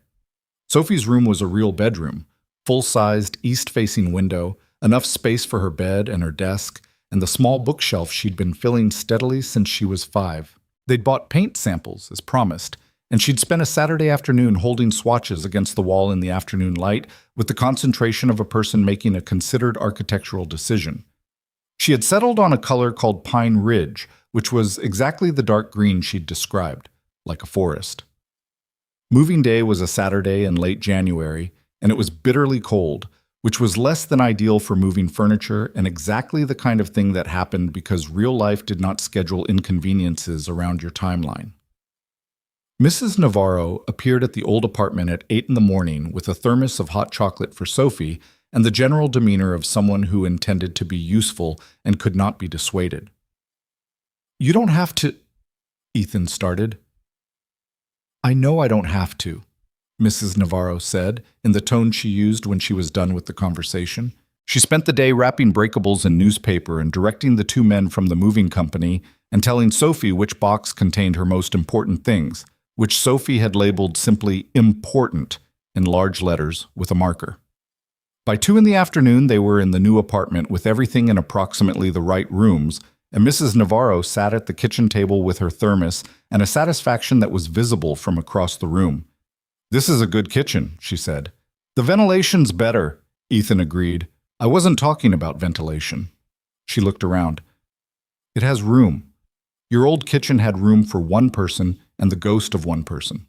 Sophie's room was a real bedroom, full-sized, east-facing window, enough space for her bed and her desk, and the small bookshelf she'd been filling steadily since she was 5. They'd bought paint samples, as promised, and she'd spent a Saturday afternoon holding swatches against the wall in the afternoon light with the concentration of a person making a considered architectural decision. She had settled on a color called Pine Ridge, which was exactly the dark green she'd described, like a forest. Moving day was a Saturday in late January, and it was bitterly cold, which was less than ideal for moving furniture and exactly the kind of thing that happened because real life did not schedule inconveniences around your timeline. Mrs. Navarro appeared at the old apartment at 8 in the morning with a thermos of hot chocolate for Sophie and the general demeanor of someone who intended to be useful and could not be dissuaded. "You don't have to," Ethan started. "I know I don't have to," Mrs. Navarro said, in the tone she used when she was done with the conversation. She spent the day wrapping breakables in newspaper and directing the 2 men from the moving company and telling Sophie which box contained her most important things, which Sophie had labeled simply important in large letters with a marker. By 2 in the afternoon, they were in the new apartment with everything in approximately the right rooms, and Mrs. Navarro sat at the kitchen table with her thermos and a satisfaction that was visible from across the room. "This is a good kitchen," she said. "The ventilation's better," Ethan agreed. "I wasn't talking about ventilation." She looked around. "It has room. Your old kitchen had room for 1 person and the ghost of 1 person."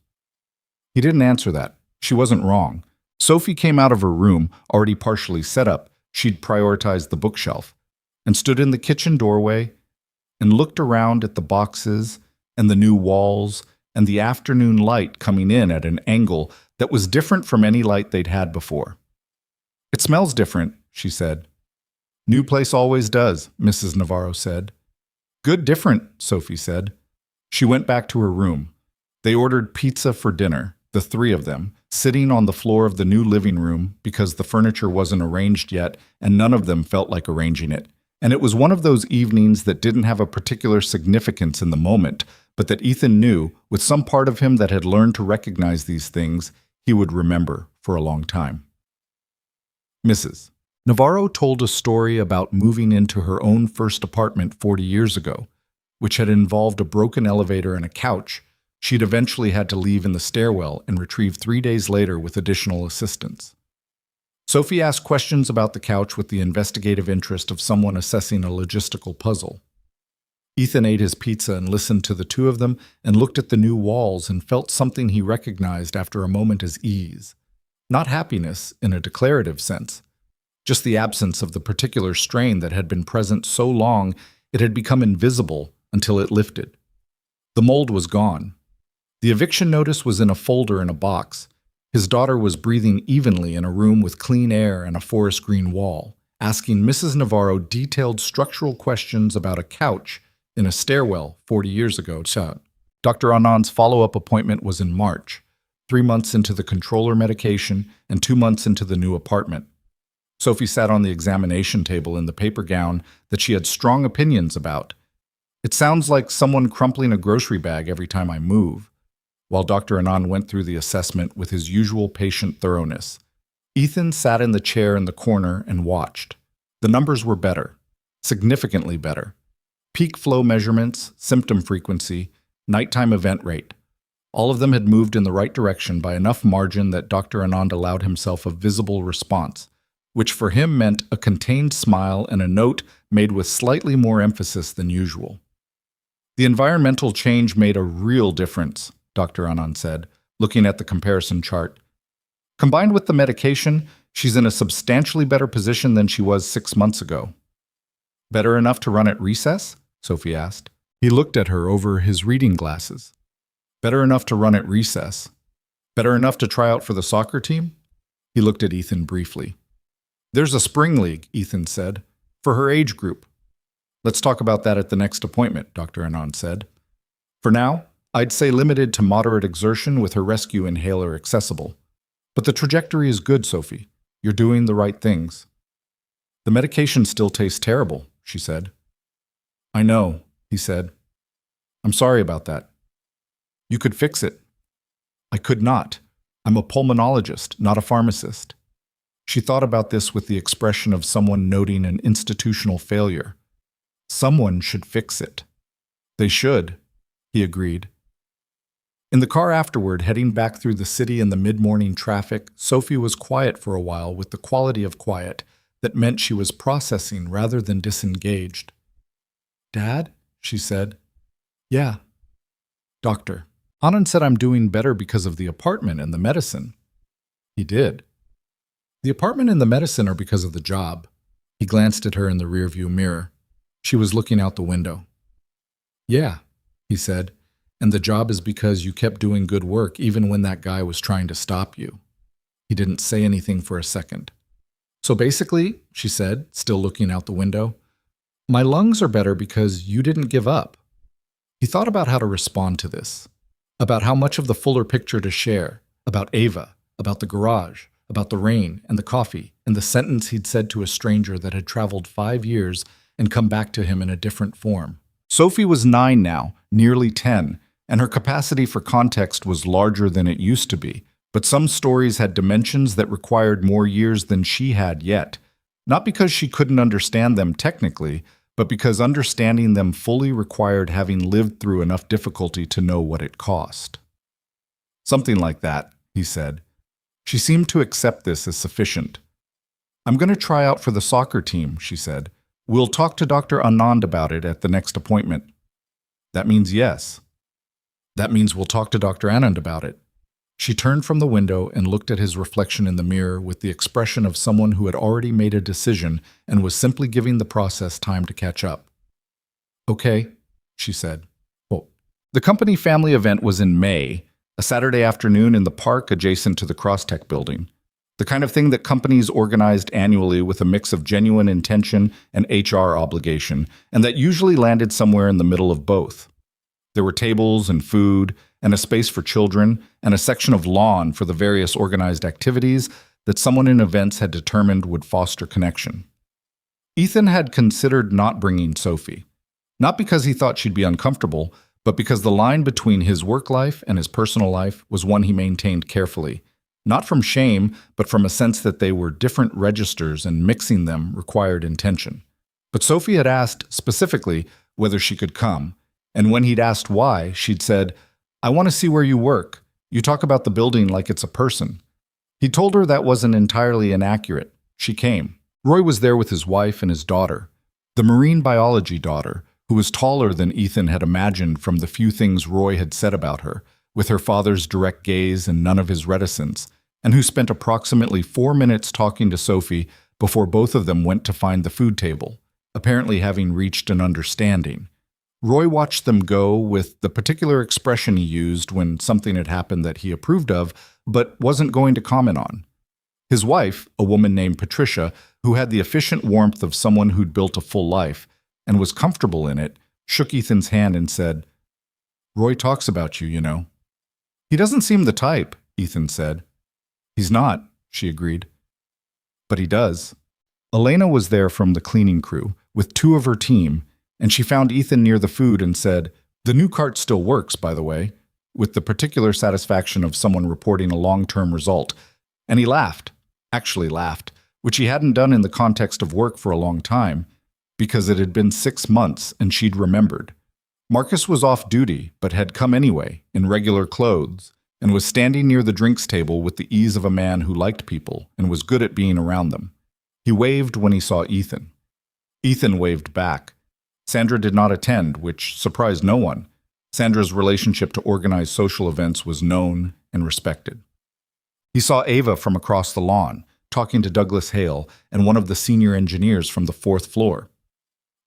He didn't answer that. She wasn't wrong. Sophie came out of her room, already partially set up. She'd prioritized the bookshelf, and stood in the kitchen doorway and looked around at the boxes and the new walls and the afternoon light coming in at an angle that was different from any light they'd had before. "It smells different," she said. "New place always does," Mrs. Navarro said. "Good different," Sophie said. She went back to her room. They ordered pizza for dinner, the 3 of them, sitting on the floor of the new living room because the furniture wasn't arranged yet and none of them felt like arranging it. And it was one of those evenings that didn't have a particular significance in the moment, but that Ethan knew, with some part of him that had learned to recognize these things, he would remember for a long time. Mrs. Navarro told a story about moving into her own first apartment 40 years ago, which had involved a broken elevator and a couch she'd eventually had to leave in the stairwell and retrieve 3 days later with additional assistance. Sophie asked questions about the couch with the investigative interest of someone assessing a logistical puzzle. Ethan ate his pizza and listened to the two of them and looked at the new walls and felt something he recognized after a moment as ease. Not happiness in a declarative sense, just the absence of the particular strain that had been present so long it had become invisible until it lifted. The mold was gone. The eviction notice was in a folder in a box. His daughter was breathing evenly in a room with clean air and a forest green wall, asking Mrs. Navarro detailed structural questions about a couch in a stairwell 40 years ago. Dr. Anand's follow-up appointment was in March, 3 months into the controller medication and 2 months into the new apartment. Sophie sat on the examination table in the paper gown that she had strong opinions about. It sounds like someone crumpling a grocery bag every time I move, while Dr. Anand went through the assessment with his usual patient thoroughness. Ethan sat in the chair in the corner and watched. The numbers were better, significantly better. Peak flow measurements, symptom frequency, nighttime event rate. All of them had moved in the right direction by enough margin that Dr. Anand allowed himself a visible response, which for him meant a contained smile and a note made with slightly more emphasis than usual. The environmental change made a real difference, Dr. Anand said, looking at the comparison chart. Combined with the medication, she's in a substantially better position than she was 6 months ago. Better enough to run at recess? Sophie asked. He looked at her over his reading glasses. Better enough to run at recess. Better enough to try out for the soccer team? He looked at Ethan briefly. There's a spring league, Ethan said, for her age group. Let's talk about that at the next appointment, Dr. Anand said. For now, I'd say limited to moderate exertion with her rescue inhaler accessible. But the trajectory is good, Sophie. You're doing the right things. The medication still tastes terrible, she said. I know, he said. I'm sorry about that. You could fix it. I could not. I'm a pulmonologist, not a pharmacist. She thought about this with the expression of someone noting an institutional failure. Someone should fix it. They should, he agreed. In the car afterward, heading back through the city in the mid-morning traffic, Sophie was quiet for a while with the quality of quiet that meant she was processing rather than disengaged. Dad? She said. Yeah. Doctor. Anand said I'm doing better because of the apartment and the medicine. He did. The apartment and the medicine are because of the job. He glanced at her in the rearview mirror. She was looking out the window. Yeah, he said, and the job is because you kept doing good work even when that guy was trying to stop you. He didn't say anything for a second. So basically, she said, still looking out the window, my lungs are better because you didn't give up. He thought about how to respond to this, about how much of the fuller picture to share, about Ava, about the garage, about the rain and the coffee, and the sentence he'd said to a stranger that had traveled 5 years and come back to him in a different form. Sophie was 9 now, nearly 10, and her capacity for context was larger than it used to be, but some stories had dimensions that required more years than she had yet, not because she couldn't understand them technically, but because understanding them fully required having lived through enough difficulty to know what it cost. Something like that, he said. She seemed to accept this as sufficient. I'm going to try out for the soccer team, she said. We'll talk to Dr. Anand about it at the next appointment. That means yes. That means we'll talk to Dr. Anand about it. She turned from the window and looked at his reflection in the mirror with the expression of someone who had already made a decision and was simply giving the process time to catch up. Okay, she said. Oh. The company family event was in May, a Saturday afternoon in the park adjacent to the Crosstech building. The kind of thing that companies organized annually with a mix of genuine intention and HR obligation, and that usually landed somewhere in the middle of both. There were tables and food, and a space for children, and a section of lawn for the various organized activities that someone in events had determined would foster connection. Ethan had considered not bringing Sophie, not because he thought she'd be uncomfortable, but because the line between his work life and his personal life was one he maintained carefully, not from shame, but from a sense that they were different registers and mixing them required intention. But Sophie had asked specifically whether she could come, and when he'd asked why, she'd said, I want to see where you work. You talk about the building like it's a person. He told her that wasn't entirely inaccurate. She came. Roy was there with his wife and his daughter, the marine biology daughter, who was taller than Ethan had imagined from the few things Roy had said about her, with her father's direct gaze and none of his reticence, and who spent approximately 4 minutes talking to Sophie before both of them went to find the food table, apparently having reached an understanding. Roy watched them go with the particular expression he used when something had happened that he approved of, but wasn't going to comment on. His wife, a woman named Patricia, who had the efficient warmth of someone who'd built a full life and was comfortable in it, shook Ethan's hand and said, "Roy talks about you, you know." "He doesn't seem the type," Ethan said. "He's not," she agreed. "But he does." Elena was there from the cleaning crew, with 2 of her team, and she found Ethan near the food and said, "The new cart still works, by the way," with the particular satisfaction of someone reporting a long-term result. And he laughed, actually laughed, which he hadn't done in the context of work for a long time, because it had been 6 months and she'd remembered. Marcus was off duty, but had come anyway, in regular clothes, and was standing near the drinks table with the ease of a man who liked people and was good at being around them. He waved when he saw Ethan. Ethan waved back. Sandra did not attend, which surprised no one. Sandra's relationship to organized social events was known and respected. He saw Ava from across the lawn, talking to Douglas Hale and one of the senior engineers from the 4th floor.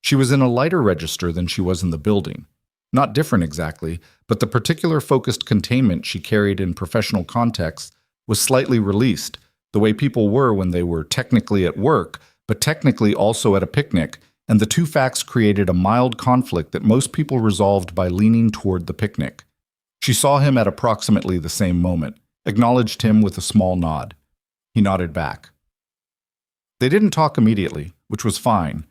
She was in a lighter register than she was in the building. Not different exactly, but the particular focused containment she carried in professional contexts was slightly released, the way people were when they were technically at work, but technically also at a picnic, and the two facts created a mild conflict that most people resolved by leaning toward the picnic. She saw him at approximately the same moment, acknowledged him with a small nod. He nodded back. They didn't talk immediately, which was fine.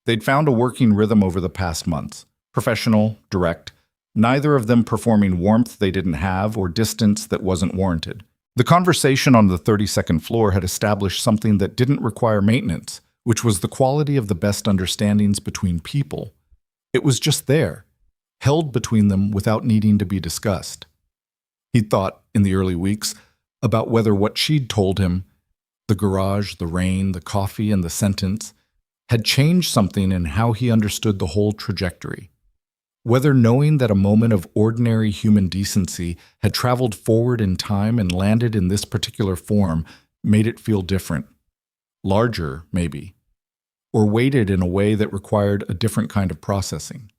They'd found a working rhythm over the past months, professional, direct, neither of them performing warmth they didn't have or distance that wasn't warranted. The conversation on the 32nd floor had established something that didn't require maintenance, which was the quality of the best understandings between people. It was just there, held between them without needing to be discussed. He'd thought, in the early weeks, about whether what she'd told him, the garage, the rain, the coffee, and the sentence, had changed something in how he understood the whole trajectory. Whether knowing that a moment of ordinary human decency had traveled forward in time and landed in this particular form made it feel different. Larger, maybe. Or weighted in a way that required a different kind of processing.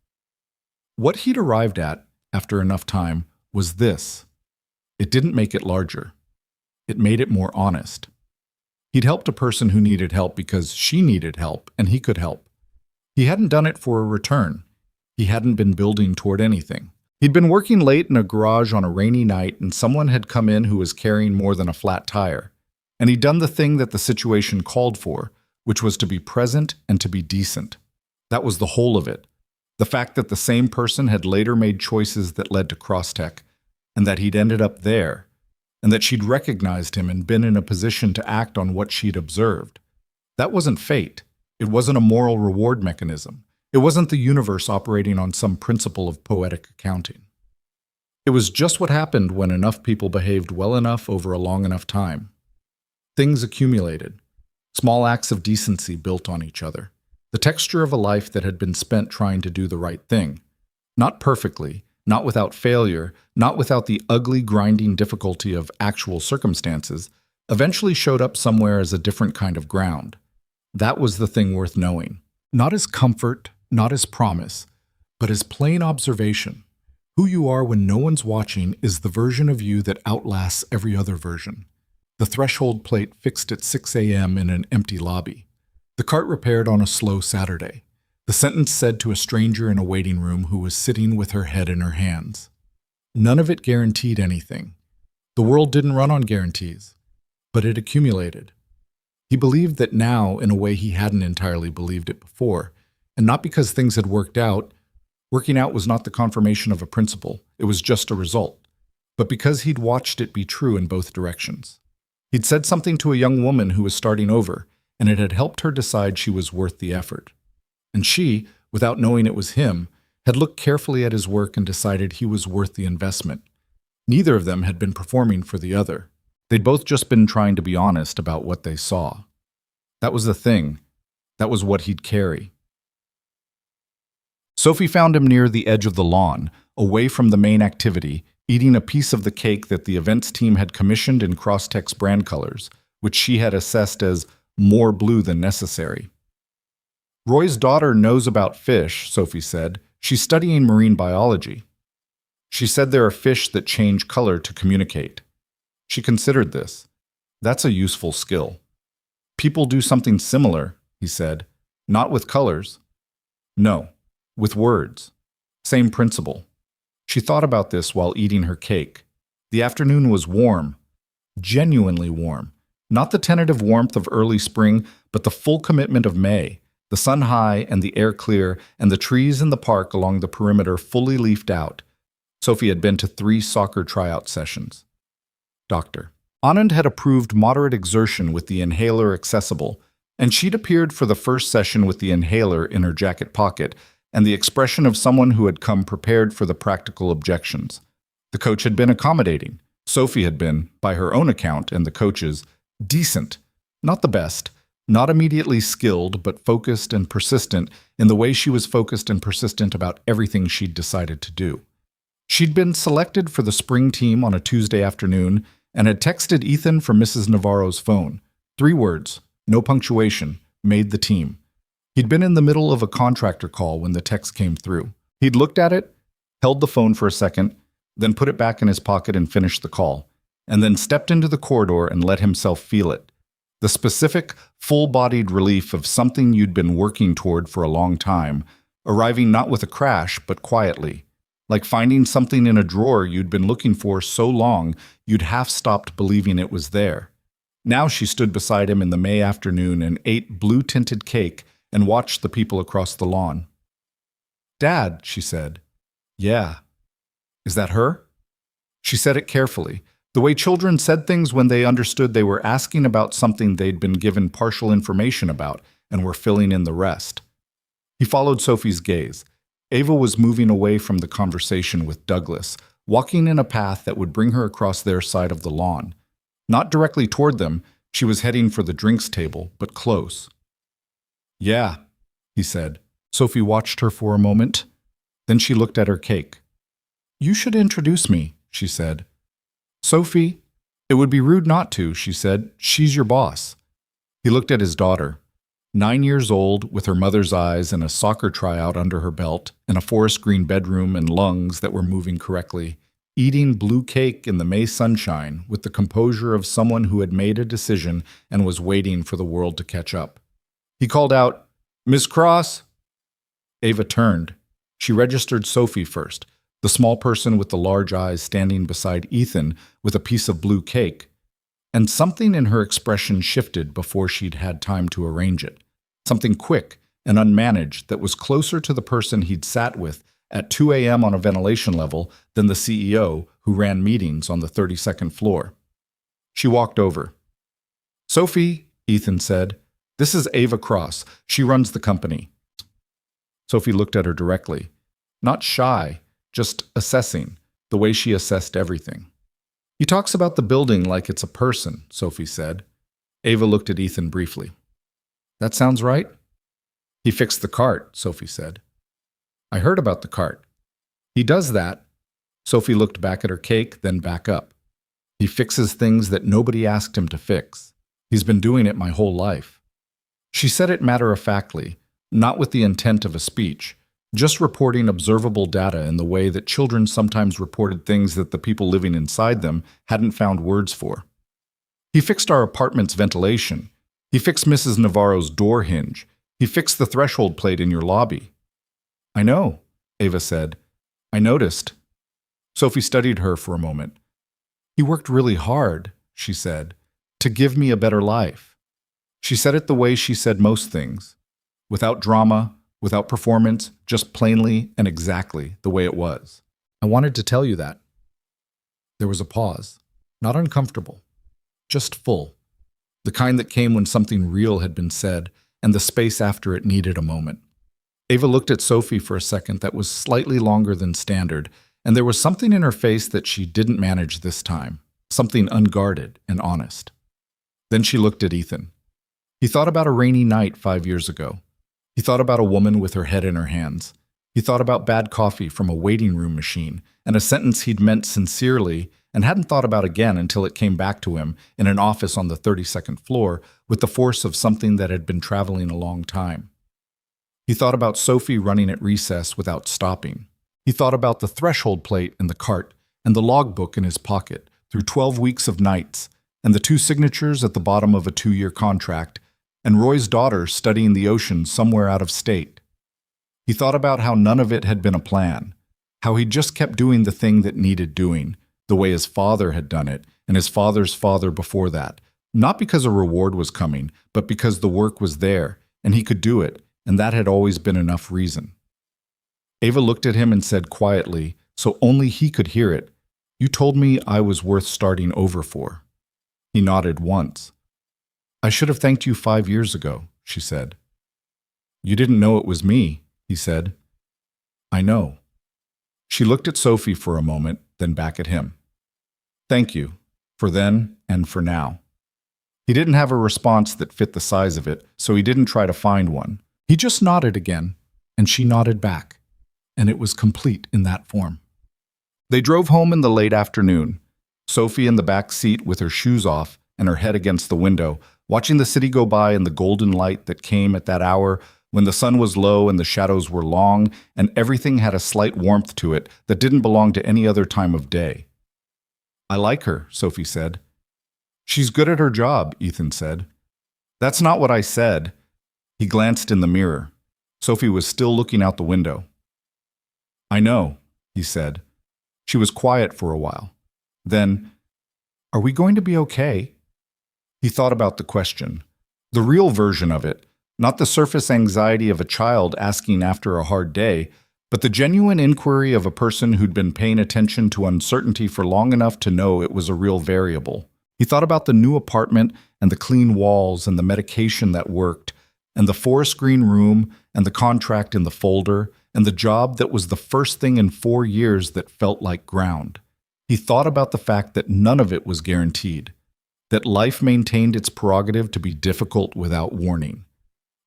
What he'd arrived at, after enough time, was this. It didn't make it larger. It made it more honest. He'd helped a person who needed help because she needed help and he could help. He hadn't done it for a return. He hadn't been building toward anything. He'd been working late in a garage on a rainy night and someone had come in who was carrying more than a flat tire. And he'd done the thing that the situation called for, which was to be present and to be decent. That was the whole of it. The fact that the same person had later made choices that led to Crosstech, and that he'd ended up there, and that she'd recognized him and been in a position to act on what she'd observed. That wasn't fate. It wasn't a moral reward mechanism. It wasn't the universe operating on some principle of poetic accounting. It was just what happened when enough people behaved well enough over a long enough time. Things accumulated. Small acts of decency built on each other. The texture of a life that had been spent trying to do the right thing. Not perfectly, not without failure, not without the ugly, grinding difficulty of actual circumstances, eventually showed up somewhere as a different kind of ground. That was the thing worth knowing. Not as comfort, not as promise, but as plain observation. Who you are when no one's watching is the version of you that outlasts every other version. The threshold plate fixed at 6 a.m. in an empty lobby. The cart repaired on a slow Saturday. The sentence said to a stranger in a waiting room who was sitting with her head in her hands. None of it guaranteed anything. The world didn't run on guarantees, but it accumulated. He believed that now in a way he hadn't entirely believed it before, and not because things had worked out. Working out was not the confirmation of a principle, it was just a result, but because he'd watched it be true in both directions. He'd said something to a young woman who was starting over, and it had helped her decide she was worth the effort. And she, without knowing it was him, had looked carefully at his work and decided he was worth the investment. Neither of them had been performing for the other. They'd both just been trying to be honest about what they saw. That was the thing. That was what he'd carry. Sophie found him near the edge of the lawn, away from the main activity, eating a piece of the cake that the events team had commissioned in Crosstex brand colors, which she had assessed as more blue than necessary. Roy's daughter knows about fish, Sophie said. She's studying marine biology. She said there are fish that change color to communicate. She considered this. That's a useful skill. People do something similar, he said. Not with colors. No, with words. Same principle. She thought about this while eating her cake. The afternoon was warm, genuinely warm. Not the tentative warmth of early spring, but the full commitment of May. The sun high and the air clear, and the trees in the park along the perimeter fully leafed out. Sophie had been to 3 soccer tryout sessions. Doctor. Anand had approved moderate exertion with the inhaler accessible, and she'd appeared for the first session with the inhaler in her jacket pocket and the expression of someone who had come prepared for the practical objections. The coach had been accommodating. Sophie had been, by her own account and the coach's, decent. Not the best. Not immediately skilled, but focused and persistent in the way she was focused and persistent about everything she'd decided to do. She'd been selected for the spring team on a Tuesday afternoon and had texted Ethan from Mrs. Navarro's phone. 3 words, no punctuation, made the team. He'd been in the middle of a contractor call when the text came through. He'd looked at it, held the phone for a second, then put it back in his pocket and finished the call, and then stepped into the corridor and let himself feel it. The specific, full-bodied relief of something you'd been working toward for a long time, arriving not with a crash, but quietly, like finding something in a drawer you'd been looking for so long you'd half-stopped believing it was there. Now she stood beside him in the May afternoon and ate blue-tinted cake and watched the people across the lawn. "Dad," she said. "Yeah." "Is that her?" She said it carefully, the way children said things when they understood they were asking about something they'd been given partial information about and were filling in the rest. He followed Sophie's gaze. Ava was moving away from the conversation with Douglas, walking in a path that would bring her across their side of the lawn. Not directly toward them, she was heading for the drinks table, but close. "Yeah," he said. Sophie watched her for a moment. Then she looked at her cake. "You should introduce me," she said. "Sophie, it would be rude not to," she said. "She's your boss." He looked at his daughter, 9 years old, with her mother's eyes and a soccer tryout under her belt, and a forest green bedroom and lungs that were moving correctly, eating blue cake in the May sunshine with the composure of someone who had made a decision and was waiting for the world to catch up. He called out, "Miss Cross?" Ava turned. She registered Sophie first, the small person with the large eyes standing beside Ethan with a piece of blue cake, and something in her expression shifted before she'd had time to arrange it. Something quick and unmanaged that was closer to the person he'd sat with at 2 a.m. on a ventilation level than the CEO who ran meetings on the 32nd floor. She walked over. "Sophie," Ethan said, "this is Ava Cross. She runs the company." Sophie looked at her directly. Not shy, just assessing, the way she assessed everything. "He talks about the building like it's a person," Sophie said. Ava looked at Ethan briefly. "That sounds right?" "He fixed the cart," Sophie said. "I heard about the cart." "He does that." Sophie looked back at her cake, then back up. "He fixes things that nobody asked him to fix. He's been doing it my whole life." She said it matter-of-factly, not with the intent of a speech, just reporting observable data in the way that children sometimes reported things that the people living inside them hadn't found words for. "He fixed our apartment's ventilation. He fixed Mrs. Navarro's door hinge. He fixed the threshold plate in your lobby." "I know," Ava said. "I noticed." Sophie studied her for a moment. "He worked really hard," she said, "to give me a better life." She said it the way she said most things, without drama, without performance, just plainly and exactly the way it was. "I wanted to tell you that." There was a pause, not uncomfortable, just full, the kind that came when something real had been said, and the space after it needed a moment. Ava looked at Sophie for a second that was slightly longer than standard, and there was something in her face that she didn't manage this time, something unguarded and honest. Then she looked at Ethan. He thought about a rainy night 5 years ago. He thought about a woman with her head in her hands. He thought about bad coffee from a waiting room machine and a sentence he'd meant sincerely and hadn't thought about again until it came back to him in an office on the 32nd floor with the force of something that had been traveling a long time. He thought about Sophie running at recess without stopping. He thought about the threshold plate in the cart and the logbook in his pocket through 12 weeks of nights and the 2 signatures at the bottom of a 2-year contract and Roy's daughter studying the ocean somewhere out of state. He thought about how none of it had been a plan, how he just kept doing the thing that needed doing, the way his father had done it and his father's father before that, not because a reward was coming, but because the work was there and he could do it, and that had always been enough reason. Ava looked at him and said quietly, so only he could hear it, "You told me I was worth starting over for." He nodded once. "I should have thanked you 5 years ago," she said. "You didn't know it was me," he said. "I know." She looked at Sophie for a moment, then back at him. "Thank you, for then and for now." He didn't have a response that fit the size of it, so he didn't try to find one. He just nodded again, and she nodded back, and it was complete in that form. They drove home in the late afternoon, Sophie in the back seat with her shoes off and her head against the window, watching the city go by in the golden light that came at that hour when the sun was low and the shadows were long and everything had a slight warmth to it that didn't belong to any other time of day. "I like her," Sophie said. "She's good at her job," Ethan said. "That's not what I said." He glanced in the mirror. Sophie was still looking out the window. "I know," he said. She was quiet for a while. Then, "Are we going to be okay?" He thought about the question. The real version of it, not the surface anxiety of a child asking after a hard day, but the genuine inquiry of a person who'd been paying attention to uncertainty for long enough to know it was a real variable. He thought about the new apartment and the clean walls and the medication that worked, and the forest green room and the contract in the folder, and the job that was the first thing in 4 years that felt like ground. He thought about the fact that none of it was guaranteed, that life maintained its prerogative to be difficult without warning,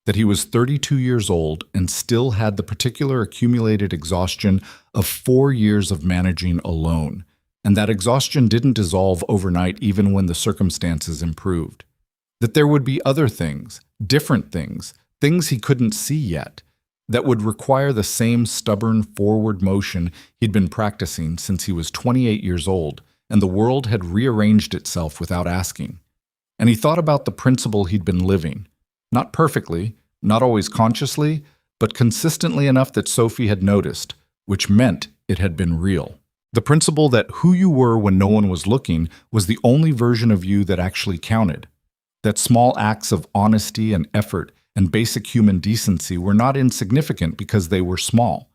that he was 32 years old and still had the particular accumulated exhaustion of 4 years of managing alone, and that exhaustion didn't dissolve overnight even when the circumstances improved, that there would be other things, different things, things he couldn't see yet, that would require the same stubborn forward motion he'd been practicing since he was 28 years old, and the world had rearranged itself without asking. And he thought about the principle he'd been living, not perfectly, not always consciously, but consistently enough that Sophie had noticed, which meant it had been real. The principle that who you were when no one was looking was the only version of you that actually counted, that small acts of honesty and effort and basic human decency were not insignificant because they were small,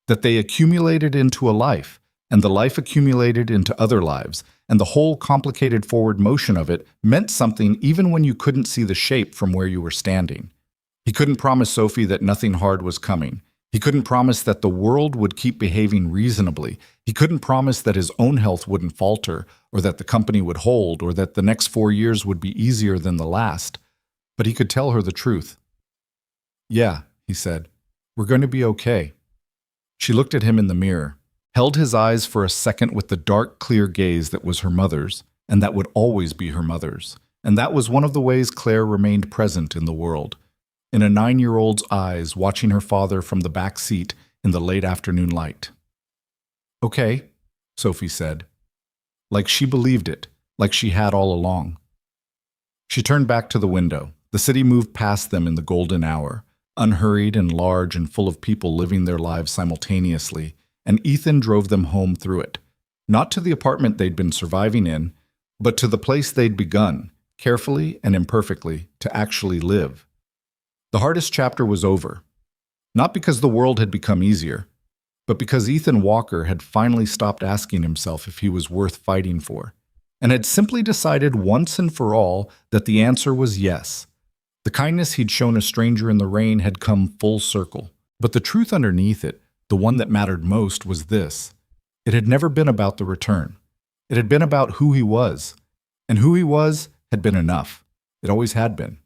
that they accumulated into a life, and the life accumulated into other lives, and the whole complicated forward motion of it meant something even when you couldn't see the shape from where you were standing. He couldn't promise Sophie that nothing hard was coming. He couldn't promise that the world would keep behaving reasonably. He couldn't promise that his own health wouldn't falter, or that the company would hold, or that the next 4 years would be easier than the last. But he could tell her the truth. "Yeah," he said, "we're going to be okay." She looked at him in the mirror, held his eyes for a second with the dark, clear gaze that was her mother's, and that would always be her mother's. And that was one of the ways Claire remained present in the world, in a 9-year-old's eyes watching her father from the back seat in the late afternoon light. "Okay," Sophie said, like she believed it, like she had all along. She turned back to the window. The city moved past them in the golden hour, unhurried and large and full of people living their lives simultaneously, and Ethan drove them home through it, not to the apartment they'd been surviving in, but to the place they'd begun, carefully and imperfectly, to actually live. The hardest chapter was over, not because the world had become easier, but because Ethan Walker had finally stopped asking himself if he was worth fighting for, and had simply decided once and for all that the answer was yes. The kindness he'd shown a stranger in the rain had come full circle, but the truth underneath it, the one that mattered most, was this. It had never been about the return. It had been about who he was, and who he was had been enough. It always had been.